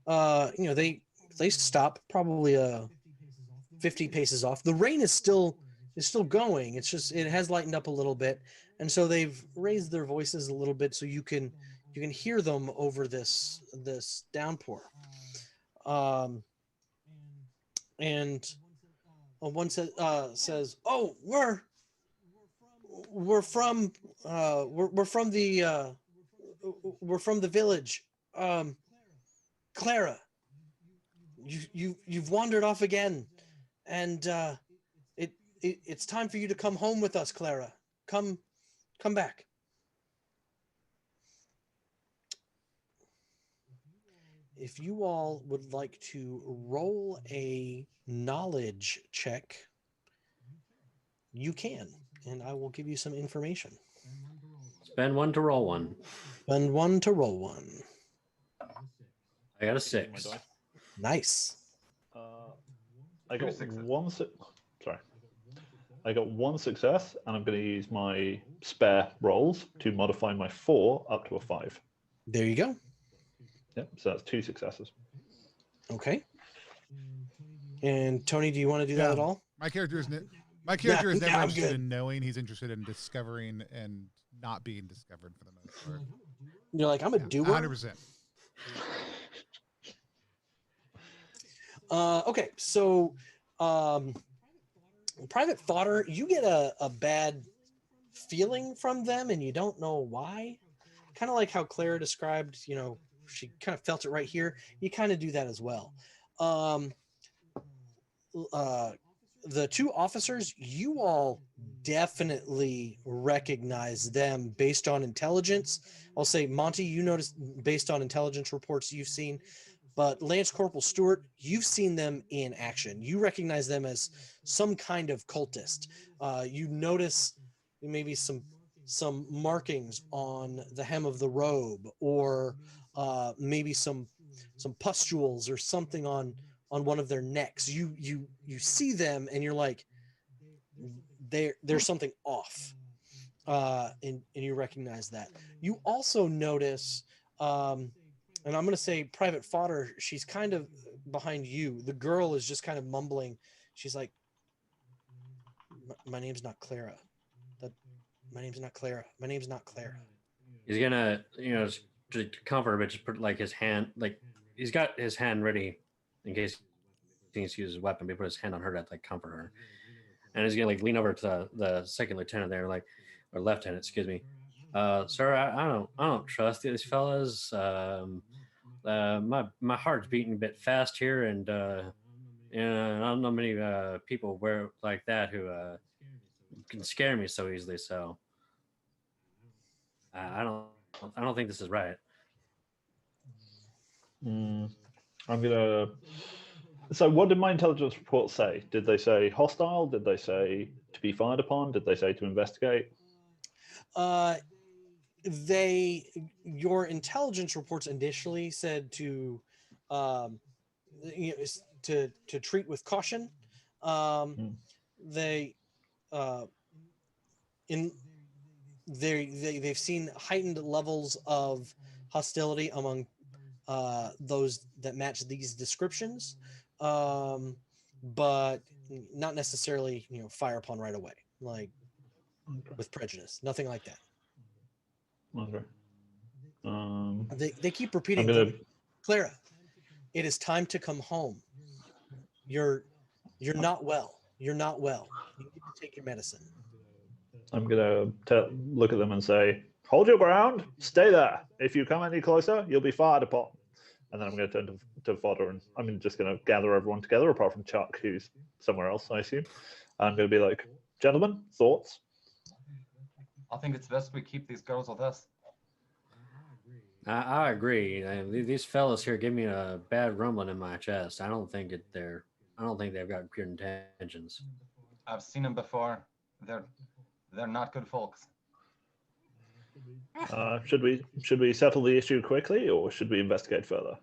they stop probably 50 paces off. The rain is still going. It's just it has lightened up a little bit, and so they've raised their voices a little bit so you can hear them over this downpour. And one says, "Oh, we're from the village. Clara, you've wandered off again, and it's time for you to come home with us, Clara. Come back." If you all would like to roll a knowledge check, you can, and I will give you some information. Spend one to roll one. Spend one to roll one. I got a 6. Nice. I got I got one success, and I'm going to use my spare rolls to modify my 4 up to a 5. There you go. Yep, so that's 2 successes. Okay. And Tony, do you want to do that at all? My character is never interested in knowing. He's interested in discovering and not being discovered for the most part. You're like, I'm a doer. 100%. Okay, so Private Fodder, you get a bad feeling from them and you don't know why. Kind of like how Clara described, she kind of felt it right here. You kind of do that as well. The two officers, you all definitely recognize them based on intelligence. I'll say, Monty, you noticed based on intelligence reports you've seen, but Lance Corporal Stewart, you've seen them in action. You recognize them as some kind of cultist. You notice maybe some markings on the hem of the robe, or maybe some pustules or something on one of their necks. You see them and you're like, there's something off, and you recognize that. You also notice, and I'm going to say Private Fodder, she's kind of behind you. The girl is just kind of mumbling. She's like, my name's not Clara. My name's not Clara. My name's not Clara. He's gonna, to comfort him, just put like his hand, like he's got his hand ready in case he needs to use his weapon. But he put his hand on her to like comfort her, and he's gonna like lean over to the second lieutenant there, like, or lieutenant, excuse me. Sir, I don't trust these fellas. My heart's beating a bit fast here, and I don't know many people where like that who can scare me so easily. So I don't think this is right. I'm gonna. So, what did my intelligence report say? Did they say hostile? Did they say to be fired upon? Did they say to investigate? Your intelligence reports initially said to to treat with caution. They've seen heightened levels of hostility among those that match these descriptions, but not necessarily fire upon right away, like with prejudice, nothing like that. Okay. They keep repeating, Clara, it is time to come home. You're not well. You're not well. You need to take your medicine. I'm gonna look at them and say, "Hold your ground. Stay there. If you come any closer, you'll be fired upon." And then I'm going to turn to Fodder, and I'm just going to gather everyone together, apart from Chuck, who's somewhere else, I assume. I'm going to be like, "Gentlemen, thoughts?" I think it's best we keep these girls with us. I agree. These fellas here give me a bad rumbling in my chest. I don't think they've got pure intentions. I've seen them before. They're not good folks. Should we settle the issue quickly, or should we investigate further?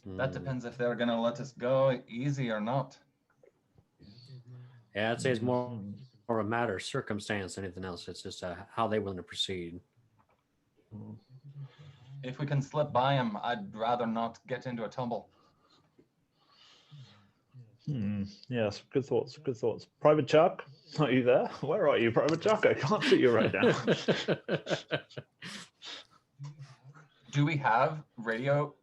That depends if they're going to let us go easy or not. Yeah, I'd say it's more a matter of circumstance than anything else. It's just how they willing to proceed. If we can slip by them, I'd rather not get into a tumble. Yes, good thoughts. Good thoughts. Private Chuck, are you there? Where are you, Private Chuck? I can't see you right now. Do we have radio?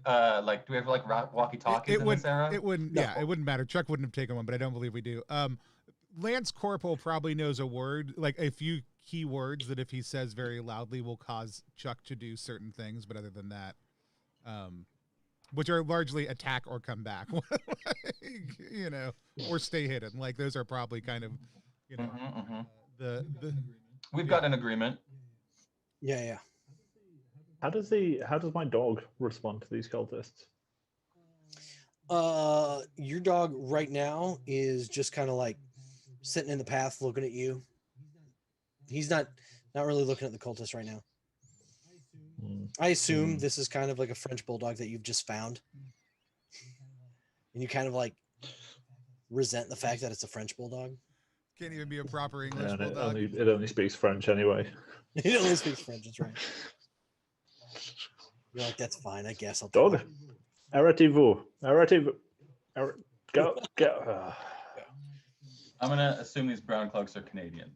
Do we have like walkie-talkies in this era? It wouldn't. No. Yeah, it wouldn't matter. Chuck wouldn't have taken one, but I don't believe we do. Lance Corporal probably knows a word, like a few key words that if he says very loudly will cause Chuck to do certain things. But other than that, which are largely attack or come back, or stay hidden. Like those are probably kind of, the. We've got an agreement. Yeah. How does my dog respond to these cultists? Your dog right now is just kind of like sitting in the path looking at you. He's not really looking at the cultists right now. I assume this is kind of like a French bulldog that you've just found, and you kind of like resent the fact that it's a French bulldog. Can't even be a proper English bulldog. It only speaks French anyway. It only speaks French. That's right. You're like, that's fine. I guess I'll dog. Arrêtez-vous. Go. I'm gonna assume these brown cloaks are Canadian.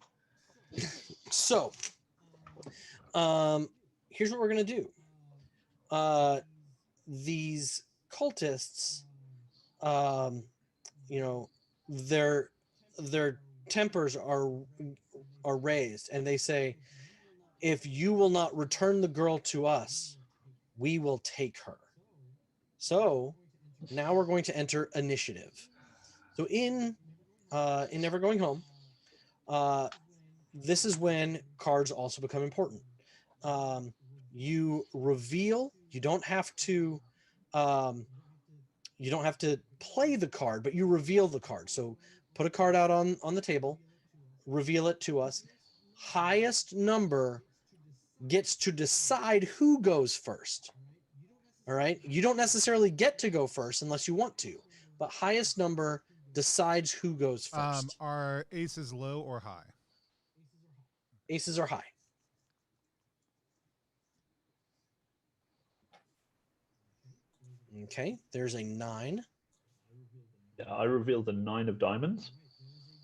So, here's what we're gonna do. These cultists, you know, their tempers are raised, and they say, if you will not return the girl to us, we will take her. So now we're going to enter initiative. So in Never Going Home, this is when cards also become important. You reveal. You don't have to. You don't have to play the card, but you reveal the card. So put a card out on the table, reveal it to us. Highest number gets to decide who goes first. All right. You don't necessarily get to go first unless you want to, but highest number decides who goes first. Are aces low or high? Aces are high. Okay. There's a 9. Yeah, I revealed the 9 of diamonds.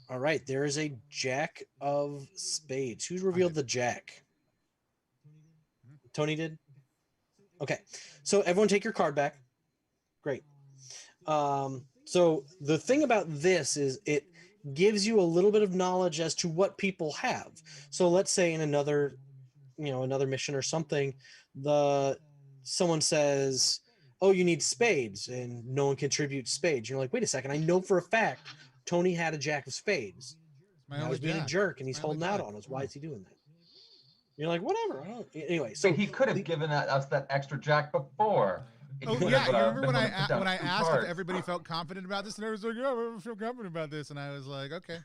All right. There is a jack of spades. Who's revealed the jack? Tony did? Okay. So everyone take your card back. Great. So the thing about this is it gives you a little bit of knowledge as to what people have. So let's say in another mission or something, someone says, oh, you need spades, and no one contributes spades. You're like, wait a second, I know for a fact Tony had a jack of spades. Now he's being a jerk and he's holding out on us. Why is he doing that? You're like, whatever. Anyway, so But he could have given us that extra jack before. Oh yeah, you remember when I asked if everybody felt confident about this, and everyone's like, "Yeah, I feel confident about this," and I was like, "Okay."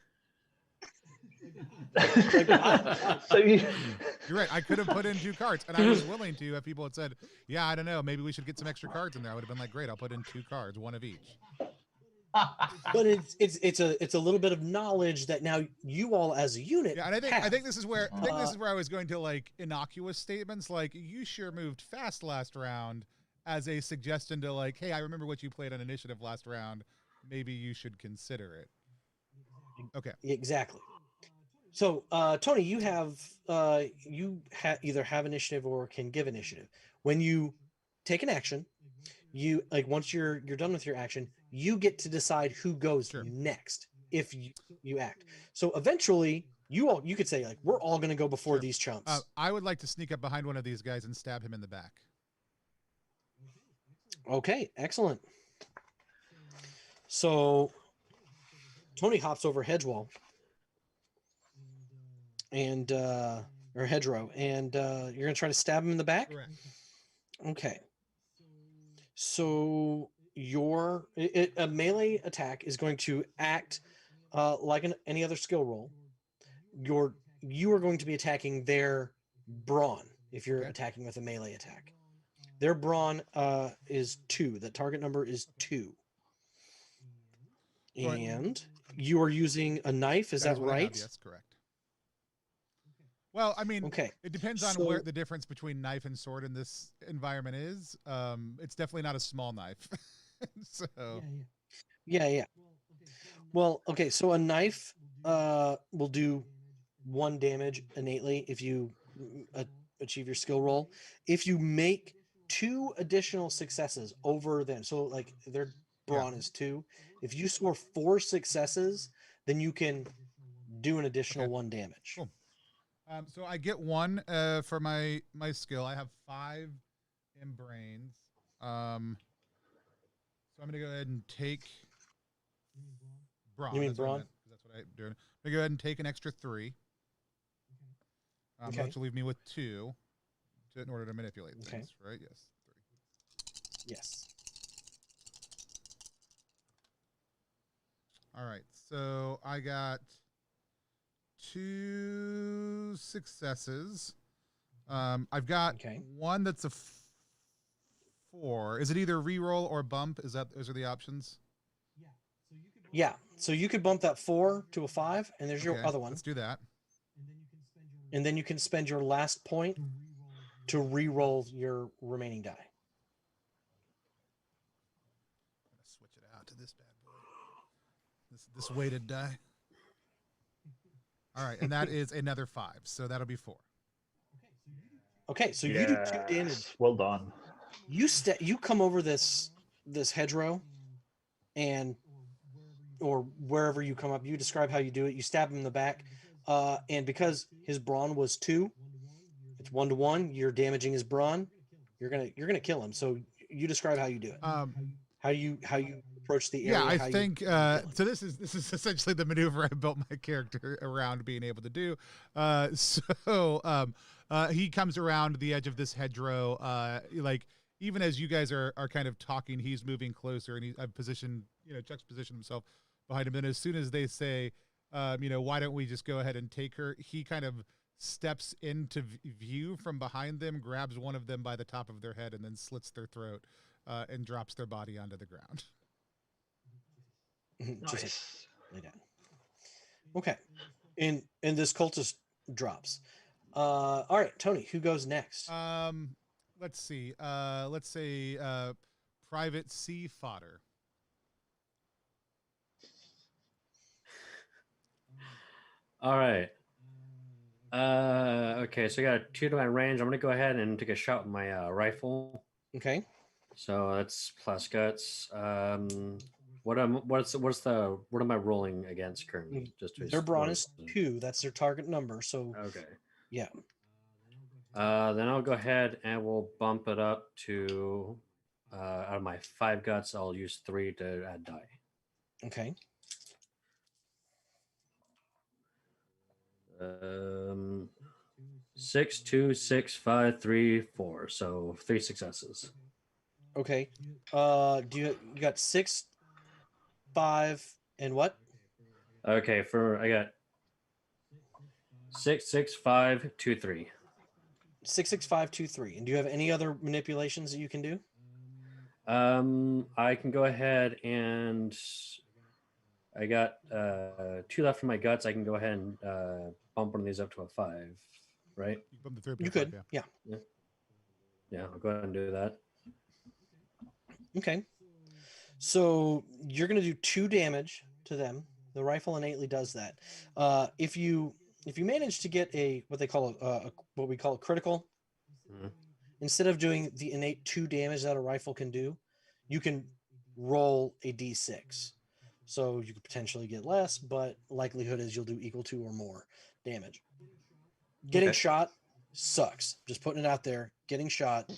So you're right. I could have put in 2 cards, and I was willing to if people had said, "Yeah, I don't know, maybe we should get some extra cards in there." I would have been like, "Great, I'll put in 2 cards, 1 of each." But it's a little bit of knowledge that now you all as a unit. Yeah, and I think this is where I was going to like innocuous statements like you sure moved fast last round as a suggestion to like, hey, I remember what you played on initiative last round. Maybe you should consider it. Okay. Exactly. So Tony, you either have initiative or can give initiative. When you take an action, you once you're done with your action, you get to decide who goes next if you act. So eventually you could say like, we're all going to go before these chumps. I would like to sneak up behind one of these guys and stab him in the back. Okay, excellent. So Tony hops over hedge wall and or hedgerow, and you're gonna try to stab him in the back. Correct. Okay. So a melee attack is going to act like any other skill roll. You are going to be attacking their brawn if you're attacking with a melee attack. Their brawn is 2. The target number is 2. And you are using a knife, is that right? Yes, correct. Well, I mean, it depends on where the difference between knife and sword in this environment is. It's definitely not a small knife. So Yeah. Well, okay, so a knife will do 1 damage innately if you achieve your skill roll. If you make 2 additional successes over them, so like their brawn is 2. If you score 4 successes, then you can do an additional 1 damage. Cool. So I get 1 for my skill. I have 5 in brains. So I'm gonna go ahead and take brawn. You mean brawn? That's what I'm doing. I'm gonna go ahead and take an extra 3. Which will leave me with 2 in order to manipulate things, right? Yes. 3. Yes. All right. So I got 2 successes. I've got 1 that's a 4. Is it either reroll or bump? Those are the options? Yeah. So you could bump that 4 to a 5, and there's your other one. Let's do that. And then you can spend your last point to re-roll your remaining die. I'm gonna switch it out to this bad boy. This weighted die. All right, and that is another 5, so that'll be 4. Okay, so you do 2 damage. Well done. You come over this hedgerow, and or wherever you come up, you describe how you do it. You stab him in the back, and because his brawn was 2, it's 1-to-1. You're damaging his brawn. You're gonna kill him. So you describe how you do it. How you approach the area. Yeah, I how think you so. This is essentially the maneuver I built my character around being able to do. He comes around the edge of this hedgerow. Like even as you guys are kind of talking, he's moving closer, and I've positioned, Chuck's positioned himself behind him. And as soon as they say, why don't we just go ahead and take her, he kind of steps into view from behind them, grabs one of them by the top of their head, and then slits their throat and drops their body onto the ground. just like, lay down. Okay, and this cultist drops. All right, Tony, who goes next? Let's see. Let's say Private C Fodder. All right. Okay, so I got a 2 to my range. I'm gonna go ahead and take a shot with my rifle. Okay. So that's plus guts. What am I rolling against currently? Just to Their brawn is 2. That's their target number. So okay. Yeah. Then I'll go ahead and we'll bump it up to out of my 5 guts, I'll use 3 to add die. Okay. 6, 2, 6, 5, 3, 4. So 3 successes. Okay. You got 6, 5, and what? Okay, I got 6, 6, 5, 2, 3. 6, 6, 5, 2, 3. And do you have any other manipulations that you can do? I can go ahead and I got 2 left from my guts. I can go ahead and bump one of these up to a 5, right? You bump the 3 up to You a 5, could. yeah. Yeah, I'll go ahead and do that. Okay. So you're going to do 2 damage to them. The rifle innately does that. If you manage to get what we call a critical, instead of doing the innate 2 damage that a rifle can do, you can roll a d6. So you could potentially get less, but likelihood is you'll do equal to or more damage. Getting shot sucks. Just putting it out there. Getting shot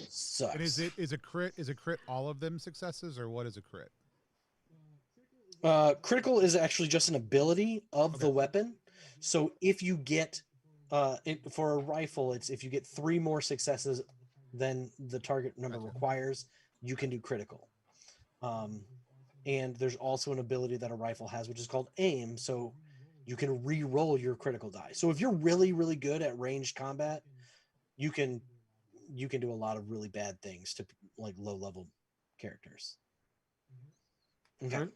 sucks. And is a crit all of them successes, or what is a crit? Critical is actually just an ability of the weapon. So if you get for a rifle, it's if you get 3 more successes than the target number requires, you can do critical. And there's also an ability that a rifle has, which is called aim. So you can re-roll your critical die. So if you're really, really good at ranged combat, you can do a lot of really bad things to like low level characters. Okay.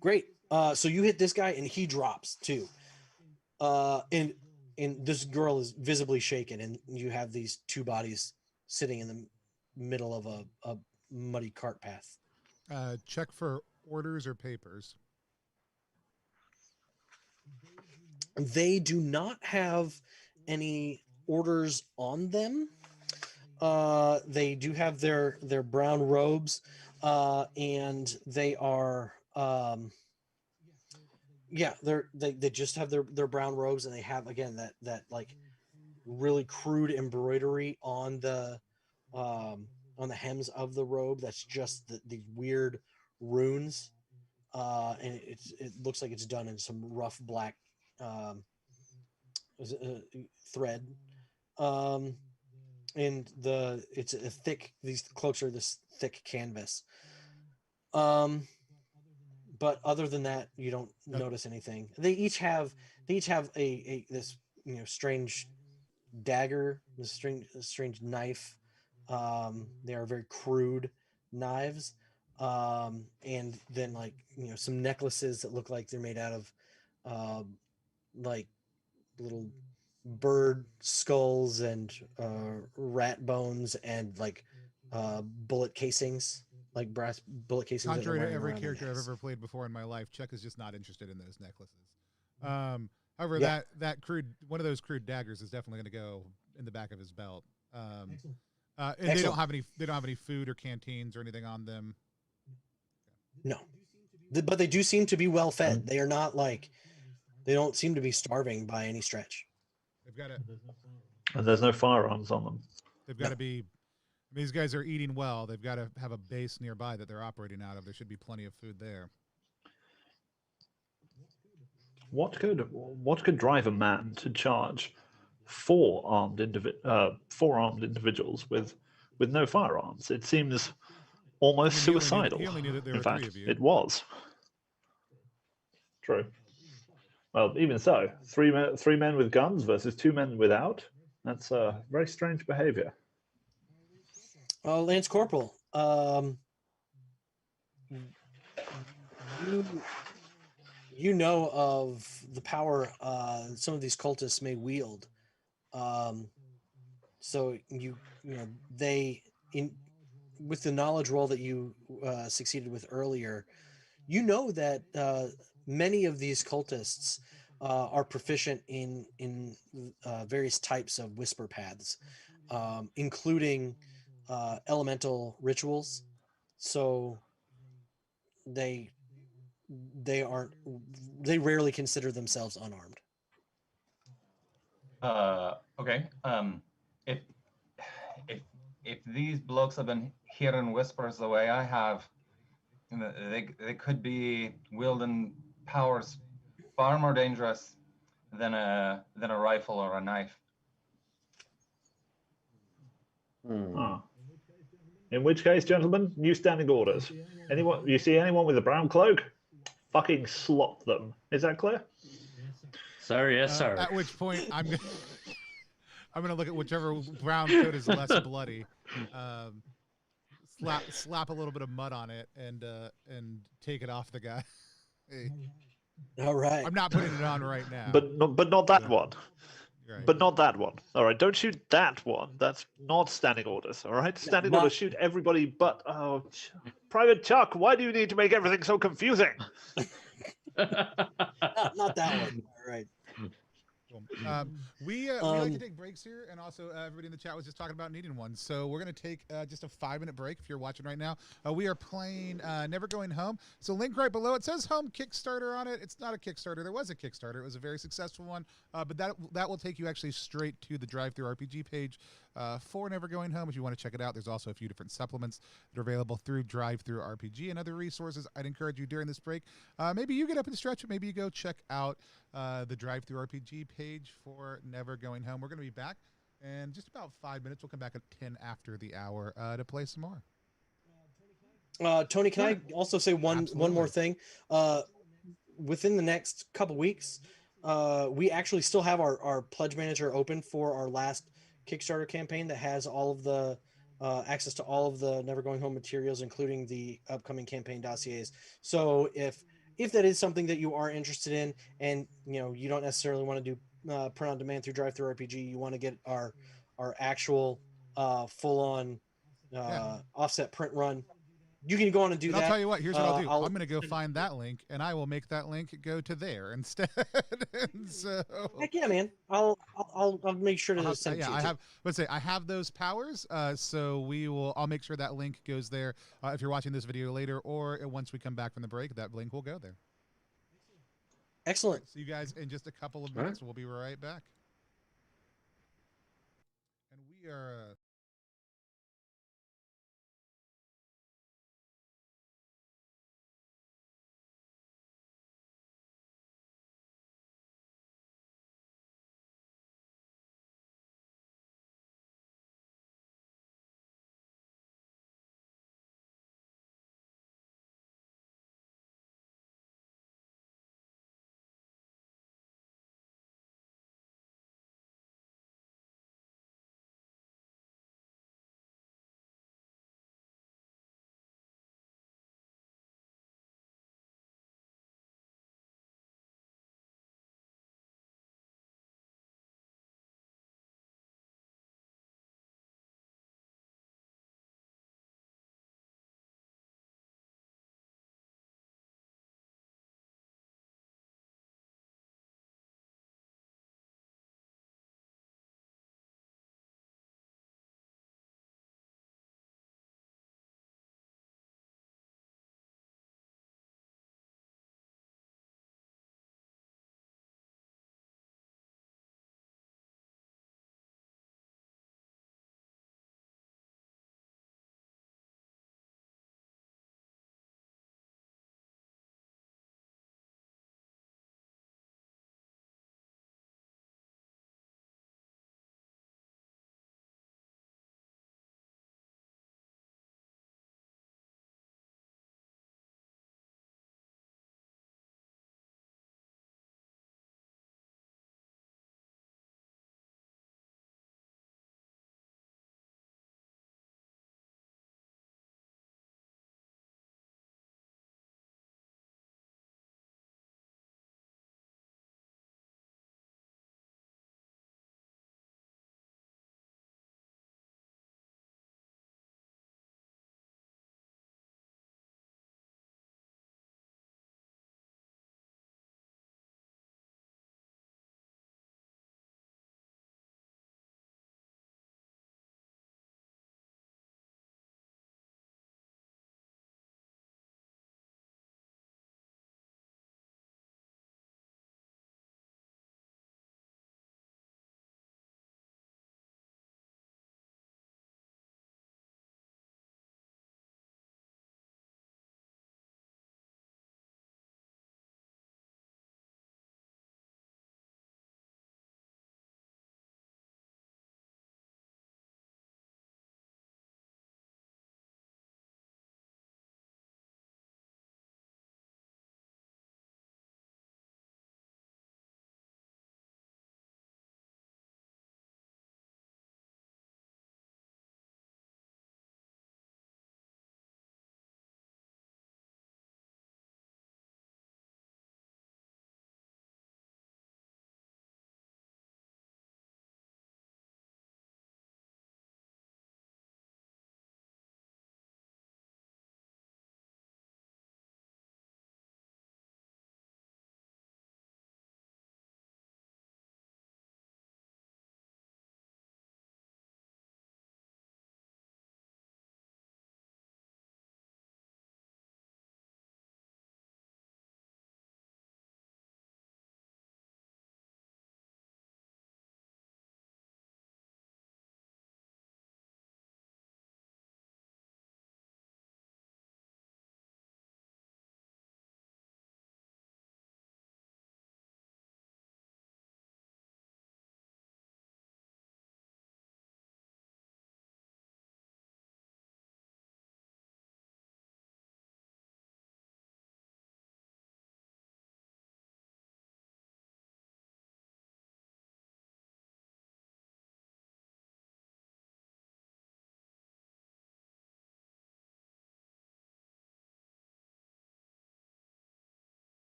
Great. So you hit this guy and he drops too. And this girl is visibly shaken, and you have these 2 bodies sitting in the middle of a muddy cart path. Check for orders or papers. They do not have any orders on them. They do have their brown robes, and they are they just have their brown robes, and they have again that like really crude embroidery on the hems of the robe. That's just these weird runes, and it looks like it's done in some rough black thread, and it's a thick. These cloaks are this thick canvas. But other than that, you don't notice anything. They each have a this strange dagger, this strange knife. They are very crude knives, and then some necklaces that look like they're made out of like little bird skulls and rat bones and like bullet casings. Like brass bullet casings. Contrary to every character I've ever played before in my life, Chuck is just not interested in those necklaces. However, that one of those crude daggers is definitely going to go in the back of his belt. And they don't have any food or canteens or anything on them. No, but they do seem to be well fed. They are not like they don't seem to be starving by any stretch. They've got to. And there's no firearms on them. They've got to be. I mean, these guys are eating well. They've got to have a base nearby that they're operating out of. There should be plenty of food there. What could drive a man to charge four armed individuals with no firearms? It seems almost suicidal. He only knew that there In were fact, three of you. it was. True. Well, even so, three men with guns versus 2 men without. That's very strange behavior. Lance Corporal, you know of the power some of these cultists may wield. So you know they with the knowledge roll that you succeeded with earlier, you know that many of these cultists are proficient in various types of whisper paths, including elemental rituals. So they rarely consider themselves unarmed. Okay. If if these blokes have been hearing whispers the way I have, they could be wielding powers far more dangerous than a rifle or a knife. Ah. In which case, gentlemen, new standing orders. You see anyone with a brown cloak? Fucking slot them. Is that clear? Sir, yes, sir. At which point, I'm gonna look at whichever brown coat is less bloody. Slap a little bit of mud on it and take it off the guy. Hey. All right. I'm not putting it on right now. But not that one. Right. But not that one. All right, don't shoot that one. That's not standing orders. All right, standing orders shoot everybody. But Private Chuck, why do you need to make everything so confusing? Not that one. All right. Cool. We like to take breaks here, and also everybody in the chat was just talking about needing one. So we're going to take just a 5-minute break if you're watching right now. We are playing Never Going Home. So link right below. It says Home Kickstarter on it. It's not a Kickstarter. There was a Kickstarter. It was a very successful one, but that will take you actually straight to the Drive-Thru RPG page for Never Going Home if you want to check it out. There's also a few different supplements that are available through Drive-Thru RPG and other resources. I'd encourage you during this break. Maybe you get up and stretch it. Maybe you go check out the Drive-Thru RPG page for Never Going Home. We're going to be back in just about 5 minutes. We'll come back at 10 after the hour to play some more. Tony, can I also say one more thing? Within the next couple weeks, we actually still have our pledge manager open for our last Kickstarter campaign that has all of the access to all of the Never Going Home materials, including the upcoming campaign dossiers. So if that is something that you are interested in, and you don't necessarily want to do print on demand through Drive-Thru RPG, you want to get our actual full on offset print run, you can go on and do that. I'll tell you what. Here's what I'll do. I'm going to go find that link, and I will make that link go to there instead. And so, heck yeah, man! I'll make sure to send it to you. I have those powers. So I'll make sure that link goes there. If you're watching this video later, or once we come back from the break, that link will go there. Excellent. See you guys in just a couple of minutes. We'll be right back. And we are.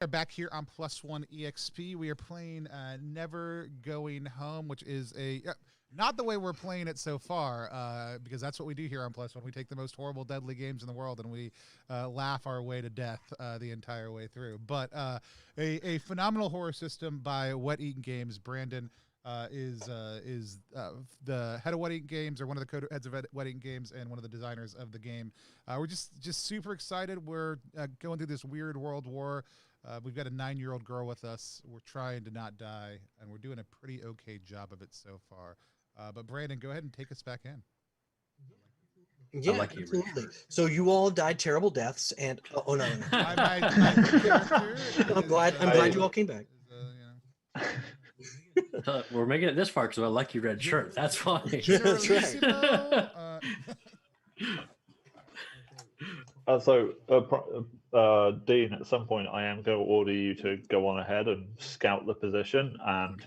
We're back here on Plus One EXP. We are playing Never Going Home, which is not the way we're playing it so far, because that's what we do here on Plus One. We take the most horrible, deadly games in the world and we laugh our way to death the entire way through. But a phenomenal horror system by Wet Eaten Games. Brandon is the head of Wet Eaten Games, or one of the co-heads of Wet Eaten Games, and one of the designers of the game. We're just super excited. We're going through this weird world war. We've got a 9-year-old girl with us. We're trying to not die, and we're doing a pretty okay job of it so far. But Brandon, go ahead and take us back in. Yeah, like you, absolutely. So you all died terrible deaths, and oh no, no. My character I'm glad you all came back. We're making it this far because of a lucky red shirt. That's why. That's right. Dean, at some point, I am going to order you to go on ahead and scout the position, and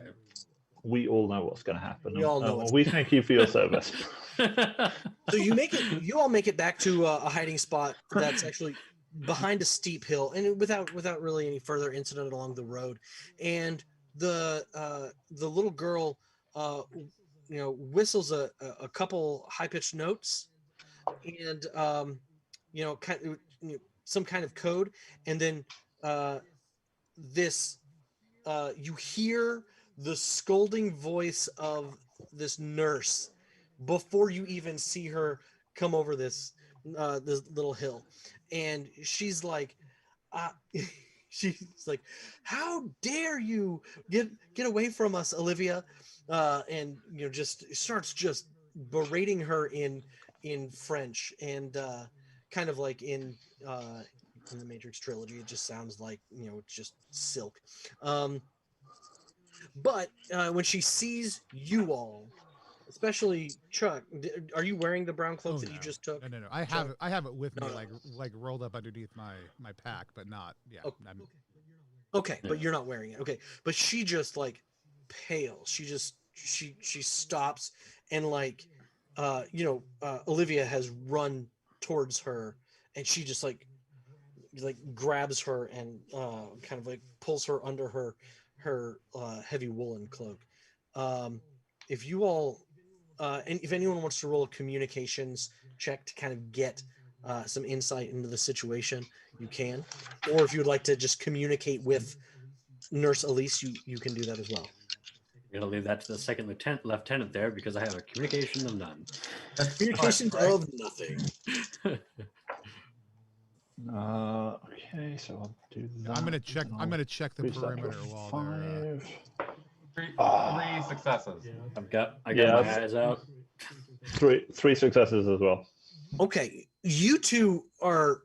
we all know what's going to happen. We all know. We thank you for your service. So you all make it back to a hiding spot that's actually behind a steep hill, and without really any further incident along the road. And the little girl, whistles a couple high-pitched notes, and some kind of code, and then you hear the scolding voice of this nurse before you even see her come over this little hill, and she's like, "How dare you get away from us, Olivia?" And just starts just berating her in French, and kind of like in the Matrix trilogy, it just sounds like it's just silk. But when she sees you all, especially Chuck, are you wearing the brown cloak that you just took? No. I have it with me, like rolled up underneath my pack, but not. Yeah. Okay, but you're not wearing it. Okay, but she just like pales. She stops, and Olivia has run towards her, and she just like grabs her and kind of like pulls her under her heavy woolen cloak. If you all and if anyone wants to roll a communications check to kind of get some insight into the situation, you can. Or if you would like to just communicate with Nurse Elise, you can do that as well. I'm gonna leave that to the second lieutenant there, because I have a communication of none. Communications of nothing. Okay, so I'll do that. I'm gonna check the perimeter wall there. Three successes. I got my eyes out. Three successes as well. Okay, you two are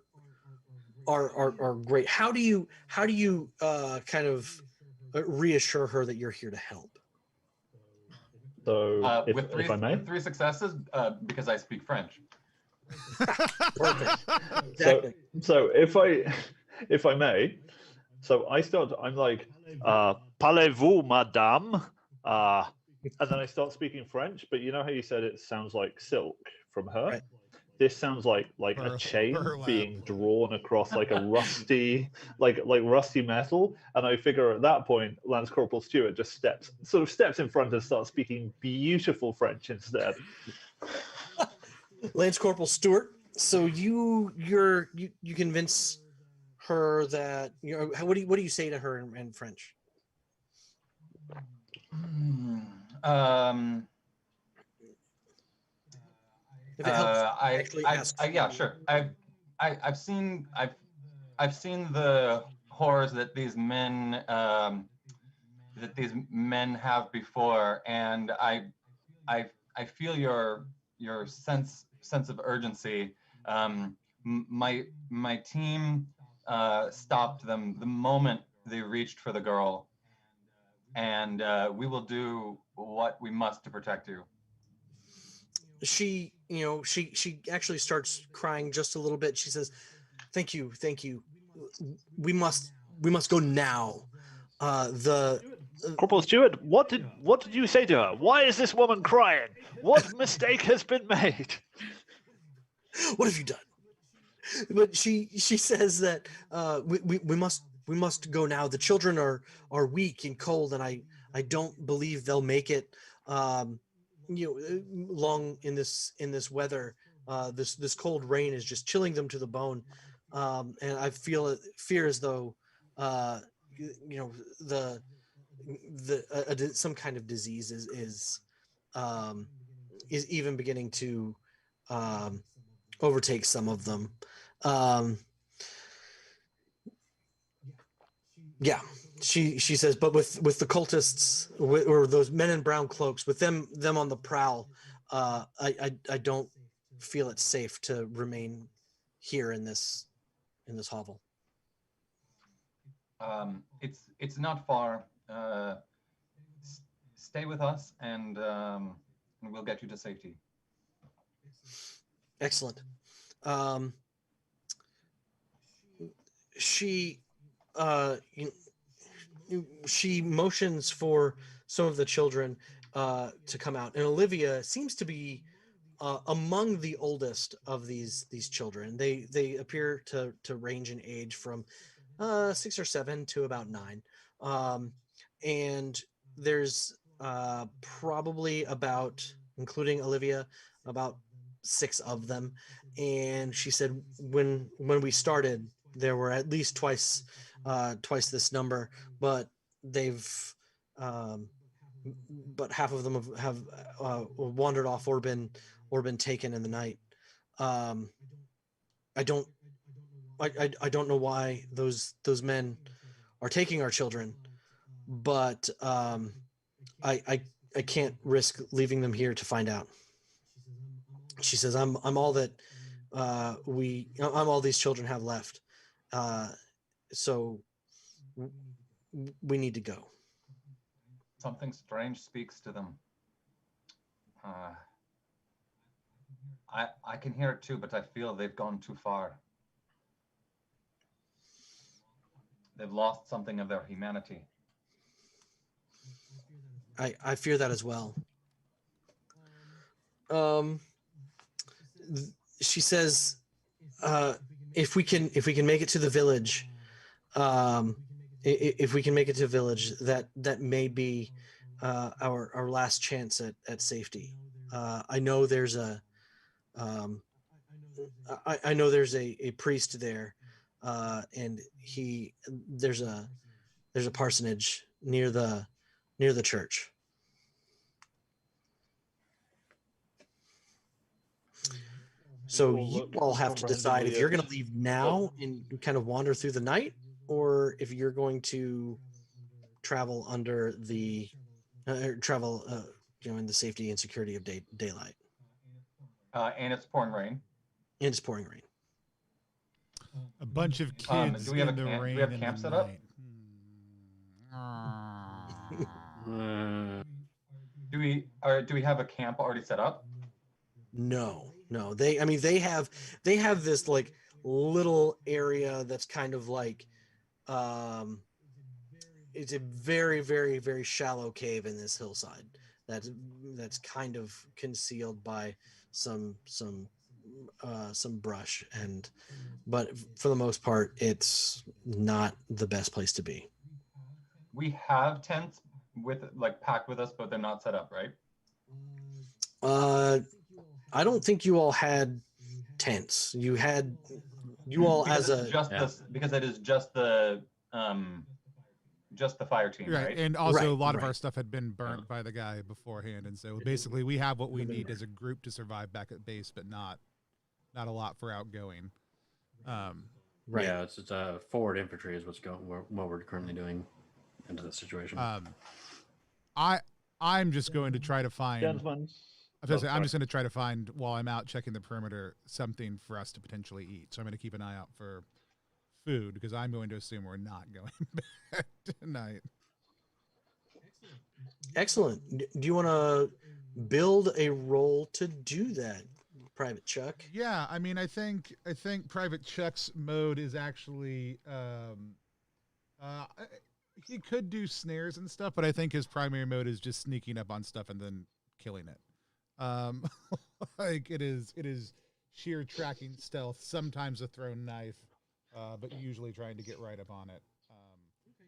great. How do you kind of reassure her that you're here to help? So if I may, with 3 successes, because I speak French. Perfect. Exactly. So if I may, so I'm like, parlez-vous, madame? And then I start speaking French, but you know how you said it sounds like silk from her? Right. This sounds like a chain being drawn across like a rusty, like rusty metal. And I figure at that point, Lance Corporal Stewart just steps in front and starts speaking beautiful French instead. Lance Corporal Stewart. So you convince her that what do you say to her in French? If it helps, yeah, sure. I've seen the horrors that these men have before, and I feel your sense of urgency. My team stopped them the moment they reached for the girl, and we will do what we must to protect you. She actually starts crying just a little bit. She says, thank you. We must go now. Corporal Stewart, what did you say to her? Why is this woman crying? What mistake has been made? What have you done? But she says that we must we must go now. The children are weak and cold, and I don't believe they'll make it long in this weather. This cold rain is just chilling them to the bone, and I fear as though the some kind of disease is even beginning to overtake some of them. Yeah, she says, but with the cultists or those men in brown cloaks, with them on the prowl, I don't feel it's safe to remain here in this hovel. It's not far. Stay with us, and we'll get you to safety. Excellent. She she motions for some of the children to come out, and Olivia seems to be among the oldest of these children. They appear to range in age from 6 or 7 to about 9, and there's probably about, including Olivia, about 6 of them. And she said when we started, there were at least twice this number, but but half of them have wandered off or been taken in the night. I don't know why those men are taking our children, but I can't risk leaving them here to find out. She says, I'm all that I'm all these children have left. So we need to go. Something strange speaks to them. I can hear it too, but I feel they've gone too far. They've lost something of their humanity. I fear that as well. She says, if we can make it to the village, if we can make it to the village, that may be our last chance at safety. I know there's a priest there, and there's a parsonage near the church. So you all have to decide if you're going to leave now and kind of wander through the night, or if you're going to travel under the in the safety and security of daylight. And it's pouring rain. And it's pouring rain. A bunch of kids do we have in the rain. Do we have camp set up? Do we have a camp already set up? No. They have this like little area that's kind of like it's a very, very, very shallow cave in this hillside that's kind of concealed by some brush, but for the most part it's not the best place to be. We have tents packed with us, but they're not set up, right? I don't think you all had tents. You all because as because it is just the fire team, right? And also a lot of our stuff had been burnt by the guy beforehand, and so basically we have what we need as a group to survive back at base, but not a lot for outgoing. Right. Yeah, it's forward infantry is what we're currently doing into this situation. I'm just going to try to find. Gentlemen. I'm just going to try to find, while I'm out checking the perimeter, something for us to potentially eat. So I'm going to keep an eye out for food, because I'm going to assume we're not going back tonight. Excellent. Do you want to build a roll to do that, Private Chuck? Yeah, I mean, I think Private Chuck's mode is actually he could do snares and stuff, but I think his primary mode is just sneaking up on stuff and then killing it. Like it is sheer tracking stealth, sometimes a thrown knife, but usually trying to get right up on it.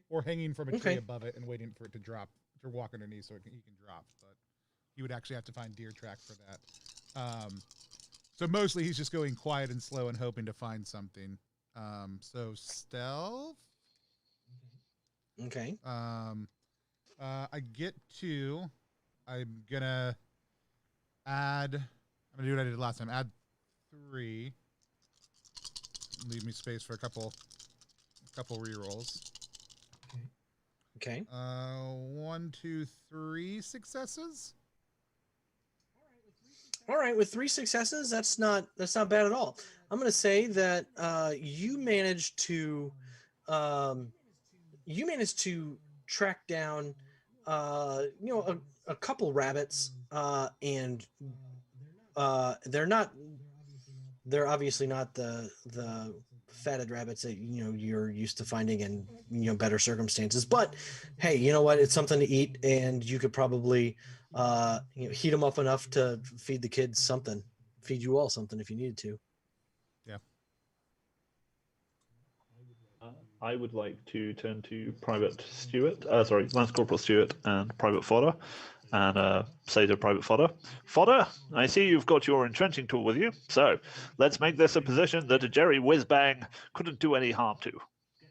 or hanging from a tree Okay. above it and waiting for it to drop, to walk underneath so he can drop. But he would actually have to find deer track for that. So mostly he's just going quiet and slow and hoping to find something. So stealth. Okay. I get to. I'm gonna add. I'm gonna do what I did last time. Add 3. Leave me space for a couple rerolls. Okay. 1, 2, 3 successes. All right, with 3 successes, that's not bad at all. I'm going to say that you managed to track down a couple rabbits, and they're obviously not the fatted rabbits that you're used to finding in better circumstances. But hey, you know what? It's something to eat, and you could probably heat them up enough to feed the kids something, feed you all something if you needed to. Yeah. I would like to turn to Lance Corporal Stewart and Private Fodder, and say to Private Fodder, Fodder, I see you've got your entrenching tool with you, so let's make this a position that a Jerry Whizbang couldn't do any harm to.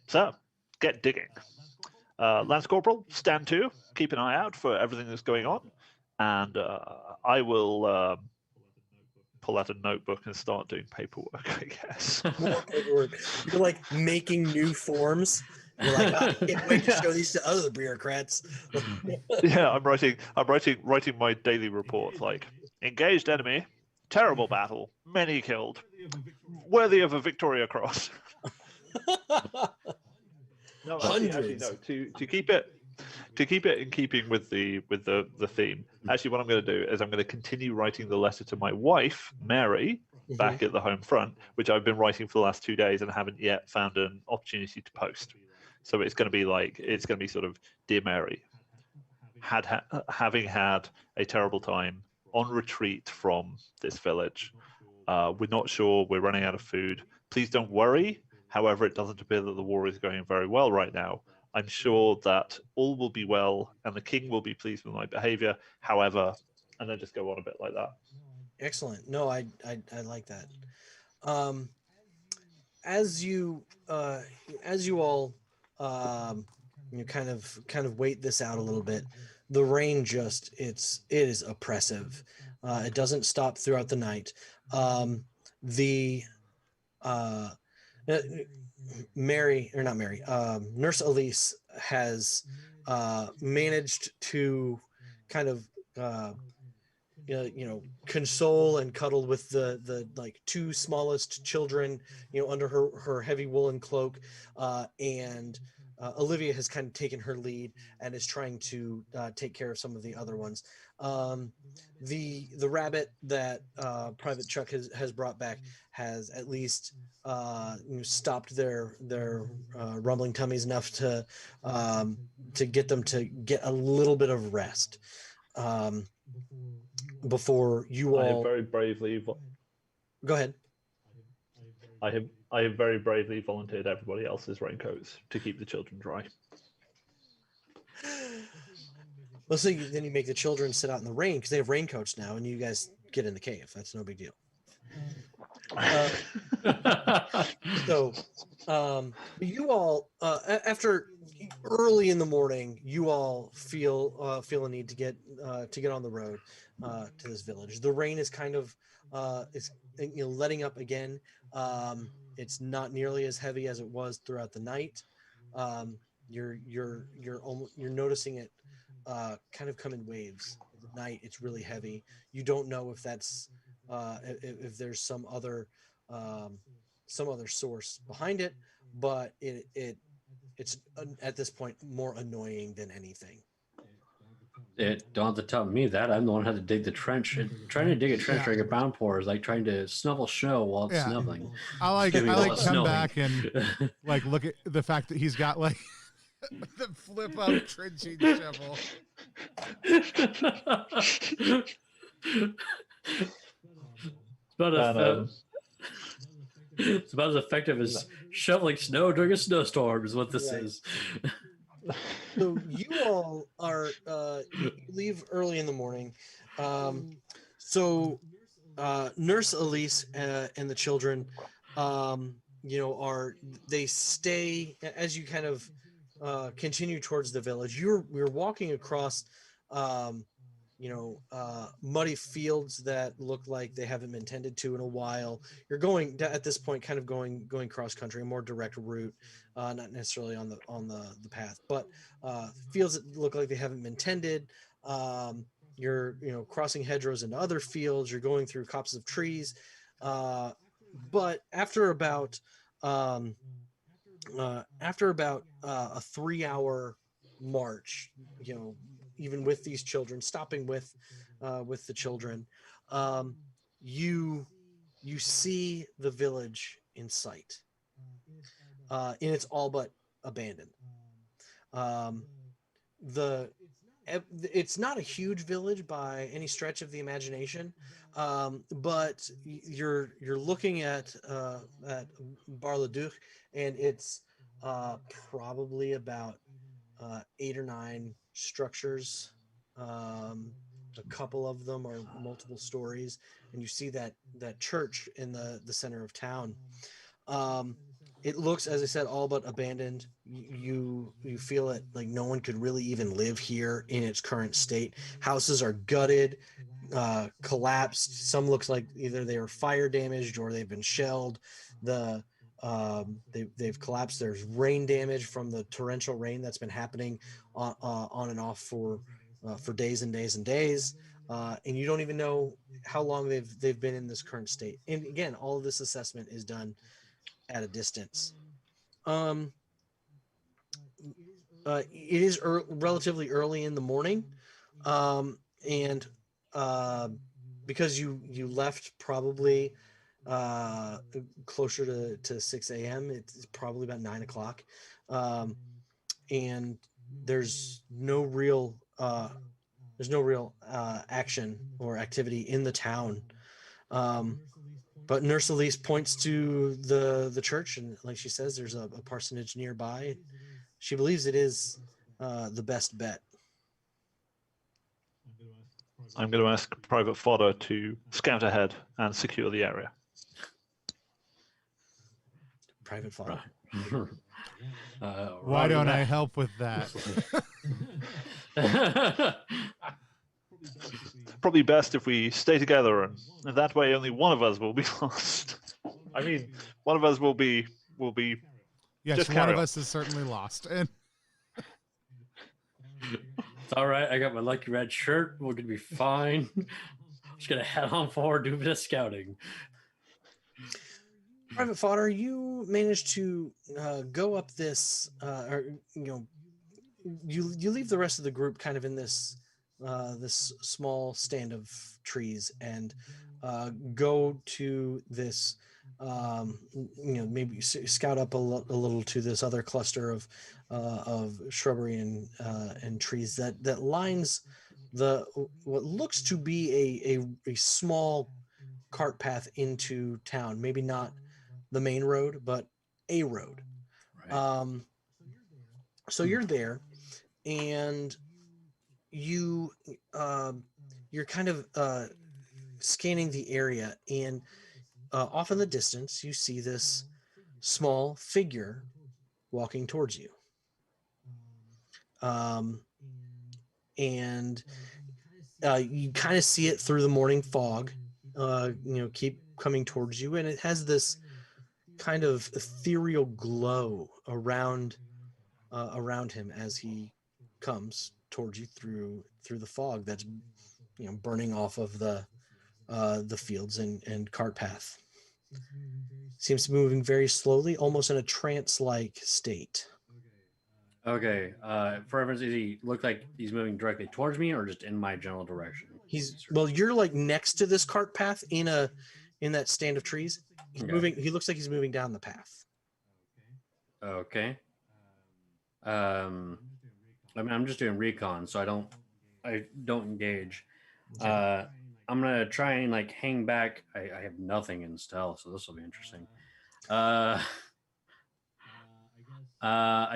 So, get digging. Lance Corporal, stand to, keep an eye out for everything that's going on, and I will pull out a notebook and start doing paperwork, I guess. More paperwork. You're like making new forms. You're like, I can't wait to show these to other bureaucrats. Yeah, I'm writing my daily report, like engaged enemy, terrible battle, many killed, worthy of a Victoria Cross. No, actually, no. To keep it in keeping with the theme. Actually, what I'm going to do is I'm going to continue writing the letter to my wife, Mary, back at the home front, which I've been writing for the last 2 days and haven't yet found an opportunity to post. So it's going to be sort of, Dear Mary, having had a terrible time on retreat from this village, we're not sure, we're running out of food. Please don't worry. However, it doesn't appear that the war is going very well right now. I'm sure that all will be well and the king will be pleased with my behavior. However, and then just go on a bit like that. Excellent. No, I like that. As you all kind of wait this out a little bit, the rain it is oppressive. It doesn't stop throughout the night. Nurse Elise has managed to kind of console and cuddle with the like 2 smallest children, under her heavy woolen cloak, and Olivia has kind of taken her lead and is trying to take care of some of the other ones. The rabbit that Private Chuck has brought back has at least stopped their rumbling tummies enough to get them to get a little bit of rest before you all. I have very bravely. Go ahead. I have very bravely volunteered everybody else's raincoats to keep the children dry. Well, so then you make the children sit out in the rain because they have raincoats now, and you guys get in the cave. That's no big deal. So, you all, after early in the morning, you all feel a need to get on the road to this village. The rain is kind of letting up again. It's not nearly as heavy as it was throughout the night. You're noticing it kind of come in waves. At night, it's really heavy. You don't know if that's if there's some other source behind it, but it's at this point more annoying than anything. Don't have to tell me that. I'm the one who had to dig the trench. Trying to dig a trench during a downpour is like trying to snuffle snow while it's snuffling. I like come snowing. back and like look at the fact that he's got like the flip up trenching shovel. It's about as effective as shoveling snow during a snowstorm is what this is. So you all are you leave early in the morning. So Nurse Elise and the children, they stay as you kind of continue towards the village. You're walking across, muddy fields that look like they haven't been tended to in a while. You're going at this point, kind of going cross country, a more direct route, not necessarily on the path, but fields that look like they haven't been tended. You're crossing hedgerows into other fields. You're going through copses of trees, but after about a 3-hour march, even with these children, stopping with the children, you see the village in sight, and it's all but abandoned. It's not a huge village by any stretch of the imagination, but you're looking at Bar-le-Duc, and it's probably about 8 or 9 structures. A couple of them are multiple stories, and you see that church in the center of town. It looks, as I said, all but abandoned. You feel it like no one could really even live here in its current state. Houses are gutted, collapsed. Some looks like either they were fire damaged or they've been shelled. They've collapsed. There's rain damage from the torrential rain that's been happening on and off for days and days and days. And you don't even know how long they've been in this current state. And again, all of this assessment is done at a distance. It is relatively early in the morning, and because you left probably closer to 6 a.m. It's probably about 9 o'clock, and there's no real action or activity in the town. But Nurse Elise points to the church, and like she says, there's a parsonage nearby. She believes it is the best bet. I'm going to ask Private Fodder to scout ahead and secure the area. Private Fodder. Why don't I help with that? Probably best if we stay together, and that way only one of us will be lost. I mean, one of us will be. Yes, just one of on. us is certainly lost. And it's all right. I got my lucky red shirt. We're gonna be fine. I'm just gonna head on forward, do a bit of scouting. Private Fodder, you managed to go up this, you leave the rest of the group kind of in this small stand of trees and go to this, maybe scout up a little to this other cluster of shrubbery and trees that lines what looks to be a small cart path into town. Maybe not the main road, but a road. Right. So you're there, and you're kind of scanning the area, and off in the distance you see this small figure walking towards you, and you kind of see it through the morning fog, keep coming towards you, and it has this kind of ethereal glow around him as he comes towards you through the fog that's burning off of the fields and cart path. Seems to be moving very slowly, almost in a trance-like state. Okay. For reference, does he look like he's moving directly towards me, or just in my general direction? You're like next to this cart path in that stand of trees. He's moving. He looks like he's moving down the path. Okay. I mean, I'm just doing recon, so I don't engage. Okay. I'm gonna try and like hang back. I have nothing in stealth, so this will be interesting. I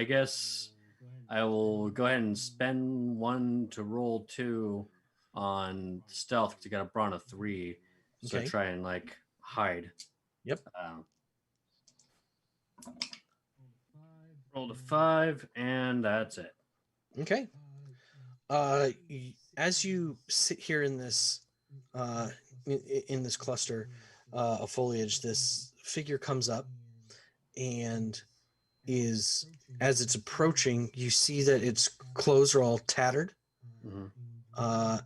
guess I will go ahead and spend 1 to roll 2 on stealth because I got a brawn of 3. So Okay. try and like hide. Yep. Rolled a 5, and that's it. Okay. As you sit here in this in this cluster of foliage, this figure comes up and is, as it's approaching, you see that its clothes are all tattered,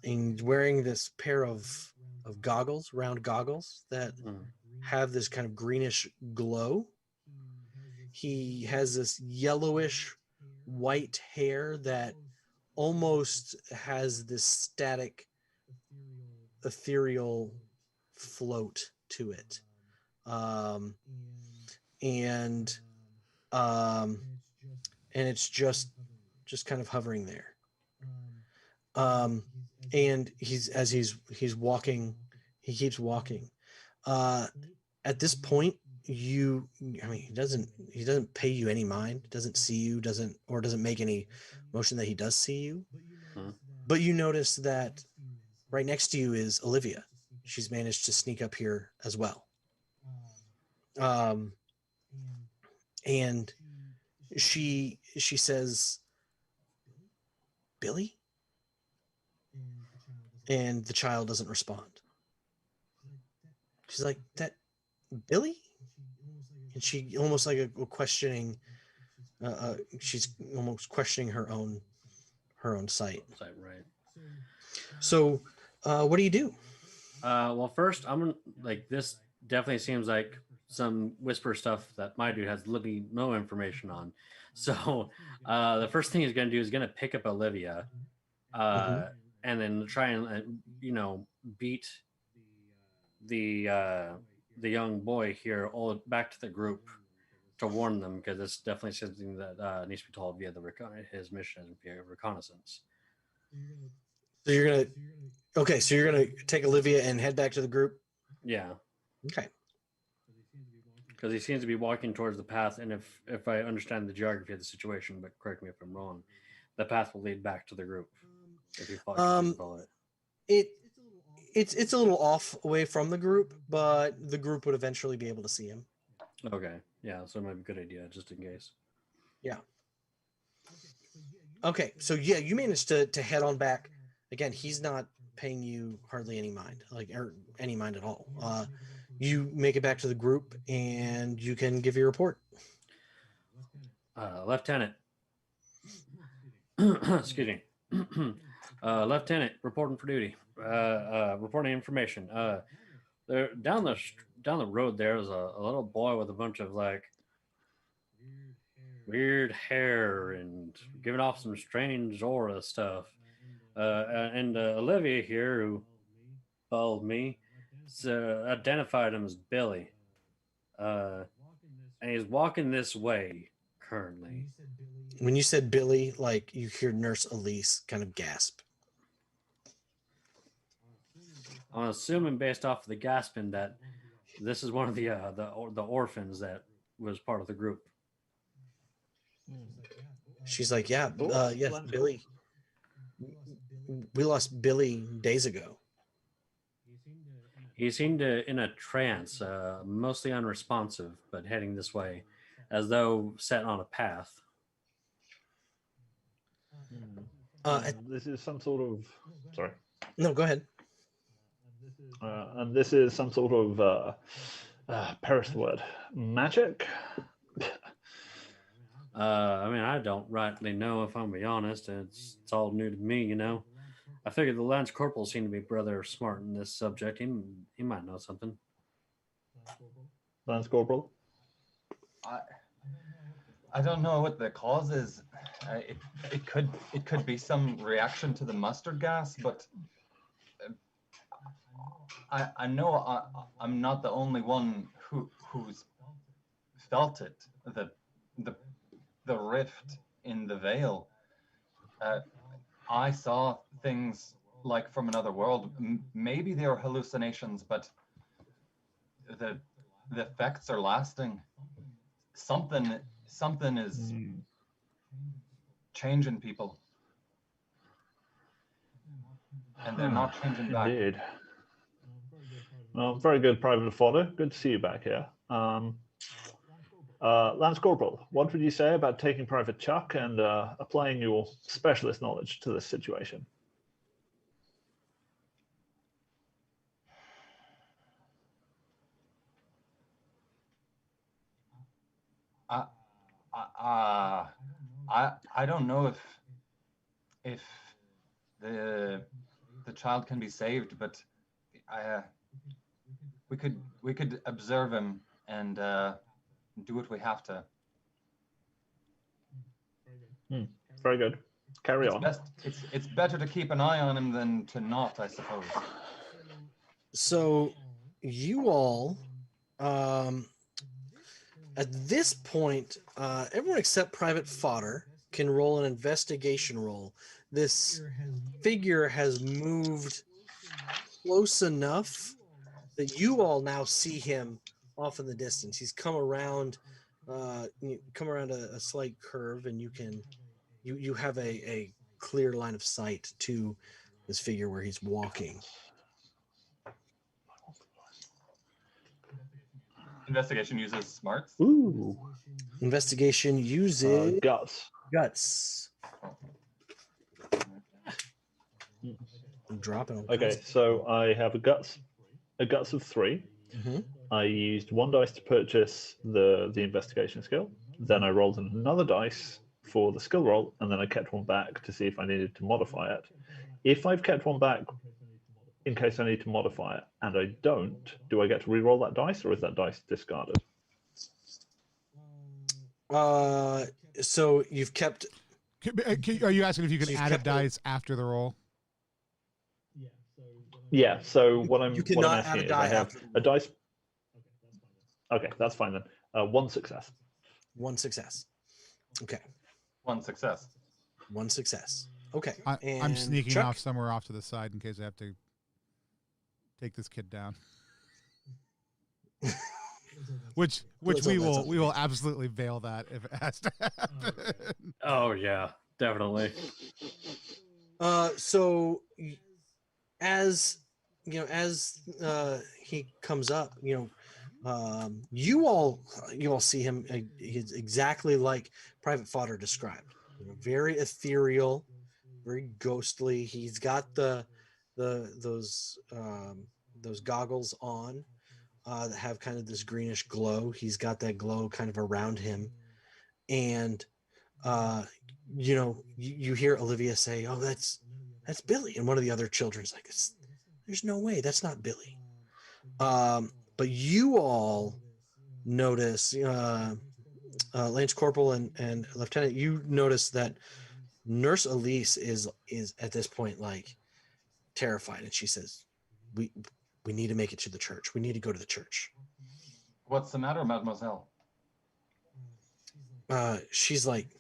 and wearing this pair of goggles, round goggles that have this kind of greenish glow. He has this yellowish white hair that almost has this static ethereal float to it, and it's just kind of hovering there, and he's walking, he keeps walking. At this point, he doesn't pay you any mind, doesn't see you, doesn't make any motion that he does see you. But you notice that right next to you is Olivia. She's managed to sneak up here as well. And she says, "Billy?" And the child doesn't respond. She's like, "That Billy?" And she almost like a questioning. She's almost questioning her own sight. Right. So, what do you do? Well, first, I'm gonna like this. Definitely seems like some whisper stuff that my dude has literally no information on. So, the first thing he's gonna do is gonna pick up Olivia, and then try and beat the young boy here all back to the group to warn them, because it's definitely something that needs to be told via his mission via reconnaissance. So you're gonna take Olivia and head back to the group. Yeah. Okay. Because he seems to be walking towards the path, and if I understand the geography of the situation, but correct me if I'm wrong, the path will lead back to the group. If you follow it. It's a little off away from the group, but the group would eventually be able to see him. Okay. Yeah, so it might be a good idea just in case. Yeah. Okay, so yeah, you managed to head on back. Again, he's not paying you hardly any mind, or any mind at all. You make it back to the group, and you can give your report. Lieutenant. Excuse me. Lieutenant, reporting for duty. Reporting information. There down the road there's a little boy with a bunch of like weird hair and giving off some strange aura stuff. And Olivia here, who followed me, identified him as Billy. And he's walking this way currently. When you said Billy, like, you hear Nurse Elise kind of gasp. I'm assuming, based off of the gasping, that this is one of the orphans that was part of the group. She's like, "Yeah, yes, Billy. We lost Billy days ago." He seemed in a trance, mostly unresponsive, but heading this way, as though set on a path. This is some sort of... Sorry. No, go ahead. And this is some sort of... perish the word. Magic? I mean, I don't rightly know, if I'm to be honest. It's all new to me, you know. I figured the Lance Corporal seemed to be rather smart in this subject. He might know something. Lance Corporal? I don't know what the cause is. It could be some reaction to the mustard gas, but I know I'm not the only one who's felt it. The rift in the veil. I saw things like from another world. Maybe they were hallucinations, but the effects are lasting. Something is changing people. And they're not changing back. Indeed. Well, very good, Private Fodder. Good to see you back here. Lance Corporal, what would you say about taking Private Chuck and applying your specialist knowledge to this situation? I don't know if the child can be saved, but we could observe him and do what we have to. Very good. Carry on. It's better to keep an eye on him than to not, I suppose. So you all, at this point, everyone except Private Fodder can roll an investigation roll. This figure has moved close enough that you all now see him off in the distance. He's come around, a slight curve, and you have a clear line of sight to this figure where he's walking. Investigation uses smarts. Ooh. Investigation uses Guts. guts. I'm dropping. Okay, so I have a guts of 3. Mm-hmm. I used 1 dice to purchase the investigation skill. Then I rolled another dice for the skill roll, and then I kept 1 back to see if I needed to modify it. If I've kept 1 back in case I need to modify it, and I don't, do I get to re-roll that dice, or is that dice discarded? So you've kept. Are you asking if you can You've add a kept it. dice after the roll? Yeah. So what I'm You cannot add asking a is, die I have after the a dice. Okay, that's fine then. 1 success. 1 success. Okay. 1 success. 1 success. Okay. I'm And sneaking Chuck? off somewhere off to the side in case I have to take this kid down. which Let's we hope that's will absolutely veil that if it has to happen. Oh yeah, definitely. So as he comes up, you all see him. He's exactly like Private Fodder described. Very ethereal, very ghostly. He's got those goggles on that have kind of this greenish glow. He's got that glow kind of around him, and you hear Olivia say, "Oh, that's Billy," and one of the other children's like, "There's no way, that's not Billy." But you all notice, Lance Corporal and Lieutenant, you notice that Nurse Elise is at this point like terrified, and she says, "We need to make it to the church. We need to go to the church." What's the matter, Mademoiselle? She's like,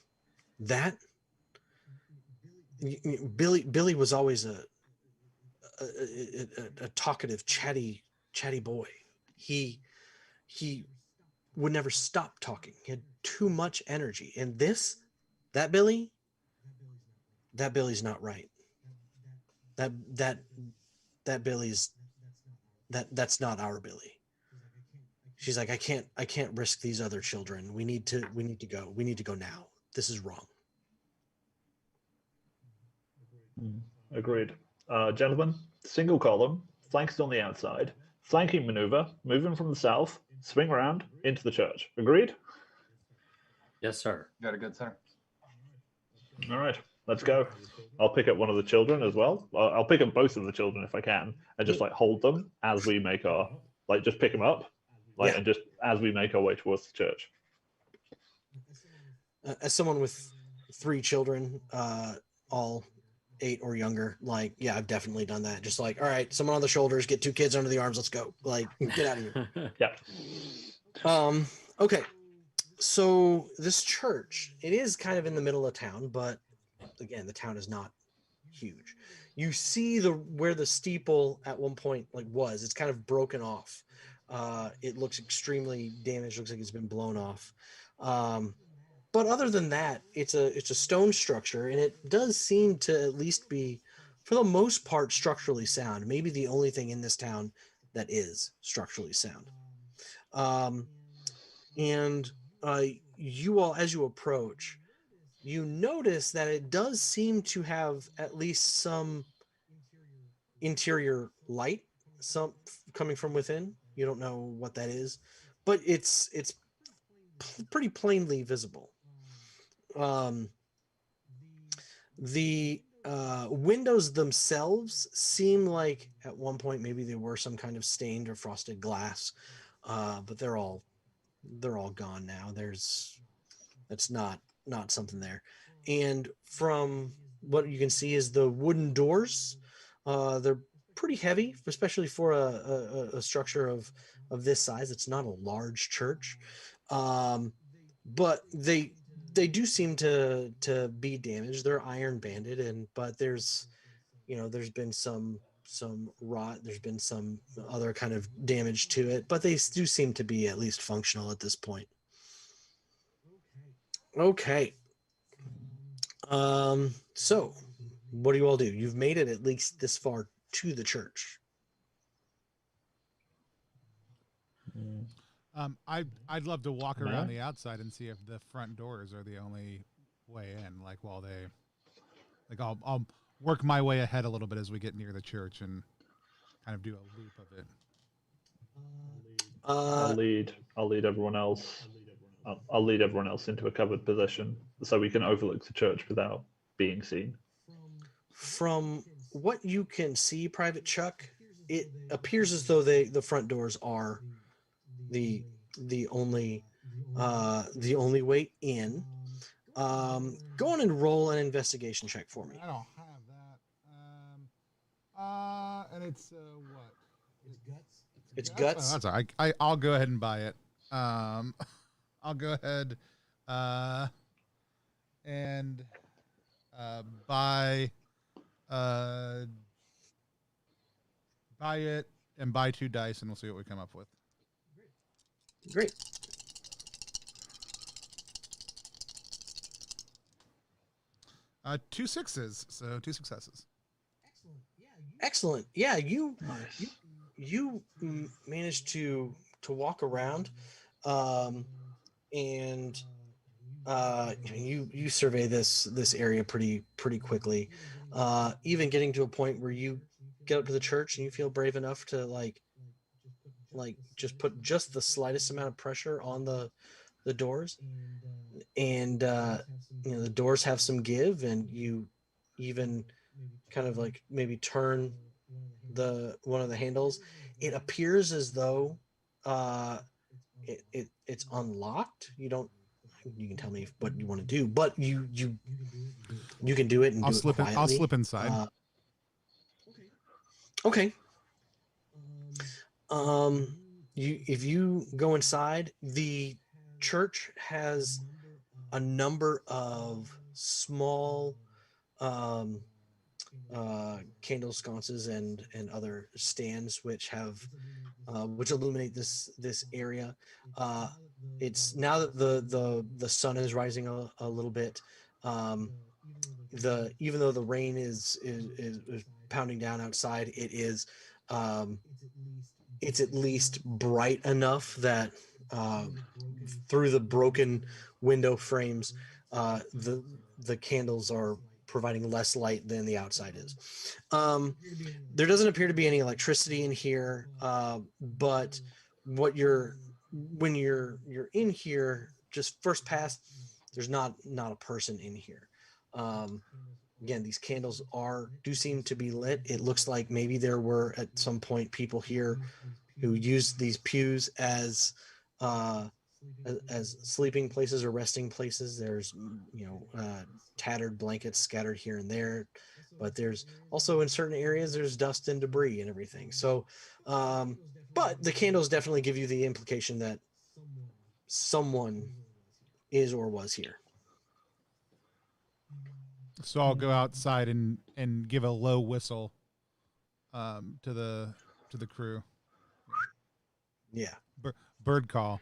that Billy was always a talkative, chatty boy. He would never stop talking. He had too much energy. And that Billy's not right. That Billy's that's not our Billy. She's like, I can't risk these other children. We need to go. We need to go now. This is wrong. Agreed. Gentlemen, single column, flanks on the outside, flanking maneuver, moving from the south, swing around into the church. Agreed? Yes, sir. Very good, sir. All right, let's go. I'll pick up one of the children as well. I'll pick up both of the children if I can, and just like hold them as we make our, like just pick them up, like, and just as we make our way towards the church. As someone with 3 children, all 8 or younger, like, yeah, I've definitely done that. Just like, all right, someone on the shoulders, get 2 kids under the arms, let's go. Like, get out of here. Yeah. Okay. So this church, it is kind of in the middle of town, but again, the town is not huge. You see where the steeple at one point was. It's kind of broken off. It looks extremely damaged. Looks like it's been blown off. but other than that, it's a stone structure, and it does seem to at least be, for the most part, structurally sound. Maybe the only thing in this town that is structurally sound. Um, and you all, as you approach, you notice that it does seem to have at least some interior light, some coming from within. You don't know what that is, but it's pretty plainly visible. Um, the windows themselves seem like at one point maybe they were some kind of stained or frosted glass, but they're all gone now. That's not something there. And from what you can see is the wooden doors. They're pretty heavy, especially for a structure of this size. It's not a large church, but they do seem to be damaged. They're iron banded, but there's been some rot. There's been some other kind of damage to it, but they do seem to be at least functional at this point. Okay. So what do you all do? You've made it at least this far to the church. I'd love to walk Yeah. around the outside and see if the front doors are the only way in. Like while they, like I'll work my way ahead a little bit as we get near the church and kind of do a loop of it. I'll lead everyone else. I'll lead everyone else into a covered position so we can overlook the church without being seen. From what you can see, Private Chuck, it appears as though the front doors are the only way in. Go on and roll an investigation check for me. I don't have that. And it's what? It's guts. Oh, that's all right. I'll go ahead and buy it. I'll go ahead and buy it and buy 2 dice, and we'll see what we come up with. Great. Two sixes, so 2 successes. Excellent. Yeah, you Nice. you managed to walk around, and you survey this area pretty quickly, even getting to a point where you get up to the church and you feel brave enough to like just put just the slightest amount of pressure on the doors, and the doors have some give, and you even kind of like maybe turn one of the handles. It appears as though it's unlocked. You can tell me what you want to do, but you can do it and I'll do slip it in, quietly. I'll slip inside. Okay. If you go inside, the church has a number of small candle sconces and other stands which have which illuminate this area. It's now that the sun is rising a little bit, even though the rain is pounding down outside, it's at least bright enough that through the broken window frames, the candles are providing less light than the outside is. There doesn't appear to be any electricity in here, but when you're in here, just first pass, there's not a person in here. Again, these candles do seem to be lit. It looks like maybe there were at some point people here who used these pews as sleeping places or resting places. There's tattered blankets scattered here and there, but there's also in certain areas there's dust and debris and everything. So but the candles definitely give you the implication that someone is or was here. So I'll go outside and give a low whistle to the crew. Yeah. Bird call.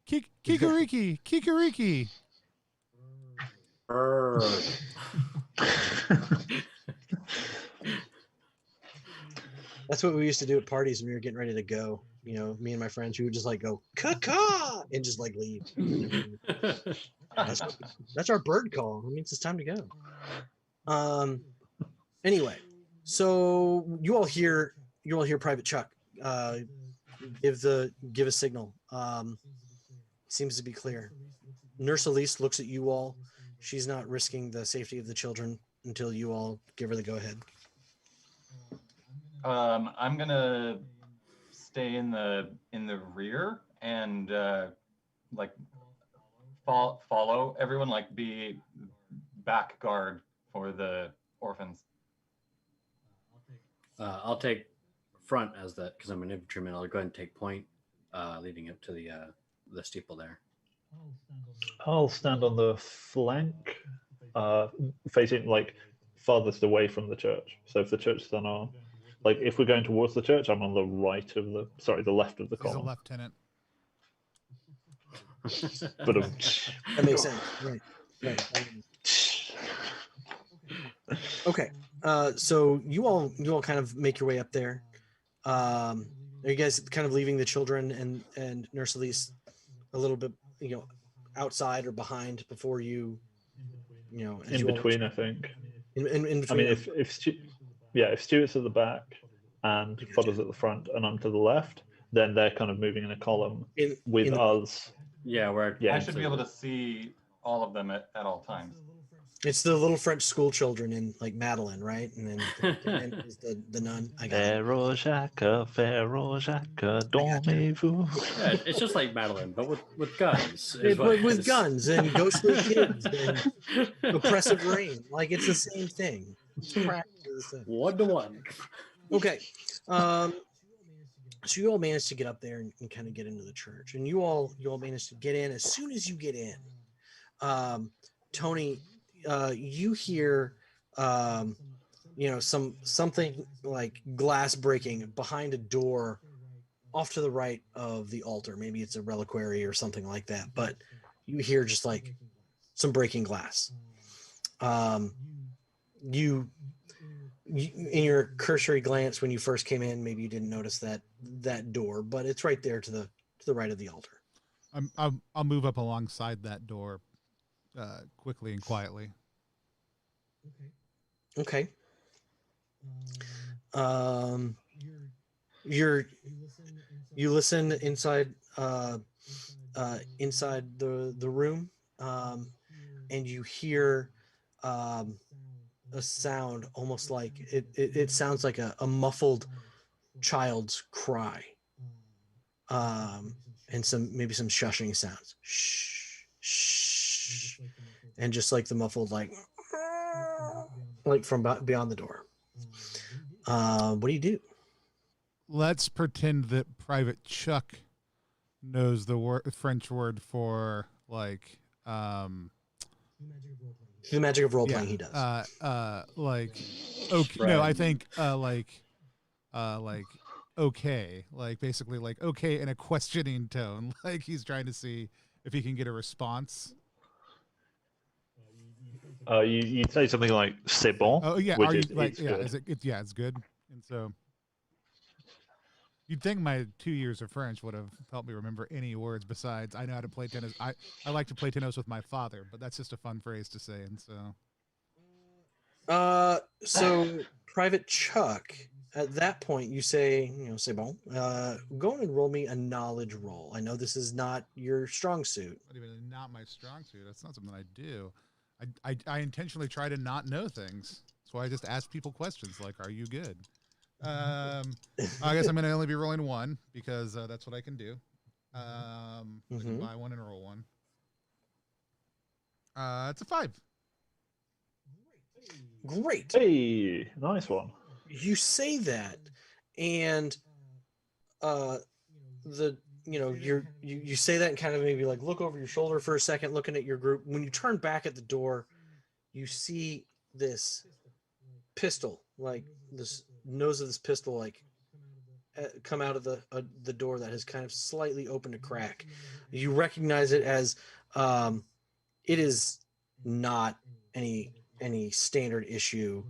Kikariki, Kikariki. Bird. That's what we used to do at parties when we were getting ready to go. You know, me and my friends, we would just like go caw and just like leave. That's our bird call. It means it's time to go. Anyway, so you all hear Private Chuck give a signal. Seems to be clear. Nurse Elise looks at you all. She's not risking the safety of the children until you all give her the go ahead. I'm gonna stay in the rear and like follow everyone, like be back guard for the orphans. I'll take front as that because I'm an infantryman. I'll go ahead and take point, leading up to the steeple there. I'll stand on the flank, facing like farthest away from the church. So if the church is on our, like if we're going towards the church, I'm on the left of the He's a column. lieutenant. But That makes sense. Right. Okay. So you all kind of make your way up there. Are you guys kind of leaving the children and Nurse Elise a little bit, outside or behind before you in between, I think. In between. I mean, if Stuart's at the back and Fodder's at the front, and I'm to the left, then they're kind of moving in a column with us. Yeah, I should be able to see all of them at all times. It's the little French school children in like Madeline, right? And then is the nun. I got it. Pharaoh Jacques, dormez-vous. Yeah, it's just like Madeline, but with guns. With guns and ghostly kids and oppressive rain. Like it's the same thing. It's practically the same. 1-to-1. Okay. So you all managed to get up there and kind of get into the church. And you all managed to get in. As soon as you get in, Tony, you hear something like glass breaking behind a door off to the right of the altar. Maybe it's a reliquary or something like that, but you hear just like some breaking glass. You in your cursory glance when you first came in, maybe you didn't notice that door, but it's right there to the right of the altar. I'll move up alongside that door quickly and quietly. Okay. You listen inside inside the room, and you hear a sound almost like it sounds like a muffled child's cry, and maybe some shushing sounds. Shh, shh, and just like the muffled like from beyond the door. What do you do? Let's pretend that Private Chuck knows the French word for like the magic of role playing. He does. Like okay. No, I think like okay, like basically like okay in a questioning tone, like he's trying to see if he can get a response. You'd say something like "c'est bon." Oh yeah, which are you is, like it's yeah? good. It's good. And so you'd think my 2 years of French would have helped me remember any words besides I know how to play tennis. I like to play tennis with my father, but that's just a fun phrase to say. And so Private Chuck, at that point you say, c'est bon. Go and roll me a knowledge roll. I know this is not your strong suit. Not my strong suit. That's not something I do. I intentionally try to not know things. That's why I just ask people questions like, "Are you good?" I guess I'm going to only be rolling one because that's what I can do. I can buy one and roll one. It's a 5. Great. Hey, nice one. You say that, and you say that and kind of maybe like look over your shoulder for a second, looking at your group. When you turn back at the door, you see this pistol, like this nose of this pistol, like come out of the door that has kind of slightly opened a crack. You recognize it as it is not any standard issue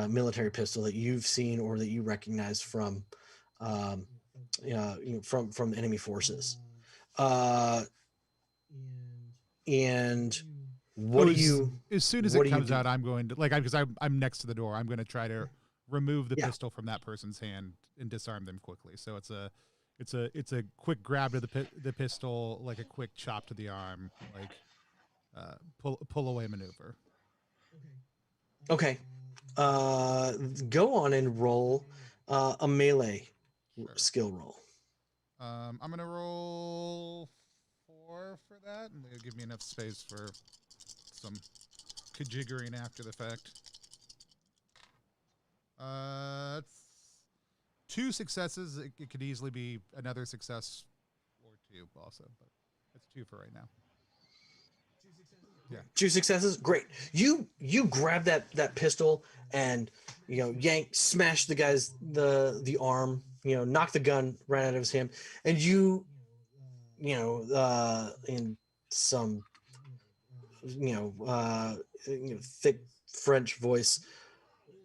military pistol that you've seen or that you recognize from from enemy forces. And what do you? As soon as it comes out, I'm going to because I'm next to the door. I'm going to try to remove the pistol from that person's hand and disarm them quickly. So it's a quick grab to the pistol, like a quick chop to the arm, like pull away maneuver. Okay. Go on and roll a melee skill roll. I'm gonna roll 4 for that, and it'll give me enough space for some kajiggering after the fact. It's 2 successes. It could easily be another success or 2 also, but it's 2 for right now. Yeah. 2 successes. Great. You grab that pistol and yank, smash the guy's the arm. Knock the gun right out of his hand, and in some thick French voice,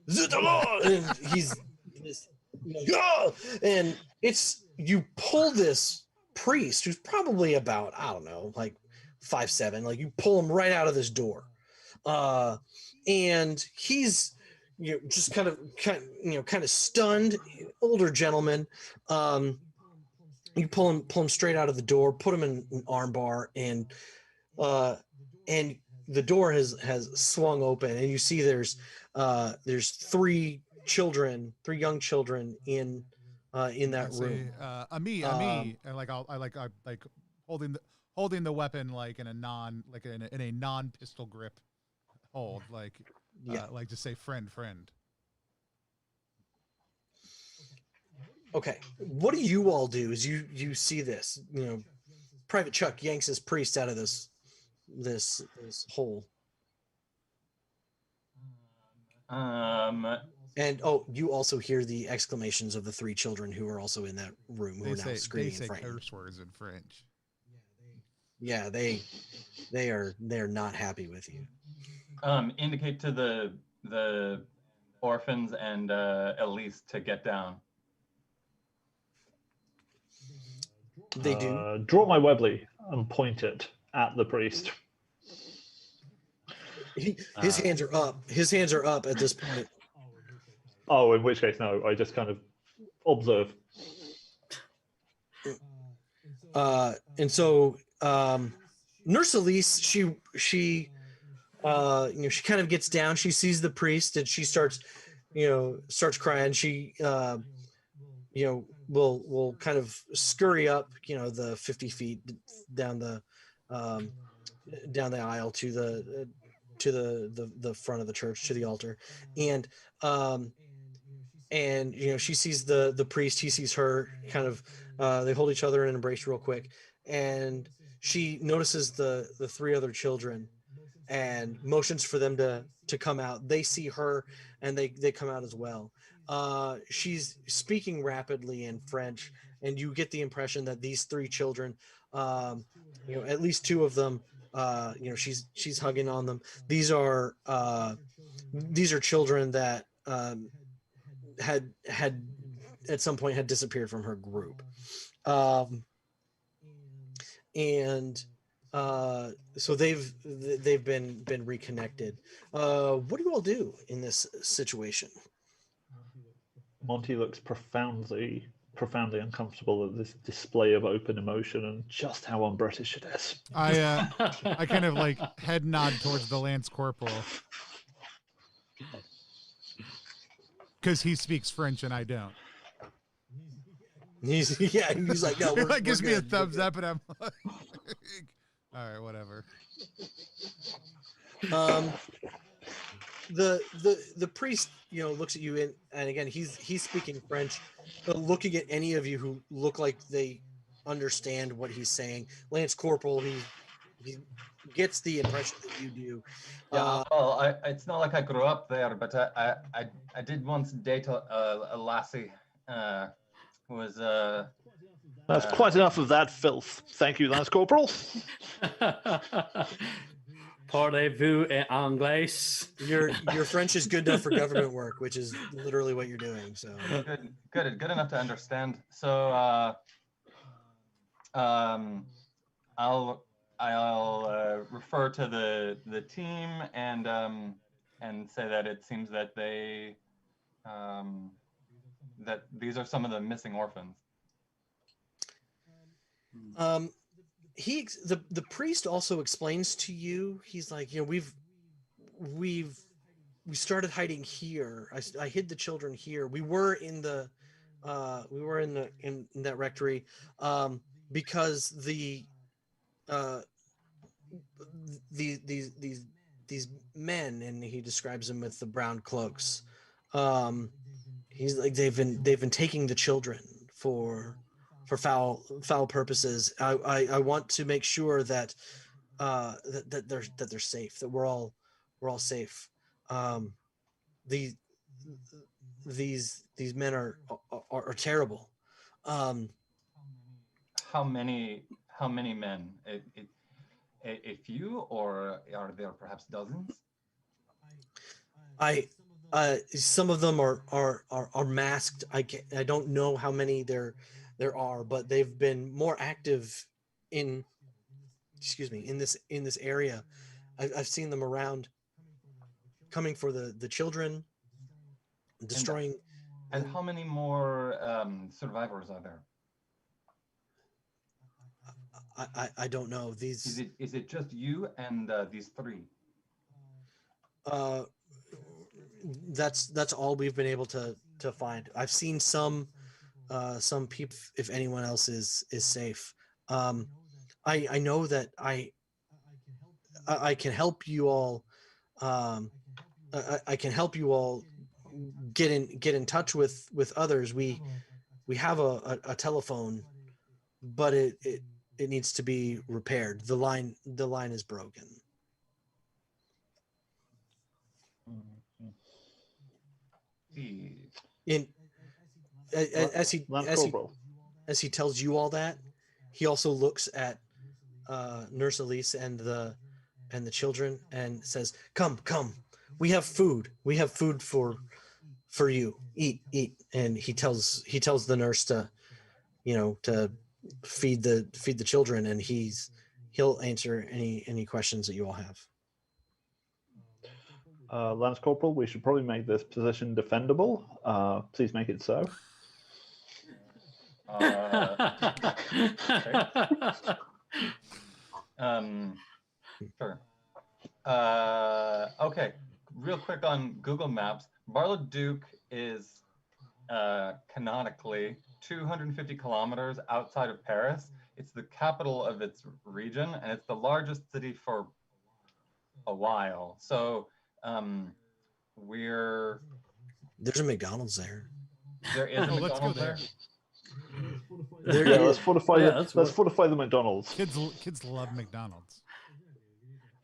and he's and it's you pull this priest who's probably about, I don't know, like 5'7", like you pull him right out of this door, and he's just kind of stunned, older gentleman. You pull him straight out of the door, put him in an arm bar, and the door has swung open, and you see there's 3 young children in that room. Me, and I holding the weapon like in a non pistol grip hold, like just say friend. Okay, what do you all do as you see this? Private Chuck yanks his priest out of this hole. And you also hear the exclamations of the 3 children who are also in that room, who are now screaming. They say curse words in French. Yeah, they're not happy with you. Indicate to the orphans and Elise to get down. They do. Draw my Webley and point it at the priest. His hands are up. His hands are up at this point. Oh, in which case, no. I just kind of observe. And so Nurse Elise, she kind of gets down. She sees the priest and she starts crying. She will kind of scurry up, the 50 feet down the aisle to the front of the church, to the altar, and she sees the priest. He sees her. Kind of they hold each other in an embrace real quick, and she notices the 3 other children and motions for them to come out. They see her and they come out as well. She's speaking rapidly in French, and you get the impression that these 3 children, at least 2 of them, she's hugging on them. These are children that had at some point had disappeared from her group, and so they've been reconnected. What do you all do in this situation? Monty looks profoundly uncomfortable at this display of open emotion and just how un-British it is. I kind of like head nod towards the Lance Corporal because he speaks French and I don't. He's like, no. He gives me a thumbs up, and I'm like, all right, whatever. The priest, looks at you and again he's speaking French, but looking at any of you who look like they understand what he's saying. Lance Corporal, he gets the impression that you do. Yeah, well, it's not like I grew up there, but I did once date a lassie who was That's quite enough of that filth. Thank you, Lance Corporal. Parlez-vous en anglais? Your French is good enough for government work, which is literally what you're doing. So Good enough to understand. So I'll refer to the team and say that it seems that they that these are some of the missing orphans. The priest also explains to you, he's like, we started hiding here. I hid the children here. We were in that rectory because these men, and he describes them with the brown cloaks. He's like, they've been taking the children for foul purposes. I want to make sure that that they're safe, that we're all safe. These men are terrible. How many men? A few, or are there perhaps dozens? Some of them are masked. I don't know how many there are, but they've been more active in this area. I've seen them around, coming for the children, destroying. And how many more survivors are there? I don't know. Is it just you and these three? That's all we've been able to find. I've seen some people, if anyone else is safe. I know that I can help you all. I can help you all get in touch with others. We have a telephone, but it needs to be repaired. The line is broken. As he tells you all that, he also looks at Nurse Elise and the children and says, "Come, we have food. We have food for you. Eat." And he tells the nurse to feed the children, and he'll answer any questions that you all have. Lance Corporal, we should probably make this position defendable. Please make it so. Sure. Okay. Real quick on Google Maps, Bar-le-Duc is canonically 250 kilometers outside of Paris. It's the capital of its region, and it's the largest city for a while. So there's a McDonald's there. There is a McDonald's there. Let's fortify the McDonald's. Kids love McDonald's.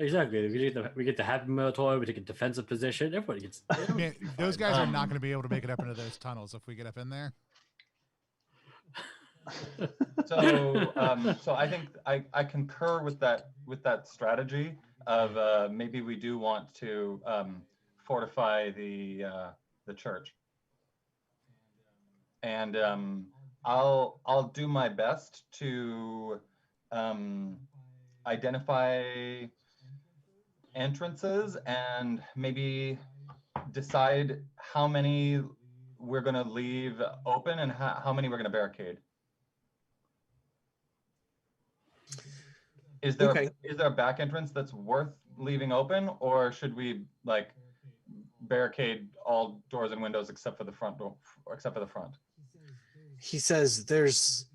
Exactly. We get the Happy Meal toy. We take a defensive position. Everybody gets. Man, those guys are not going to be able to make it up into those tunnels if we get up in there. So I think I concur with that strategy of maybe we do want to fortify the church, and I'll do my best to identify entrances and maybe decide how many we're going to leave open and how many we're going to barricade. Is there a back entrance that's worth leaving open, or should we like barricade all doors and windows except for the front door, or except for the front? He says there's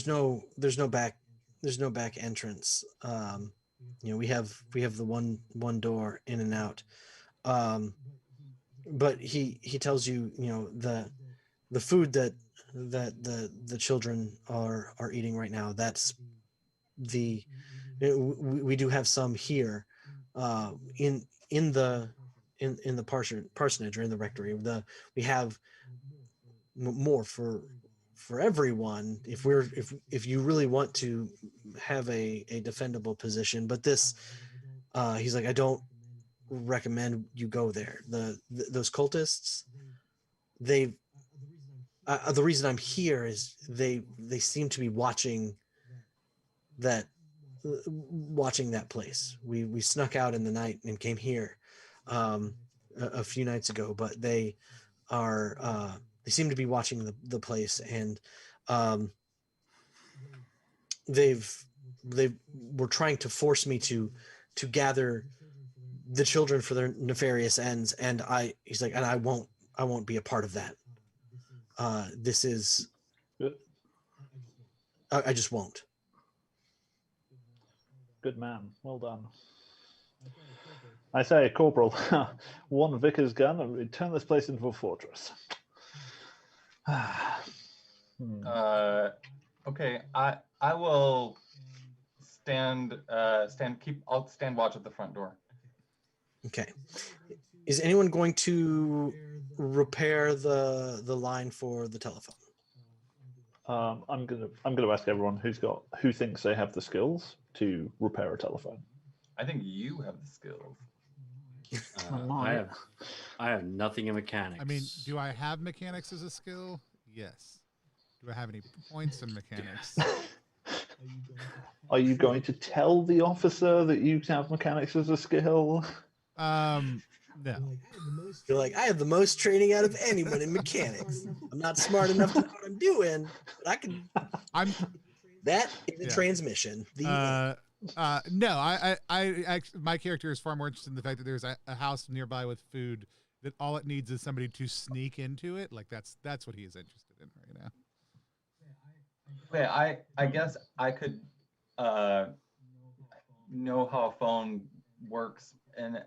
no back entrance. We have the one door in and out. But he tells you, the food that the children are eating right now, that's we do have some here in the parsonage or in the rectory. We have more for everyone if you really want to have a defendable position, but this He's like, I don't recommend you go there. Those cultists, they the reason I'm here is they seem to be watching that place. We snuck out in the night and came here a few nights ago, but they are they seem to be watching the place, and they were trying to force me to gather the children for their nefarious ends, and he's like, and I won't be a part of that. This is I just won't. Good man. Well done. I say, Corporal, one Vickers gun and we turn this place into a fortress. Okay, I will I'll stand watch at the front door. Okay. Is anyone going to repair the line for the telephone? I'm gonna ask everyone who thinks they have the skills to repair a telephone. I think you have the skills. I have nothing in mechanics. I mean, do I have mechanics as a skill? Yes. Do I have any points in mechanics? Are you going to tell the officer that you have mechanics as a skill? No. You're like, I have the most training out of anyone in mechanics. I'm not smart enough to know what I'm doing, but I can. That is a transmission. No, I my character is far more interested in the fact that there's a house nearby with food that all it needs is somebody to sneak into it. Like that's what he is interested in right now. Okay, I guess I could know how a phone works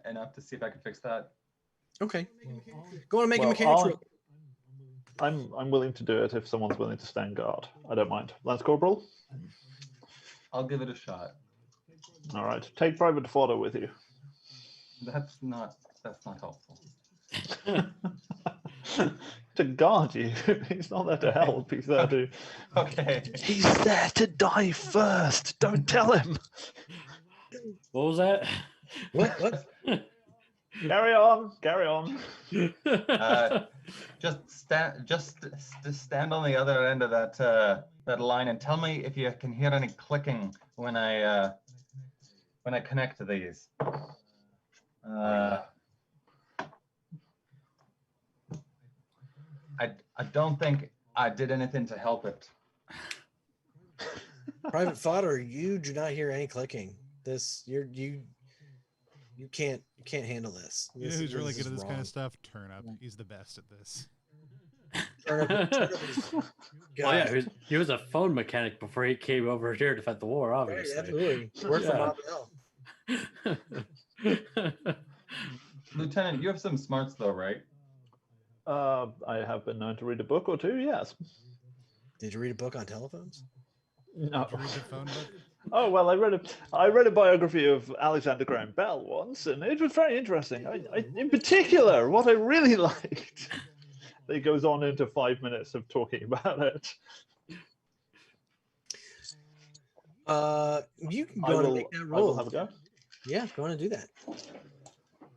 enough to see if I can fix that. Okay. Go on and make a mechanics roll. I'm willing to do it if someone's willing to stand guard. I don't mind. Lance Corporal? I'll give it a shot. All right. Take Private Fodder with you. That's not helpful. To guard you. He's not there to help. He's there to... Okay. He's there to die first. Don't tell him. What was that? What? Carry on. Just stand on the other end of that line and tell me if you can hear any clicking when I connect to these. I don't think I did anything to help it. Private Fodder, you do not hear any clicking. You can't handle this. You know who's really good at this kind of stuff? Turn Up. He's the best at this. He was a phone mechanic before he came over here to fight the war, obviously. Right, absolutely. Worked for Bob Bell. Lieutenant, you have some smarts though, right? I have been known to read a book or two, yes. Did you read a book on telephones? No. Did you read the phone book? Oh well, I read a biography of Alexander Graham Bell once, and it was very interesting. In particular, what I really liked, it goes on into 5 minutes of talking about it. You can go and make that roll. I will have a go. Yeah, go on and do that.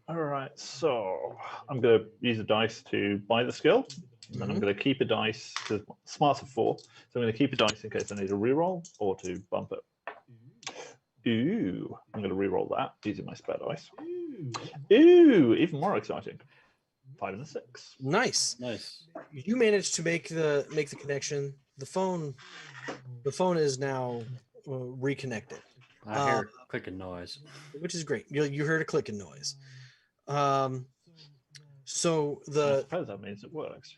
All right, so I'm going to use a dice to buy the skill. And then I'm going to keep a dice to smarts of 4. So I'm going to keep a dice in case I need a reroll or to bump it. Ooh, I'm going to reroll that using my spare dice. Ooh, even more exciting. 5 and a 6. Nice. You managed to make the connection. The phone is now reconnected. I hear a clicking noise, which is great. You heard a clicking noise. So I suppose that means it works.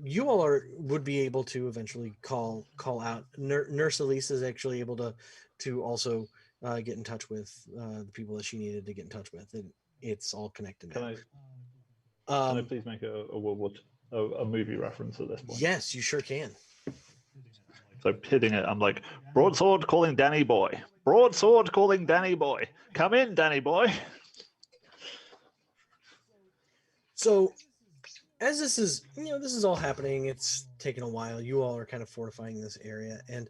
You all would be able to eventually call out. Nurse Elise is actually able to also get in touch with the people that she needed to get in touch with, and it's all connected now. Can I please make a movie reference at this point? Yes, you sure can. So hitting it, I'm like, broadsword calling Danny boy. Broadsword calling Danny boy. Come in, Danny boy. So, as this is all happening, it's taken a while. You all are kind of fortifying this area, and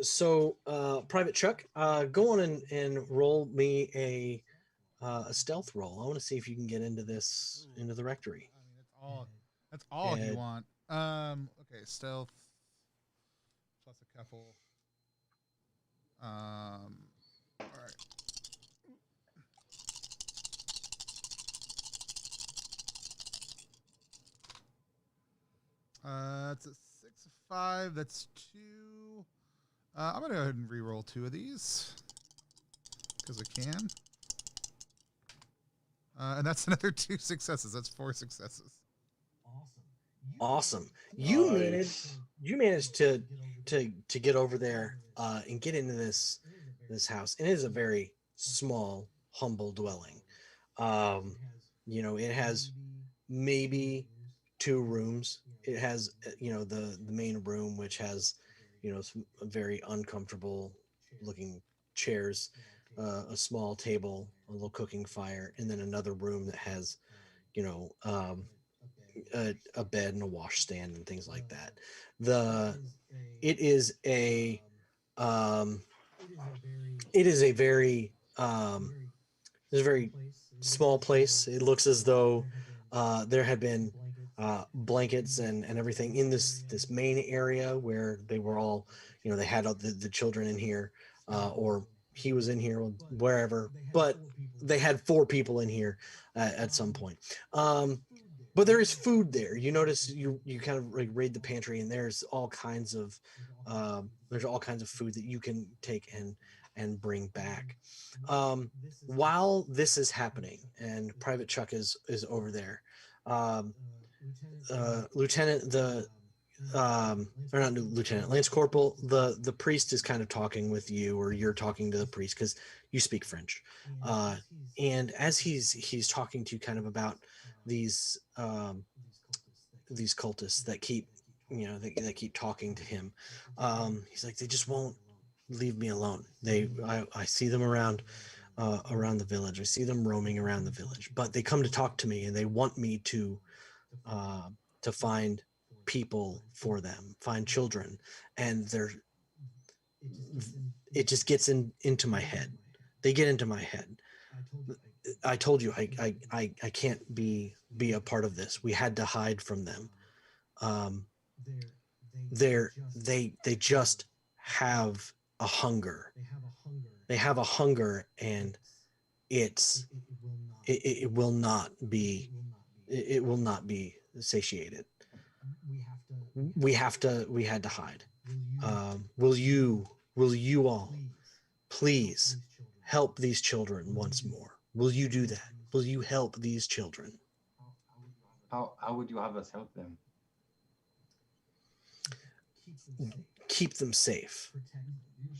So, Private Chuck, go on and roll me a stealth roll. I want to see if you can get into the rectory. I mean, that's all you And- want. Okay, stealth plus a couple. All right. It's a 6-5. That's 2. I'm gonna go ahead and re-roll 2 of these because I can. And that's another 2 successes. That's 4 successes. Awesome. You Nice. managed to get over there and get into this house. And it is a very small, humble dwelling. It has maybe 2 rooms. It has the main room, which has some very uncomfortable looking chairs, a small table, a little cooking fire, and then another room that has a bed and a washstand and things like that. It is a very it's a very small place. It looks as though there had been blankets and everything in this main area where they were all, they had all the children in here, or he was in here, wherever. But they had 4 people in here at some point. But there is food there. You notice you kind of like raid the pantry, and there's all kinds of food that you can take and bring back. While this is happening, and Private Chuck is over there, Lieutenant or not Lieutenant, Lance Corporal, the priest is kind of talking with you, or you're talking to the priest because you speak French. And as he's talking to you kind of about these cultists that keep that keep talking to him, he's like, they just won't leave me alone. I see them around the village. I see them roaming around the village, but they come to talk to me, and they want me to find people for them, find children, and it just gets into my head. They get into my head. I told you I can't be a part of this. We had to hide from them. They just have a hunger. They have a hunger, and it will not be satiated. We had to hide. Will you all please help these children once more? Will you do that? Will you help these children? How would you have us help them? Keep them safe.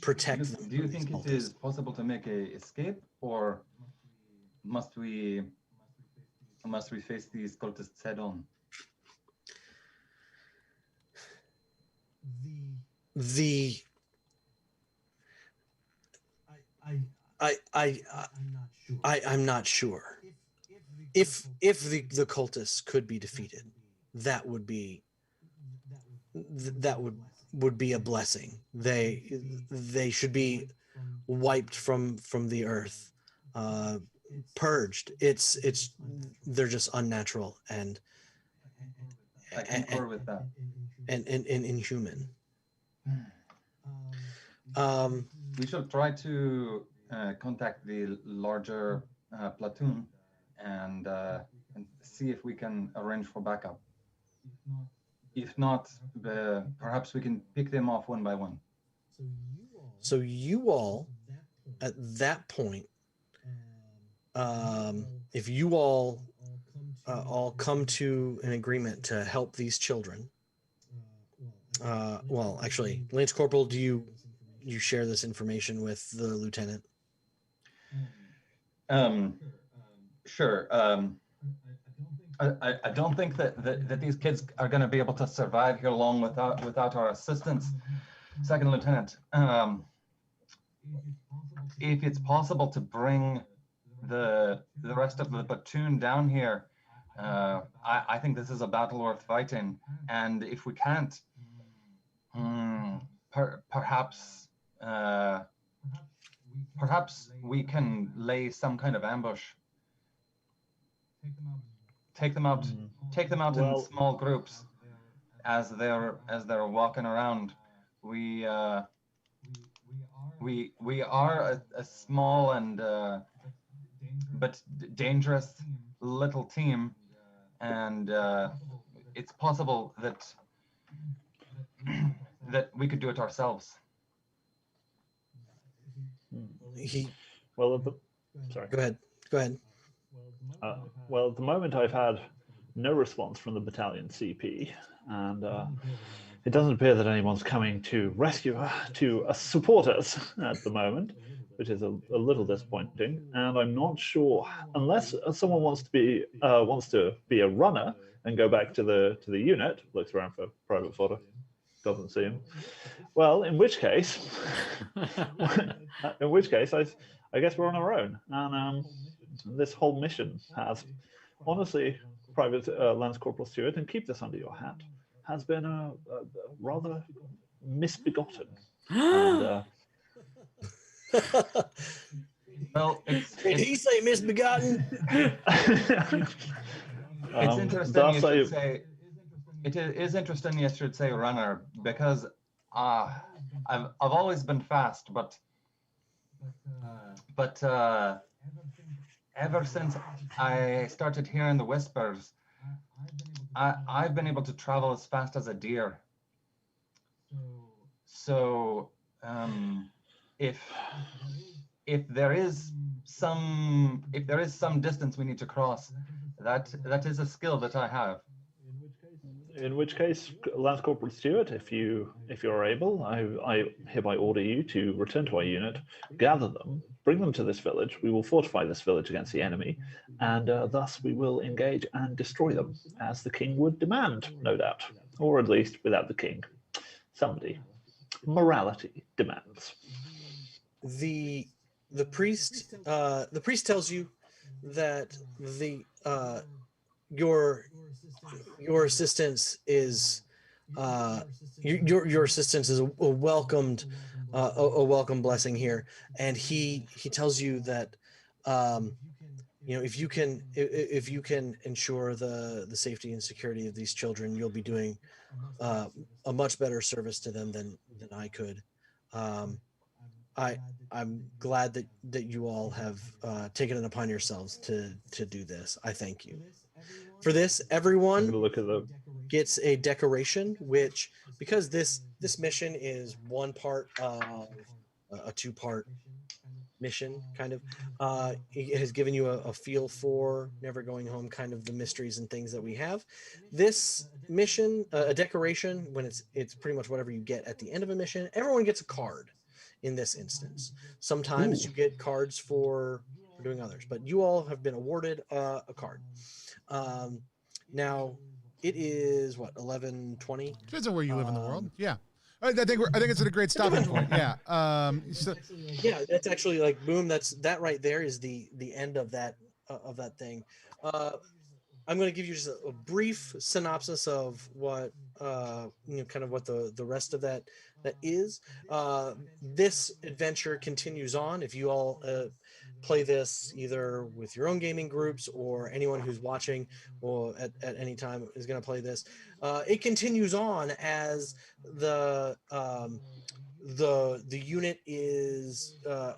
Protect them. Do you think it is possible to make a escape, or must we face these cultists head on? I'm not sure. If the cultists could be defeated, that would be a blessing. They should be wiped from the earth, purged. They're just unnatural and I concur with that. And inhuman. We should try to contact the larger platoon and see if we can arrange for backup. If not, perhaps we can pick them off one by one. So you all, at that point, if you all come to an agreement to help these children, well, actually, Lance Corporal, do you share this information with the lieutenant? Sure. I don't think that these kids are going to be able to survive here long without our assistance, Second Lieutenant. If it's possible to bring the rest of the platoon down here, I think this is a battle worth fighting. And if we can't, perhaps we can lay some kind of ambush. Take them out. Take them out in Well- small groups as they're walking around. We are a small and but dangerous little team, and it's possible that we could do it ourselves. Well, sorry. Go ahead. Well, at the moment, I've had no response from the battalion CP, and it doesn't appear that anyone's coming to rescue to support us at the moment, which is a little disappointing. And I'm not sure, unless someone wants to be a runner and go back to the unit, looks around for private fodder, doesn't see him. Well, in which case, I guess we're on our own, and this whole mission has, honestly, Private Lance Corporal Stewart, and keep this under your hat, has been a rather misbegotten. And, well, Did he say misbegotten? it's interesting you should say. It is interesting you should say runner, because I've always been fast, but ever since I started hearing the whispers, I've been able to travel as fast as a deer. So if there is some distance we need to cross, that is a skill that I have. in which case, Lance Corporal Stewart, if you're able, I hereby order you to return to our unit, gather them, bring them to this village. We will fortify this village against the enemy, and thus we will engage and destroy them, as the king would demand, no doubt, or at least without the king, somebody. Morality demands. The priest tells you that your assistance is your assistance is a welcomed a welcome blessing here, and he tells you that if you can ensure the safety and security of these children, you'll be doing a much better service to them than I could. I'm glad that you all have taken it upon yourselves to do this. I thank you. For this, everyone gets a decoration, which, because this mission is one part of a two-part mission, kind of, it has given you a feel for Never Going Home, kind of the mysteries and things that we have. This mission, a decoration, when it's pretty much whatever you get at the end of a mission. Everyone gets a card in this instance. Sometimes you get cards for doing others, but you all have been awarded a card. Now it is what, 11:20. Depends on where you live in the world. Yeah, I think it's at a great stopping point. Yeah. Yeah, that's actually like boom. That right there is the end of that thing. I'm going to give you just a brief synopsis of what kind of what the rest of that is. This adventure continues on. If you all play this either with your own gaming groups, or anyone who's watching or at any time is going to play this, it continues on as the unit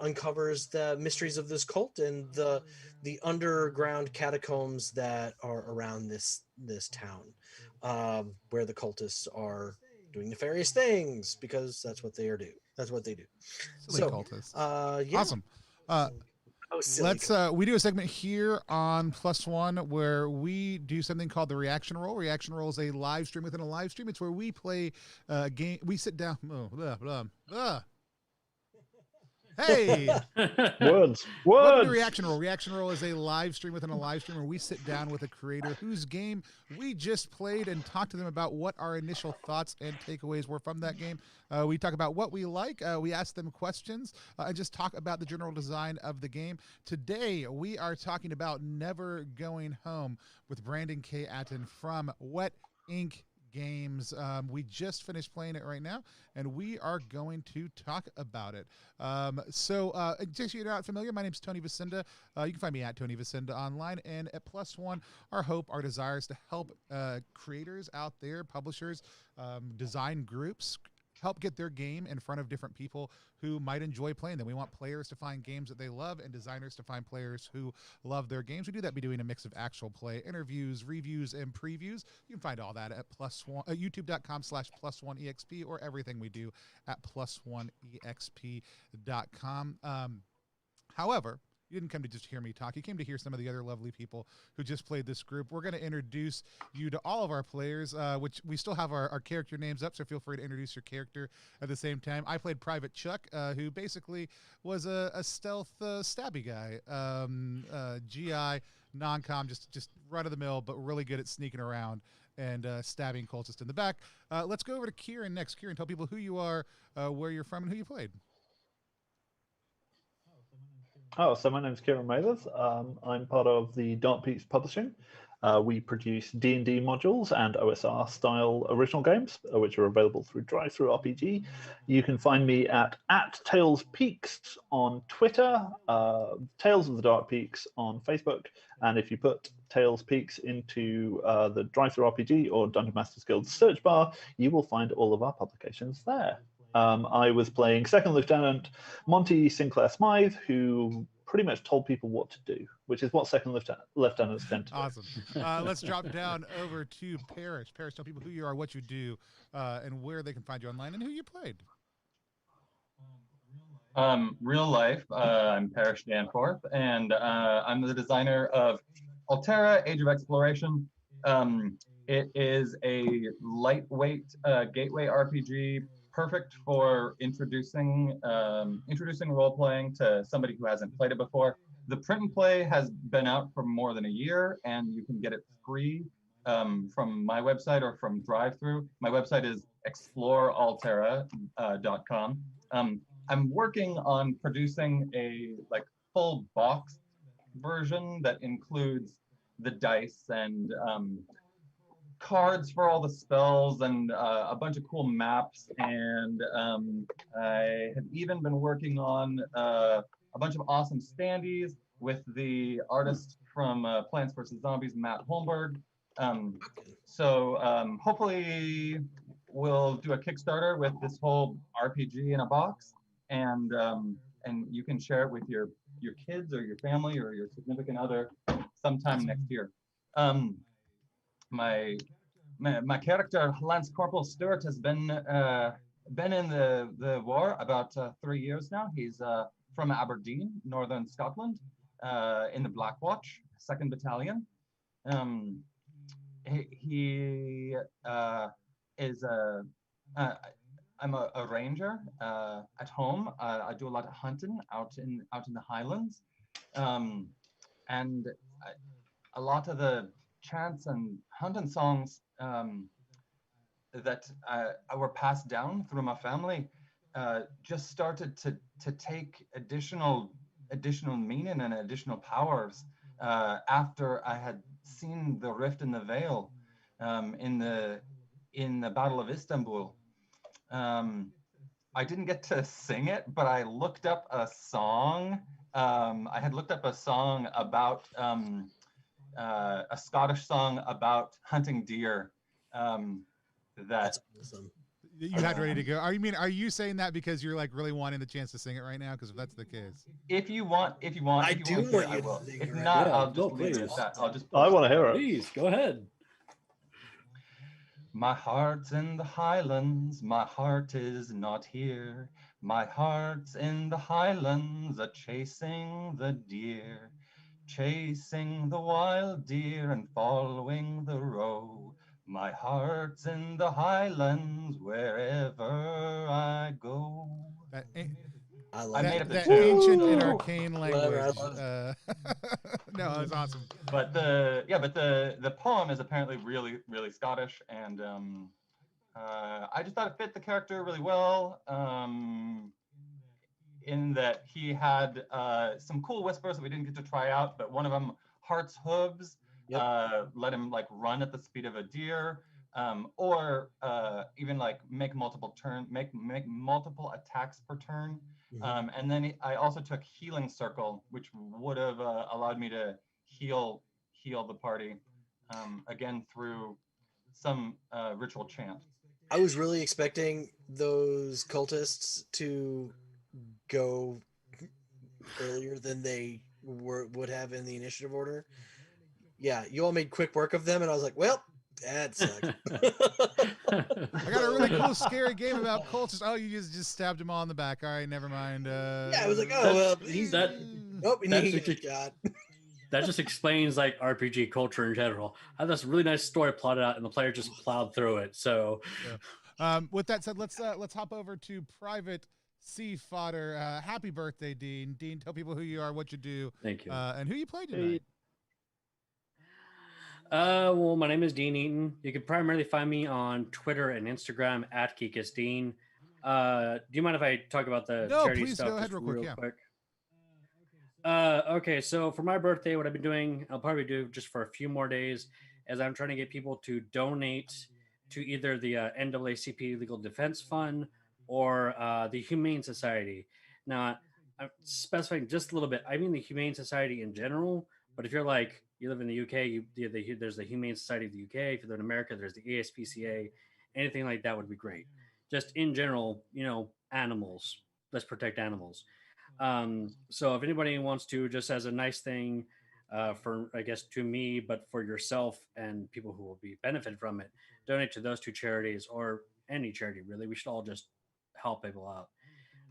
uncovers the mysteries of this cult and the underground catacombs that are around this town, where the cultists are doing nefarious things, because that's what they do. Silly cultists. Yeah. Awesome. Silly. We do a segment here on Plus One where we do something called the reaction roll. Reaction roll is a live stream within a live stream. It's where we play a game. We sit down. Hey, Words. welcome to Reaction Roll. Reaction Roll is a live stream within a live stream where we sit down with a creator whose game we just played and talk to them about what our initial thoughts and takeaways were from that game. We talk about what we like. We ask them questions and just talk about the general design of the game. Today, we are talking about Never Going Home with Brandon K. Aten from Wet Ink games. We just finished playing it right now, and we are going to talk about it. In case you're not familiar, my name is Tony Vicinda. You can find me at Tony Vicinda online, and at Plus One, our hope, our desire is to help creators out there, publishers, design groups, help get their game in front of different people who might enjoy playing them. We want players to find games that they love and designers to find players who love their games. We do that by doing a mix of actual play, interviews, reviews, and previews. You can find all that at youtube.com/plus1exp, or everything we do at plus1exp.com. However, you didn't come to just hear me talk. You came to hear some of the other lovely people who just played this group. We're going to introduce you to all of our players, which we still have our character names up, so feel free to introduce your character at the same time. I played Private Chuck, who basically was a stealth stabby guy. GI, non-com, just run-of-the-mill, but really good at sneaking around and stabbing cultists in the back. Let's go over to Kieran next. Kieran, tell people who you are, where you're from, and who you played. Oh, so my name is Kieran Mathers. I'm part of the Dark Peaks Publishing. We produce D&D modules and OSR-style original games, which are available through DriveThruRPG. You can find me at Tales Peaks on Twitter, Tales of the Dark Peaks on Facebook, and if you put Tales Peaks into the DriveThruRPG or Dungeon Masters Guild search bar, you will find all of our publications there. I was playing Second Lieutenant Monty Sinclair Smythe, who pretty much told people what to do, which is what Second Lieutenants tend to do. Awesome. Let's drop down over to Parrish. Parrish, tell people who you are, what you do, and where they can find you online, and who you played. Real life, I'm Parrish Danforth, and I'm the designer of Altera, Age of Exploration. It is a lightweight gateway RPG, perfect for introducing role-playing to somebody who hasn't played it before. The print and play has been out for more than a year, and you can get it free from my website or from DriveThru. My website is explorealtera.com. I'm working on producing a full box version that includes the dice and cards for all the spells and a bunch of cool maps, and I have even been working on a bunch of awesome standees with the artist from Plants vs. Zombies, Matt Holmberg. Hopefully we'll do a Kickstarter with this whole RPG in a box, and you can share it with your kids or your family or your significant other sometime next year. My character, Lance Corporal Stewart, has been in the war about 3 years now. He's from Aberdeen, Northern Scotland, in the Black Watch, 2nd Battalion. He is I'm a ranger at home. I do a lot of hunting out in the Highlands, and a lot of the chants and hunting songs that were passed down through my family just started to take additional meaning and additional powers after I had seen the rift in the veil in the Battle of Istanbul. I didn't get to sing it, but I looked up a song. I had looked up a song about a Scottish song about hunting deer. That's awesome. You had ready to go. Are you saying that because you're really wanting the chance to sing it right now? Because if that's the case, if you want, I if want you you want, to I will. sing If it right not, now. I'll No, just leave it at please. that. I'll just. I want to hear it. Please, go ahead. My heart's in the Highlands, my heart is not here. My heart's in the Highlands, a-chasing the deer. Chasing the wild deer and following the roe. My heart's in the Highlands, wherever I go. I made up the that tune. ancient and Woo! arcane Whatever, I language. No, it was awesome. But the poem is apparently really, really Scottish, and I just thought it fit the character really well. In that he had some cool whispers that we didn't get to try out, but one of them, Heart's Hooves, Yep. let him run at the speed of a deer. or even like make multiple multiple attacks per turn. And then I also took Healing Circle, which would have allowed me to heal the party again through some ritual chant. I was really expecting those cultists to go earlier than they would have in the initiative order. Yeah, you all made quick work of them, and I was like, well, that sucks. I got a really cool, scary game about cultists. Oh, you just stabbed him all in the back. All right, never mind. Yeah, I was like, oh, well, he's nope, and he that's gets shot. That just explains like RPG culture in general. I have this really nice story plotted out, and the player just plowed through it. So, with that said, let's hop over to Private C Fodder. Happy birthday, Dean. Dean, tell people who you are, what you do. Thank you. And who you play tonight. Well, my name is Dean Eaton. You can primarily find me on Twitter and Instagram at KeekisDean. Do you mind if I talk about the charity please stuff go ahead just real quick. Okay, so for my birthday, what I've been doing, I'll probably do just for a few more days, is I'm trying to get people to donate to either the NAACP Legal Defense Fund or the Humane Society. Now, I'm specifying just a little bit. I mean the Humane Society in general, but if you're like, you live in the UK, there's the Humane Society of the UK. If you live in America, there's the ASPCA. Anything like that would be great. Just in general, animals. Let's protect animals. So if anybody wants to, just as a nice thing for, I guess, to me, but for yourself and people who will be benefited from it, donate to those two charities or any charity, really. We should all just help people out.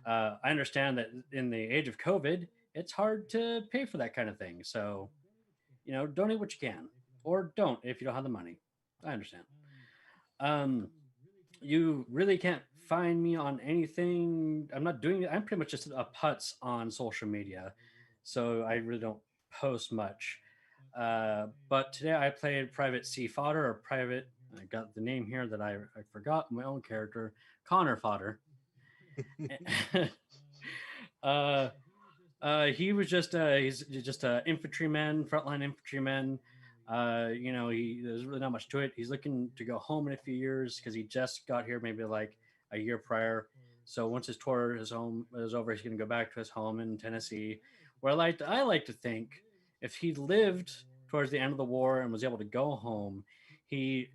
I understand that in the age of COVID, it's hard to pay for that kind of thing. So, donate what you can, or don't if you don't have the money. I understand. You really can't find me on anything. I'm not doing it. I'm pretty much just a putz on social media, so I really don't post much. But today I played Private C Fodder, or Private. I got the name here that I forgot my own character, Connor Fodder. He was he's just a infantryman, frontline infantryman. There's really not much to it. He's looking to go home in a few years because he just got here maybe like a year prior. So once his tour is over, he's going to go back to his home in Tennessee. Where I like to think if he lived towards the end of the war and was able to go home, he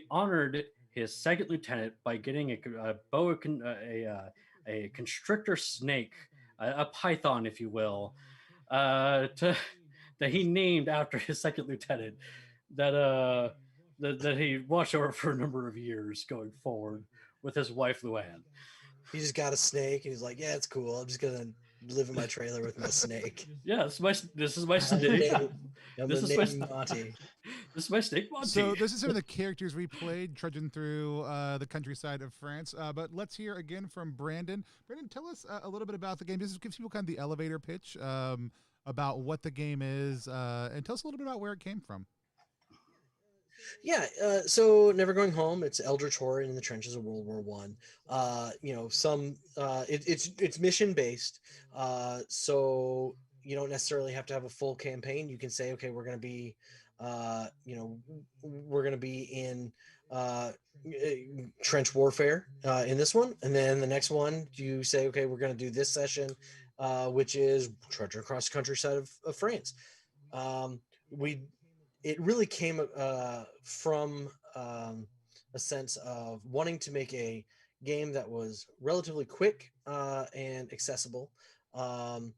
honored his second lieutenant by getting a constrictor snake, a python, if you will, that he named after his second lieutenant, that he watched over for a number of years going forward with his wife Luann. He just got a snake, and he's like, "Yeah, it's cool. I'm just gonna live in my trailer with my snake." Yeah, this is my snake. This is my Monty. This is my snake Monty. So this is some of the characters we played trudging through the countryside of France. But let's hear again from Brandon. Brandon, tell us a little bit about the game. This gives people kind of the elevator pitch about what the game is, and tell us a little bit about where it came from. Yeah, so Never Going Home. It's Eldritch Horror in the trenches of World War One. It's mission based, so you don't necessarily have to have a full campaign. You can say, okay, we're going to be, in trench warfare in this one, and then the next one you say, okay, we're going to do this session, which is trudge across the countryside of France. It really came from a sense of wanting to make a game that was relatively quick and accessible from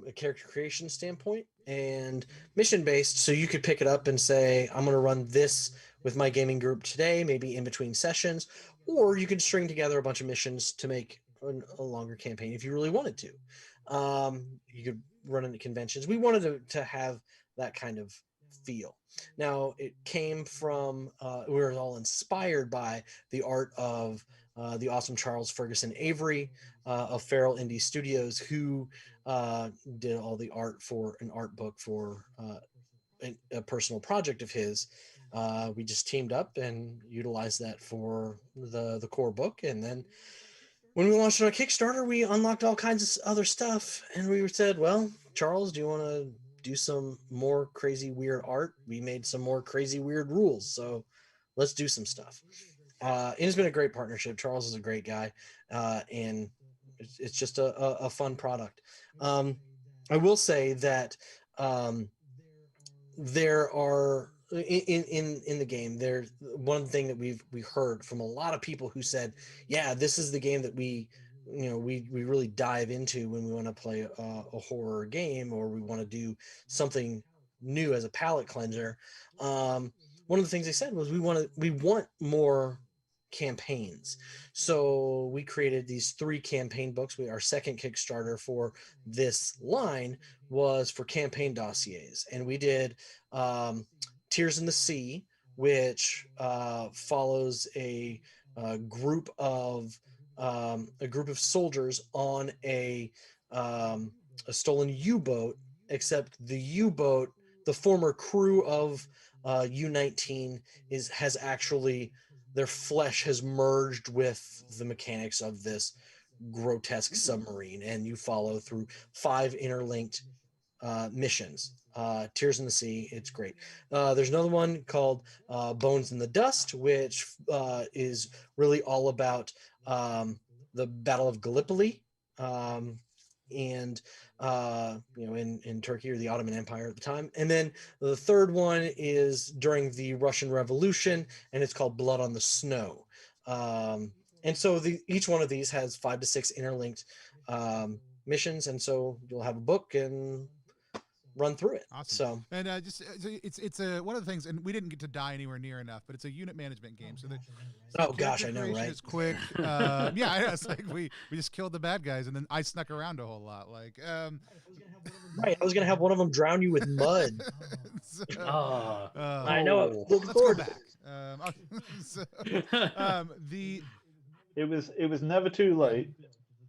a character creation standpoint, and mission based, so you could pick it up and say, I'm going to run this with my gaming group today, maybe in between sessions, or you could string together a bunch of missions to make a longer campaign if you really wanted to. You could run into conventions. We wanted to have that kind of feel. Now, it came from, we were all inspired by the art of the awesome Charles Ferguson Avery of Feral Indie Studios, who did all the art for an art book for a personal project of his. We just teamed up and utilized that for the core book. And then when we launched it on Kickstarter, we unlocked all kinds of other stuff. And we said, well, Charles, do you want to do some more crazy, weird art? We made some more crazy, weird rules. So let's do some stuff. And it's been a great partnership. Charles is a great guy, and it's just a fun product. I will say that there are in the game, there's one thing that we heard from a lot of people who said, yeah, this is the game that we really dive into when we want to play a horror game, or we want to do something new as a palate cleanser. One of the things they said was we want more campaigns. So we created these 3 campaign books. Our second Kickstarter for this line was for campaign dossiers, and we did Tears in the Sea, which follows a group of soldiers on a stolen U-boat, except the U-boat, the former crew of U-19 has actually, their flesh has merged with the mechanics of this grotesque submarine, and you follow through 5 interlinked missions. Tears in the Sea, it's great. There's another one called Bones in the Dust, which is really all about the Battle of Gallipoli, and in Turkey, or the Ottoman Empire at the time. And then the third one is during the Russian Revolution, and it's called Blood on the Snow. And so each one of these has 5 to 6 interlinked missions, and so you'll have a book and run through it. Awesome. So and it's one of the things, and we didn't get to die anywhere near enough, but it's a unit management game. So gosh, I know, right? Is quick. Yeah, I know. It's like we just killed the bad guys, and then I snuck around a whole lot. Like, right, I was gonna have one of them drown you with mud. So, I know it. Looking let's forward go to back. So, It was never too late.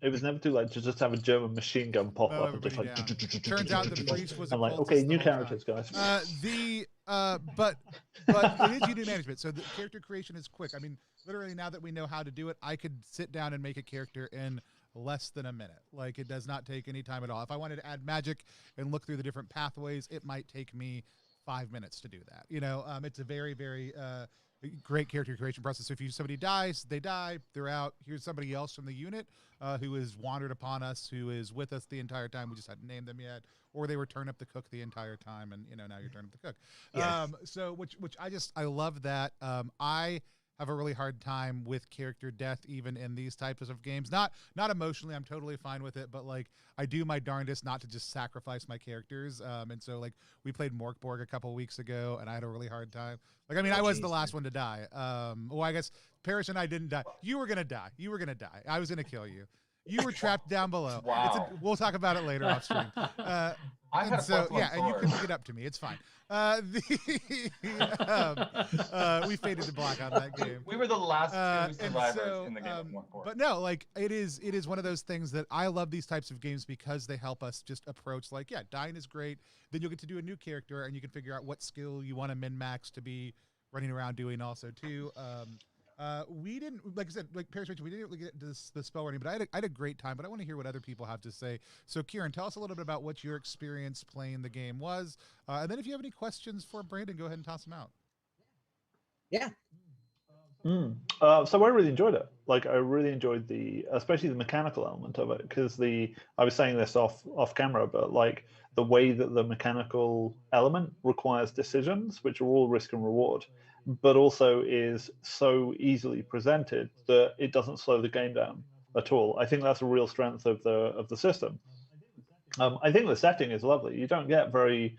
It was never too late to just have a German machine gun pop up and just like. Turns out the priest was. I'm like, cultist okay, the new whole characters, time. guys. But it is unit management, so the character creation is quick. I mean, literally, now that we know how to do it, I could sit down and make a character in less than a minute. Like, it does not take any time at all. If I wanted to add magic and look through the different pathways, it might take me 5 minutes to do that. It's a very, very great character creation process. So if somebody dies, they die, they're out. Here's somebody else from the unit who has wandered upon us, who is with us the entire time. We just hadn't named them yet, or they were turn up the cook the entire time, and now you're turning up the cook. Yeah. So which I love that. I have a really hard time with character death, even in these types of games. Not emotionally, I'm totally fine with it, but like I do my darndest not to just sacrifice my characters. And so like we played Morkborg a couple of weeks ago, and I had a really hard time. Like, I mean, I was the last one to die. Well, I guess Paris and I didn't die. You were gonna die. I was gonna kill you. You were trapped down below. Wow. We'll talk about it later off stream. I had a so +1 yeah, and you sword. can get up to me. It's fine. We faded to black on that game. We were the last 2 And survivors so, in the game of Morkborg. but no, like it is one of those things that I love these types of games because they help us just approach, like, yeah, dying is great. Then you'll get to do a new character, and you can figure out what skill you want to min max to be running around doing also too. We didn't, like I said, like Paris mentioned, we didn't really get into the spell running, but I had a great time. But I want to hear what other people have to say. So, Kieran, tell us a little bit about what your experience playing the game was, and then if you have any questions for Brandon, go ahead and toss them out. Yeah. So I really enjoyed it. Like, I really enjoyed especially the mechanical element of it, because I was saying this off camera, but like the way that the mechanical element requires decisions, which are all risk and reward, but also is so easily presented that it doesn't slow the game down at all. I think that's a real strength of the system. I think the setting is lovely. You don't get very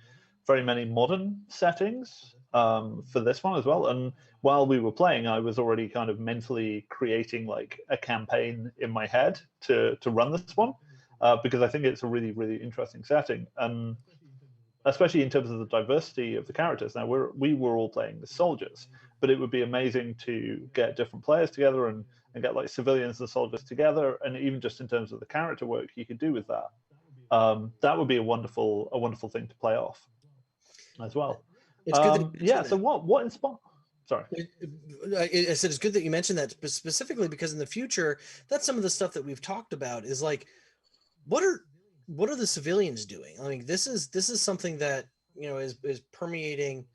many modern settings for this one as well. And while we were playing, I was already kind of mentally creating like a campaign in my head to run this one, because I think it's a really, really interesting setting. And especially in terms of the diversity of the characters. Now, we were all playing the soldiers, but it would be amazing to get different players together and get like civilians and soldiers together, and even just in terms of the character work you could do with that. That would be a wonderful thing to play off as well. It's good that you mentioned that. So what inspired? Sorry. I said it's good that you mentioned that specifically because in the future, that's some of the stuff that we've talked about is like, what are the civilians doing? I mean, this is something that is permeating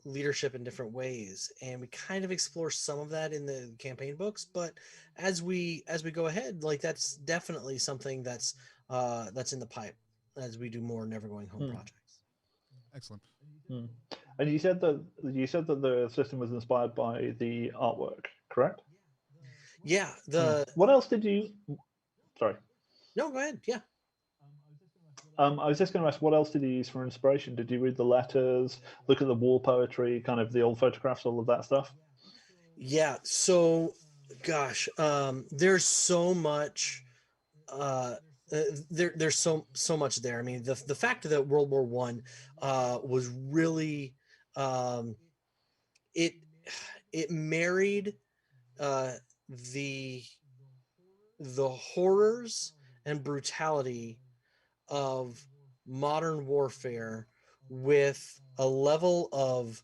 leadership in different ways, and we kind of explore some of that in the campaign books. But as we go ahead, like that's definitely something that's in the pipe as we do more Never Going Home projects. Excellent. And you said that the system was inspired by the artwork, correct? Yeah. What else did you? Sorry. No, go ahead. Yeah. I was just going to ask, what else did you use for inspiration? Did you read the letters, look at the wall poetry, kind of the old photographs, all of that stuff? Yeah. So, gosh, there's so much. There's so much there. I mean, the fact that World War One was really um, it it married uh, the horrors and brutality of modern warfare with a level of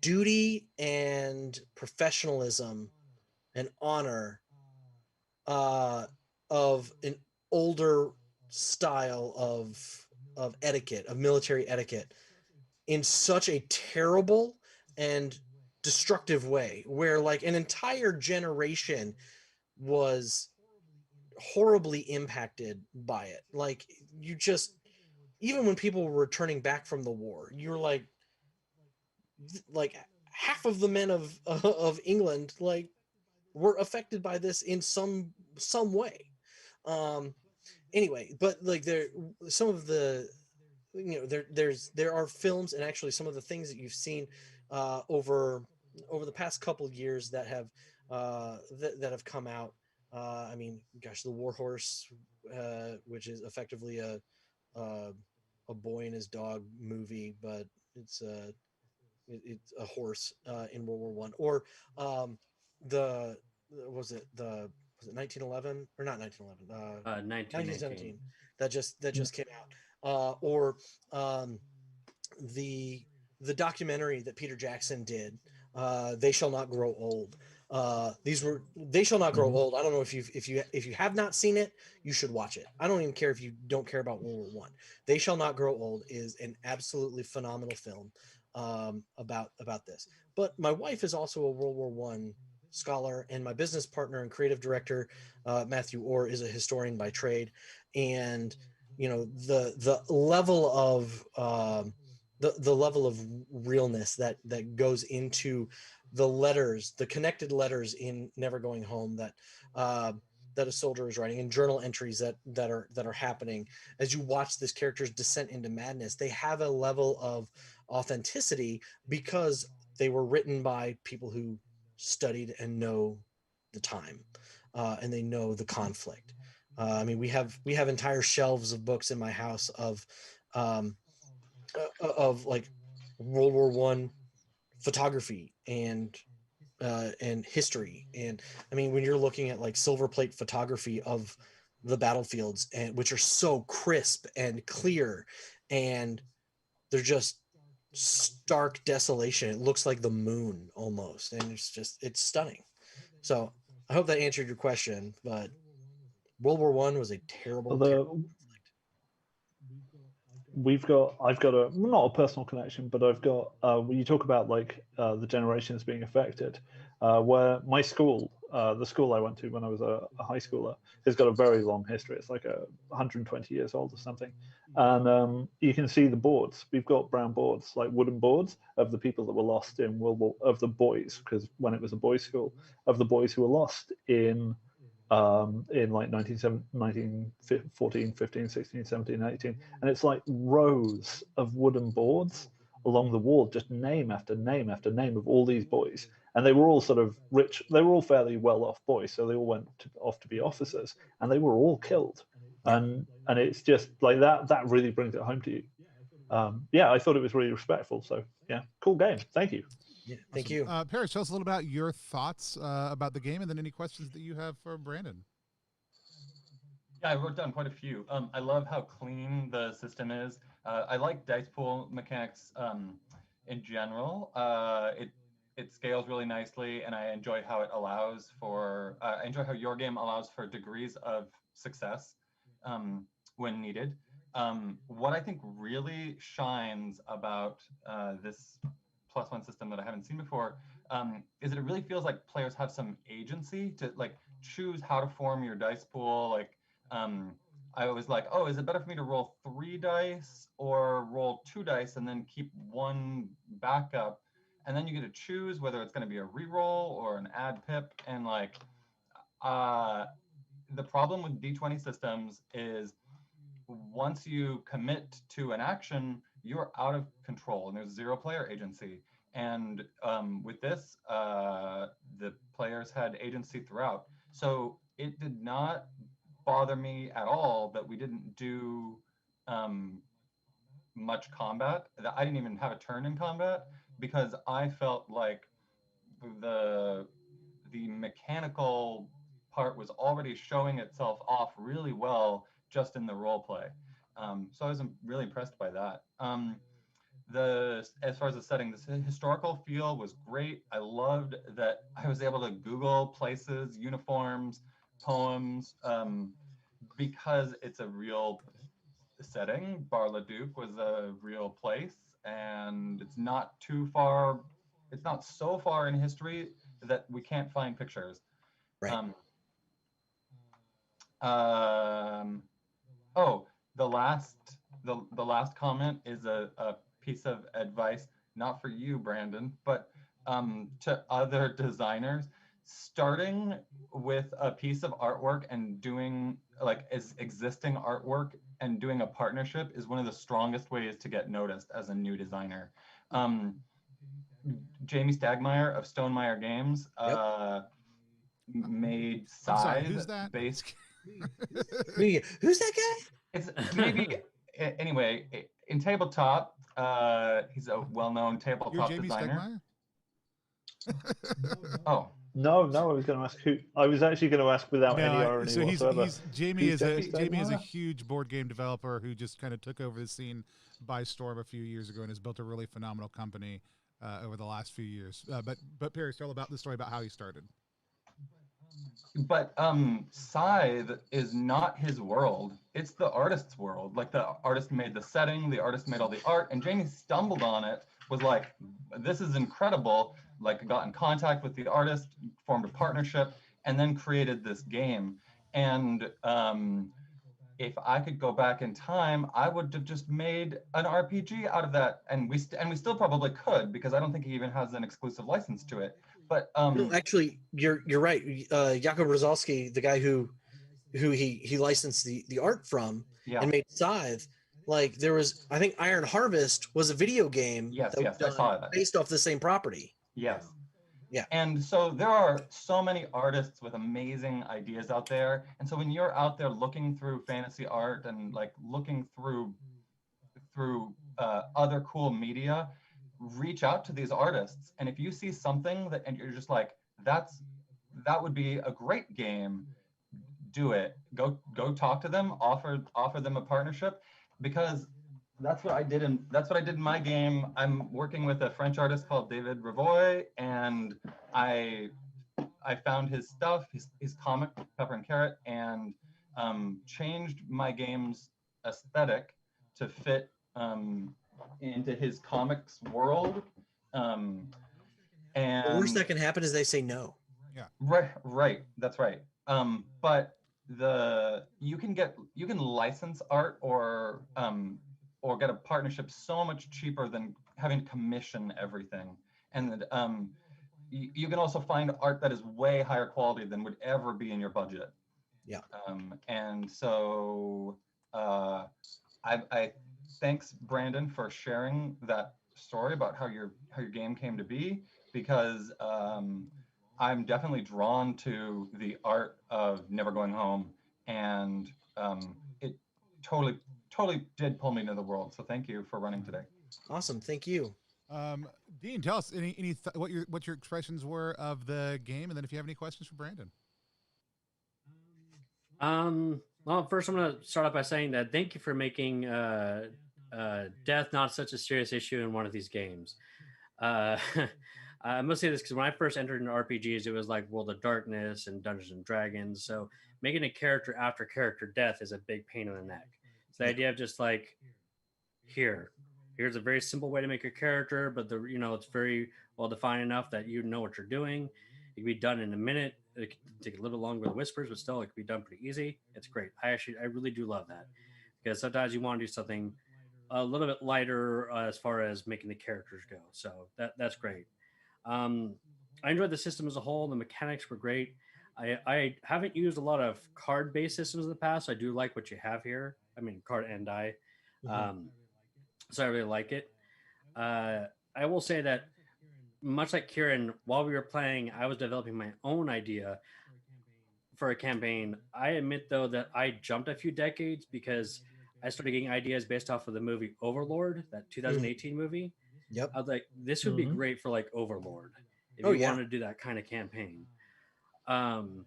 duty and professionalism and honor of an older style of etiquette, of military etiquette, in such a terrible and destructive way, where like an entire generation was horribly impacted by it. Like you just, even when people were returning back from the war, you're like half of the men of England like were affected by this in some way. Um, anyway, but like some of the there are films, and actually some of the things that you've seen over the past couple of years that have that have come out. I mean, gosh, the War Horse, which is effectively uh, a boy and his dog movie, but it's it's a horse in World War One, or the was it 1911 or not 1911 1919. 1917 that just came out, or um, the documentary that Peter Jackson did, They Shall Not Grow Old. They Shall Not Grow Old. I don't know if you have not seen it, you should watch it. I don't even care if you don't care about World War One. They Shall Not Grow Old is an absolutely phenomenal film about this. But my wife is also a World War One scholar, and my business partner and creative director, Matthew Orr, is a historian by trade. And the level of the level of realness that goes into the connected letters in Never Going Home that a soldier is writing, and journal entries that are happening as you watch this character's descent into madness. They have a level of authenticity because they were written by people who studied and know the time, and they know the conflict. I mean, we have entire shelves of books in my house um, of like World War One photography and history. And I mean, when you're looking at like silver plate photography of the battlefields, and which are so crisp and clear, and they're just stark desolation. It looks like the moon almost, and it's stunning. So I hope that answered your question. But World War One was a terrible, terrible. The I've got a not a personal connection, but I've got when you talk about like the generations being affected, where my school, the school I went to when I was a high schooler, has got a very long history. It's like 120 years old or something, and you can see the boards. We've got brown boards, like wooden boards, of the people that were lost in World War, of the boys, because when it was a boys' school, of the boys who were lost in like 1914, 15, 16, 17, 18. And it's like rows of wooden boards along the wall, just name after name after name of all these boys. And they were all sort of rich, they were all fairly well off boys. So they all went off to be officers, and they were all killed. And it's just like that really brings it home to you. Yeah, I thought it was really respectful. So yeah, cool game. Thank you. Yeah, thank you. Paris, tell us a little about your thoughts about the game, and then any questions that you have for Brandon. Yeah, I wrote down quite a few. I love how clean the system is. I like dice pool mechanics in general. It scales really nicely, and I enjoy how it allows for. I enjoy how your game allows for degrees of success when needed. What I think really shines about this +1 system that I haven't seen before is that it really feels like players have some agency to like choose how to form your dice pool. Like I was like, oh, is it better for me to roll 3 dice or roll 2 dice and then keep 1 backup? And then you get to choose whether it's going to be a reroll or an add pip. And like the problem with D20 systems is once you commit to an action, you're out of control and there's 0 player agency. And with this, the players had agency throughout. So it did not bother me at all that we didn't do much combat. I didn't even have a turn in combat because I felt like the mechanical part was already showing itself off really well just in the role play. So I was really impressed by that. As far as the setting, this historical feel was great. I loved that I was able to Google places, uniforms, poems, because it's a real setting. Bar-le-Duc was a real place, and it's not so far in history that we can't find pictures. Right. Oh, the last comment is a piece of advice, not for you, Brandon, but to other designers. Starting with a piece of artwork and doing like existing artwork and doing a partnership is one of the strongest ways to get noticed as a new designer. Jamie Stagmeyer of Stonemeyer Games made Scythe. Sorry, who's that? Based. Who's that guy? It's maybe anyway in tabletop. He's a well-known tabletop You're Jamie designer. Stegmeyer? Oh. No, I was going to ask who. I was actually going to ask without any irony so whatsoever. Jamie is a Stegmeyer? huge board game developer who just kind of took over the scene by storm a few years ago and has built a really phenomenal company over the last few years. But Perry, tell about the story about how he started. But Scythe is not his world. It's the artist's world. Like the artist made the setting, the artist made all the art, and Jamie stumbled on it, was like, this is incredible. Like got in contact with the artist, formed a partnership, and then created this game. And if I could go back in time, I would have just made an RPG out of that. And we still probably could, because I don't think he even has an exclusive license to it. But no, actually, you're right. Jakub Rozalski, the guy who he licensed the art from and made Scythe. Like there was, I think Iron Harvest was a video game. Yes, I saw that. Based off the same property. Yes. Yeah. And so there are so many artists with amazing ideas out there. And so when you're out there looking through fantasy art and like looking through other cool media, reach out to these artists. And if you see something and you're just like, that would be a great game, do it. Go talk to them, offer them a partnership, because that's what I did in my game. I'm working with a French artist called David Revoy, and I found his stuff, his comic Pepper and Carrot, and changed my game's aesthetic to fit into his comics world. And the worst that can happen is they say no. Yeah. Right. That's right. But you can license art or get a partnership so much cheaper than having to commission everything. And you can also find art that is way higher quality than would ever be in your budget. Yeah. And so I thanks Brandon for sharing that story about how your game came to be, because I'm definitely drawn to the art of Never Going Home, and it totally did pull me into the world. So thank you for running today. Awesome, thank you. Dean, tell us what your expressions were of the game, and then if you have any questions for Brandon. Well, first I'm going to start off by saying that thank you for making death not such a serious issue in one of these games. I must say this because when I first entered into RPGs, it was like World of Darkness and Dungeons and Dragons. So making a character after character death is a big pain in the neck. The idea of just like, here's a very simple way to make a character, but it's very well defined enough that you know what you're doing. It can be done in a minute. It can take a little longer with whispers, but still it can be done pretty easy. It's great. I really do love that, because sometimes you want to do something a little bit lighter as far as making the characters go. So that's great. Um, I enjoyed the system as a whole. The mechanics were great. I haven't used a lot of card based systems in the past. So I do like what you have here. I mean, card and die. Um, so I really like it. I will say that, much like Kieran, while we were playing, I was developing my own idea for a campaign. I admit, though, that I jumped a few decades because I started getting ideas based off of the movie Overlord, that 2018 movie. Yep. I was like, this would be great for like Overlord if Oh, you yeah. wanted to do that kind of campaign. And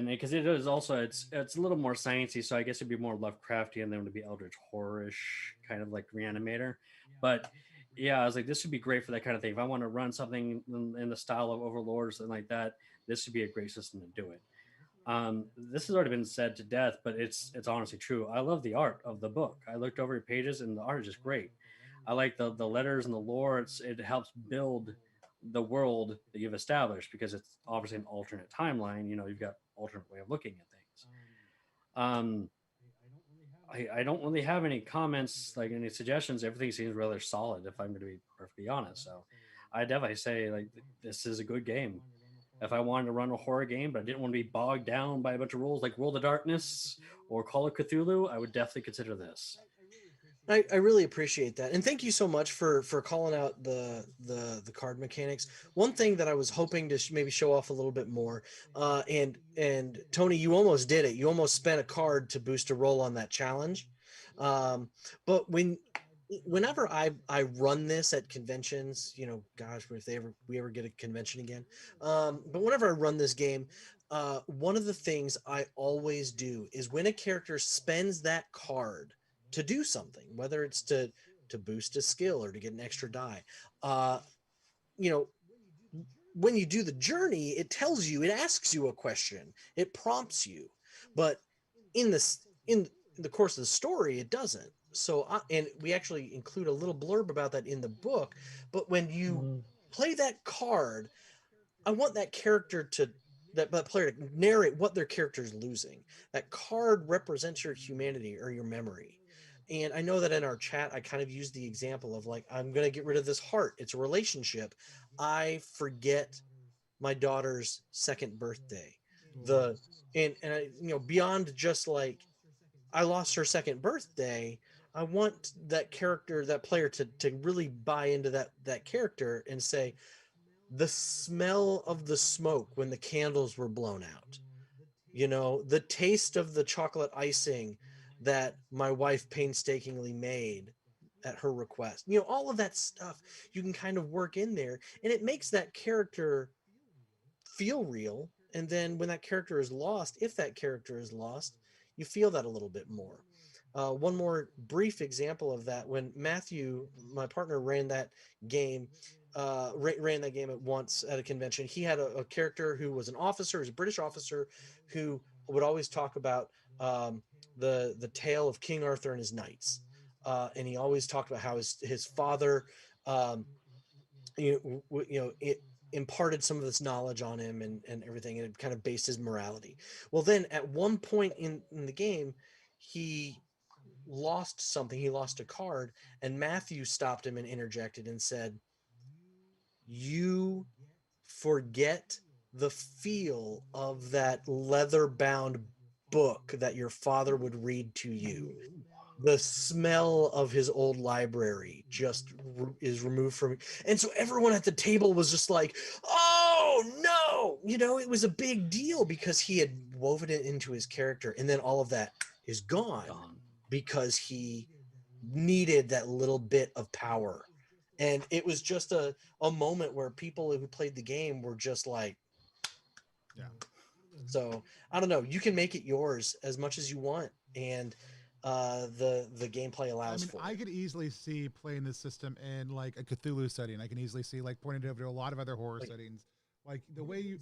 because it is also it's a little more sciencey, so I guess it'd be more Lovecraftian than it would be Eldritch horror-ish, kind of like Reanimator. But yeah, I was like, this would be great for that kind of thing. If I want to run something in the style of Overlord or something like that, this would be a great system to do it. This has already been said to death, but it's honestly true. I love the art of the book. I looked over your pages, and the art is just great. I like the letters and the lore. It helps build the world that you've established, because it's obviously an alternate timeline. You've got alternate way of looking at things. I don't really have any comments, like any suggestions. Everything seems rather solid, if I'm going to be perfectly honest. So I definitely say, like, this is a good game. If I wanted to run a horror game, but I didn't want to be bogged down by a bunch of rules like World of Darkness or Call of Cthulhu, I would definitely consider this. I really appreciate that, and thank you so much for calling out the card mechanics. One thing that I was hoping to maybe show off a little bit more, and Tony, you almost did it. You almost spent a card to boost a roll on that challenge, but whenever I run this at conventions, gosh, if we ever get a convention again, but whenever I run this game, one of the things I always do is when a character spends that card to do something, whether it's to boost a skill or to get an extra die, when you do the journey, it tells you, it asks you a question, it prompts you, but in the course of the story, it doesn't. So, and we actually include a little blurb about that in the book. But when you play that card, I want that character that player to narrate what their character is losing. That card represents your humanity or your memory. And I know that in our chat, I kind of used the example of, like, I'm going to get rid of this heart. It's a relationship. I forget my daughter's second birthday. And I, beyond just like, I lost her second birthday, I want that character, that player to really buy into that character and say, the smell of the smoke when the candles were blown out, the taste of the chocolate icing that my wife painstakingly made at her request, all of that stuff you can kind of work in there, and it makes that character feel real. And then when that character is lost, if that character is lost, you feel that a little bit more. One more brief example of that: when Matthew, my partner, ran that game, ran that game at once at a convention, he had a character who was an officer, was a British officer, who would always talk about the tale of King Arthur and his knights, and he always talked about how his father, it imparted some of this knowledge on him and everything, and it kind of based his morality. Well, then at one point in the game, he lost something. He lost a card, and Matthew stopped him and interjected and said, "You forget the feel of that leather-bound book that your father would read to you. The smell of his old library just is removed from it." And so everyone at the table was just like, "Oh no!" It was a big deal because he had woven it into his character, and then all of that is gone because he needed that little bit of power. And it was just a moment where people who played the game were just like, yeah. So I don't know. You can make it yours as much as you want, and the gameplay allows for I it. could easily see playing this system in like a Cthulhu setting. I can easily see like pointing it over to a lot of other horror settings. Like the way you,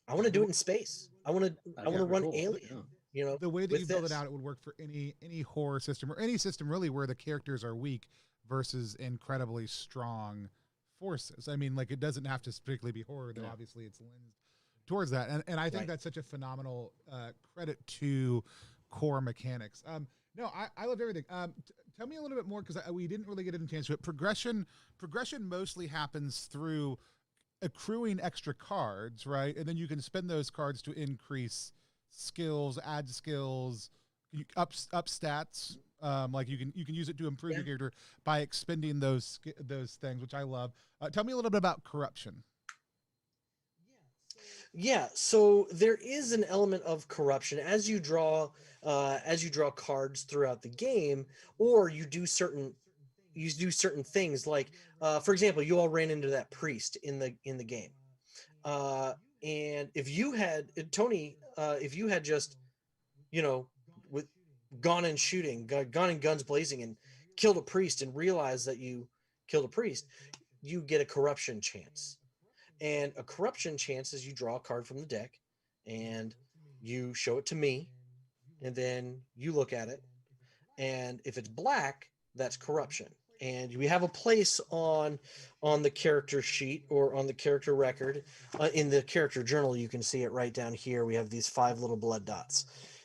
I want to do it in space. I want to run cool. Alien. you know, The way that with you build it this. out, it would work for any horror system or any system really where the characters are weak versus incredibly strong forces. I mean, like it doesn't have to particularly be horror, though. Yeah. Obviously, it's lensed towards that, and I think Right. that's such a phenomenal credit to core mechanics. No, I love everything. Tell me a little bit more because we didn't really get a chance to it. Progression mostly happens through accruing extra cards, right? And then you can spend those cards to increase skills, add skills, up stats. Like you can use it to improve your character by expending those things, which I love. Tell me a little bit about corruption. Yeah, so there is an element of corruption as you draw cards throughout the game, or you do certain things. Like, for example, you all ran into that priest in the game, uh, and if you had Tony, if you had just you know with gone and shooting, gone and guns blazing, and killed a priest, and realized that you killed a priest, you get a corruption chance. And a corruption chance is you draw a card from the deck and you show it to me, and then you look at it. And if it's black, that's corruption. And we have a place on the character sheet or on the character record. In the character journal, you can see it right down here. We have these 5 little blood dots.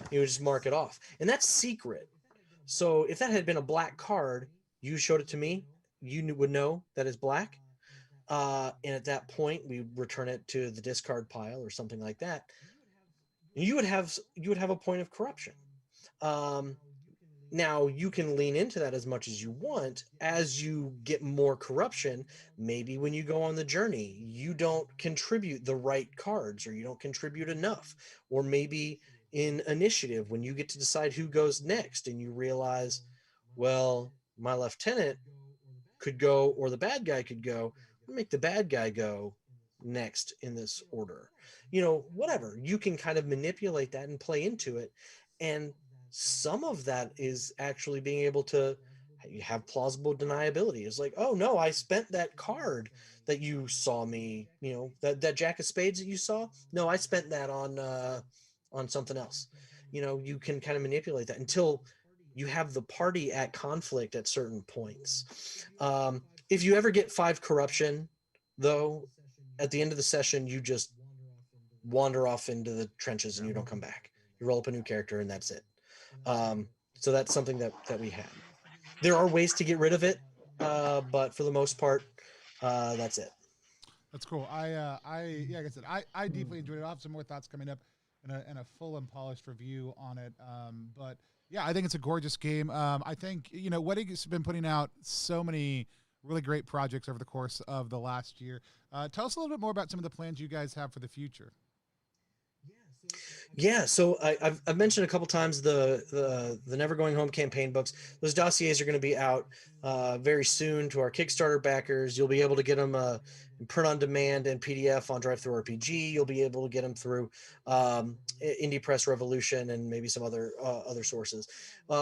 You would just mark it off. And that's secret. So if that had been a black card, you showed it to me, would know that it's black. And at that point, we return it to the discard pile or something like that. You would have a point of corruption. Um, Now you can lean into that as much as you want. As you get more corruption, maybe when you go on the journey, you don't contribute the right cards, or you don't contribute enough, or maybe in initiative when you get to decide who goes next, and you realize, well, my lieutenant could go, or the bad guy could go. Make the bad guy go next in this order. Whatever. You can kind of manipulate that and play into it. And some of that is actually being able to have plausible deniability. It's like, oh no, I spent that card that you saw me, that Jack of Spades that you saw. No, I spent that on something else. You can kind of manipulate that until you have the party at conflict at certain points. If you ever get 5 corruption, though, at the end of the session, you just wander off into the trenches and you don't come back. You roll up a new character and that's it. So that's something that we have. There are ways to get rid of it, but for the most part, that's it. That's cool. Yeah, like I said, I deeply enjoyed it. I'll have some more thoughts coming up and a full and polished review on it. But yeah, I think it's a gorgeous game. I think, Wedding's been putting out so many really great projects over the course of the last year. Tell us a little bit more about some of the plans you guys have for the future. Yeah, so I've mentioned a couple times the Never Going Home campaign books. Those dossiers are going to be out very soon to our Kickstarter backers. You'll be able to get them in print on demand and PDF on DriveThruRPG. You'll be able to get them through Indie Press Revolution and maybe some other sources.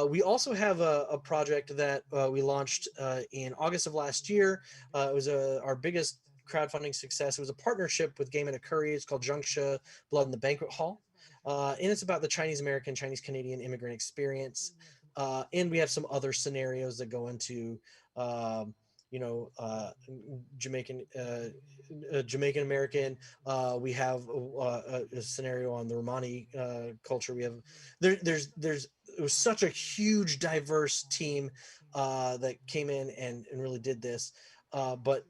We also have a project that we launched in August of last year. It was our biggest crowdfunding success. It was a partnership with Game and a Curry. It's called Junksha Blood in the Banquet Hall. And it's about the Chinese American, Chinese Canadian immigrant experience. And we have some other scenarios that go into, Jamaican American. We have a scenario on the Romani culture. We have it was such a huge, diverse team that came in and really did this. But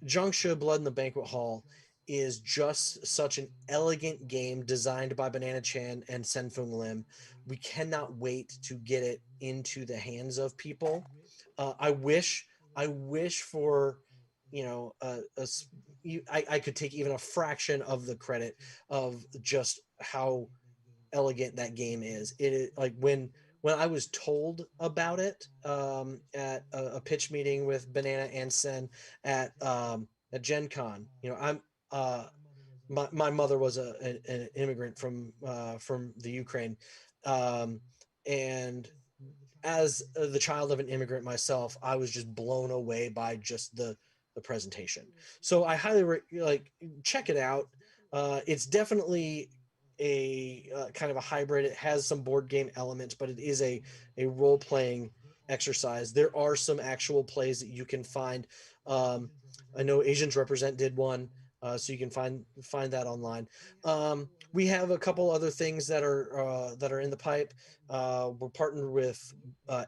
Junksha Blood in the Banquet Hall is just such an elegant game designed by Banana Chan and Senfung Lim. We cannot wait to get it into the hands of people. I wish for, I could take even a fraction of the credit of just how elegant that game is. It is like when I was told about it at a pitch meeting with Banana and Sen at Gen Con. My mother was an immigrant from the Ukraine, and as the child of an immigrant myself, I was just blown away by just the presentation. So I highly check it out. It's definitely a kind of a hybrid. It has some board game elements, but it is a role playing exercise. There are some actual plays that you can find. I know Asians Represent did one, so you can find that online. We have a couple other things that are in the pipe. We're partnered with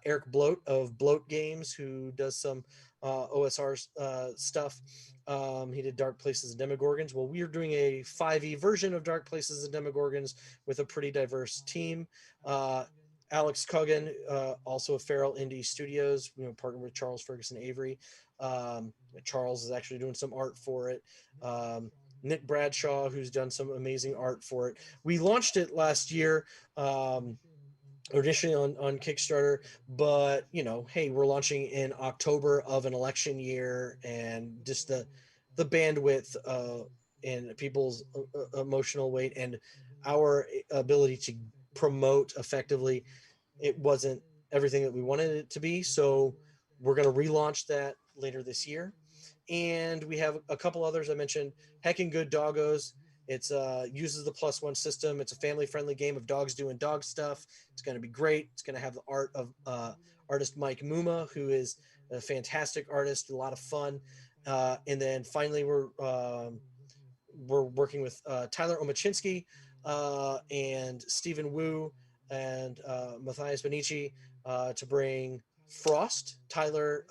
Eric Bloat of Bloat Games, who does some OSR stuff. He did Dark Places and Demogorgons. Well, we are doing a 5e version of Dark Places and Demogorgons with a pretty diverse team. Alex Cuggan, also of Feral Indie Studios, partnered with Charles Ferguson Avery. Charles is actually doing some art for it. Nick Bradshaw, who's done some amazing art for it. We launched it last year, initially on Kickstarter, but hey, we're launching in October of an election year, and just the bandwidth and people's emotional weight and our ability to promote effectively, it wasn't everything that we wanted it to be. So we're going to relaunch that later this year. And we have a couple others. I mentioned Heckin' Good Doggos. It's uses the +1 system. It's a family-friendly game of dogs doing dog stuff. It's going to be great. It's going to have the art of artist Mike Muma, who is a fantastic artist, a lot of fun. And then finally, we're working with Tyler Omachinsky and Stephen Wu and Matthias Benici to bring Frost. Tyler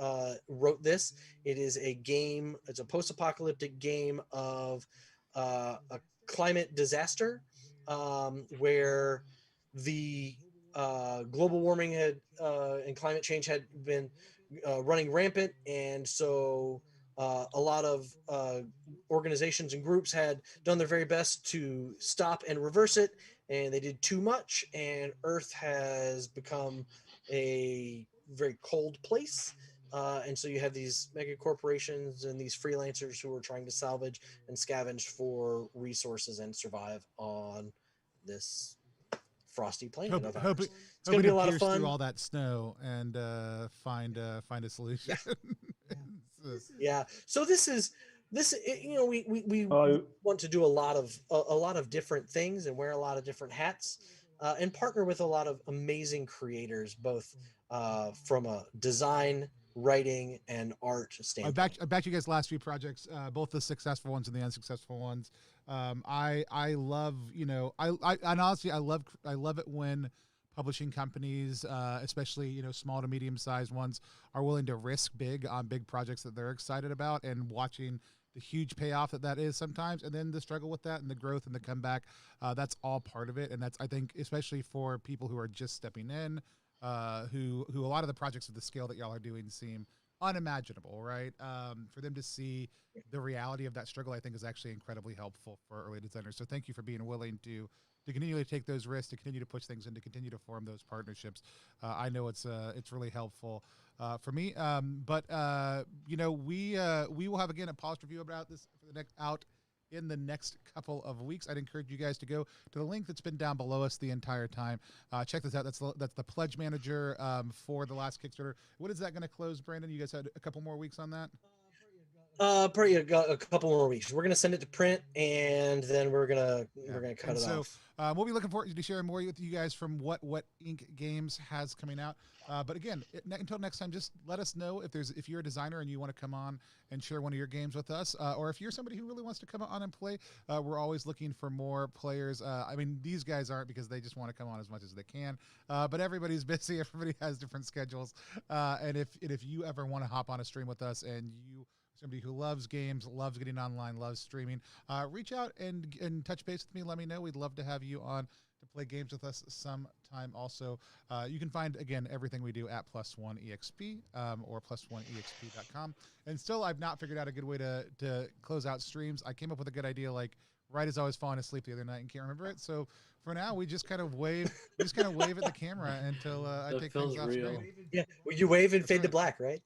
wrote this. It is a game. It's a post-apocalyptic game of a climate disaster where the global warming and climate change had been running rampant, and so a lot of organizations and groups had done their very best to stop and reverse it, and they did too much, and Earth has become a very cold place. And so you have these mega corporations and these freelancers who are trying to salvage and scavenge for resources and survive on this frosty planet of ours. It's going to be a lot of fun. Through all that snow and find a solution. Yeah. So this we want to do a lot of different things and wear a lot of different hats, and partner with a lot of amazing creators, both from a design, writing, and art standpoint. I backed you guys' last few projects, both the successful ones and the unsuccessful ones. I love, and honestly, I love it when publishing companies, especially small to medium sized ones, are willing to risk big on big projects that they're excited about, and watching the huge payoff that is sometimes, and then the struggle with that and the growth and the comeback. That's all part of it, and that's, I think, especially for people who are just stepping in, who a lot of the projects of the scale that y'all are doing seem unimaginable, right? For them to see the reality of that struggle, I think, is actually incredibly helpful for early designers. So thank you for being willing to continue to take those risks, to continue to push things, and to continue to form those partnerships. I know it's really helpful for me. But we will have again a polished review about this for the next out in the next couple of weeks. I'd encourage you guys to go to the link that's been down below us the entire time. Check this out. That's the pledge manager for the last Kickstarter. What is that going to close, Brandon? You guys had a couple more weeks on that? Probably a couple more weeks. We're gonna send it to print, and then we're gonna cut it off. We'll be looking forward to sharing more with you guys from what Inc. Games has coming out. But again, until next time, just let us know if you're a designer and you want to come on and share one of your games with us, or if you're somebody who really wants to come on and play. We're always looking for more players. I mean, these guys aren't, because they just want to come on as much as they can. But everybody's busy. Everybody has different schedules. And if you ever want to hop on a stream with us, and you somebody who loves games, loves getting online, loves streaming, reach out and touch base with me. Let me know. We'd love to have you on to play games with us sometime. Also, you can find, again, everything we do at +1exp or +1exp.com. And still, I've not figured out a good way to close out streams. I came up with a good idea, like right as I was falling asleep the other night, and can't remember it. So for now, we just kind of wave at the camera until I take things off screen. Yeah, well, you wave and fade to black, right?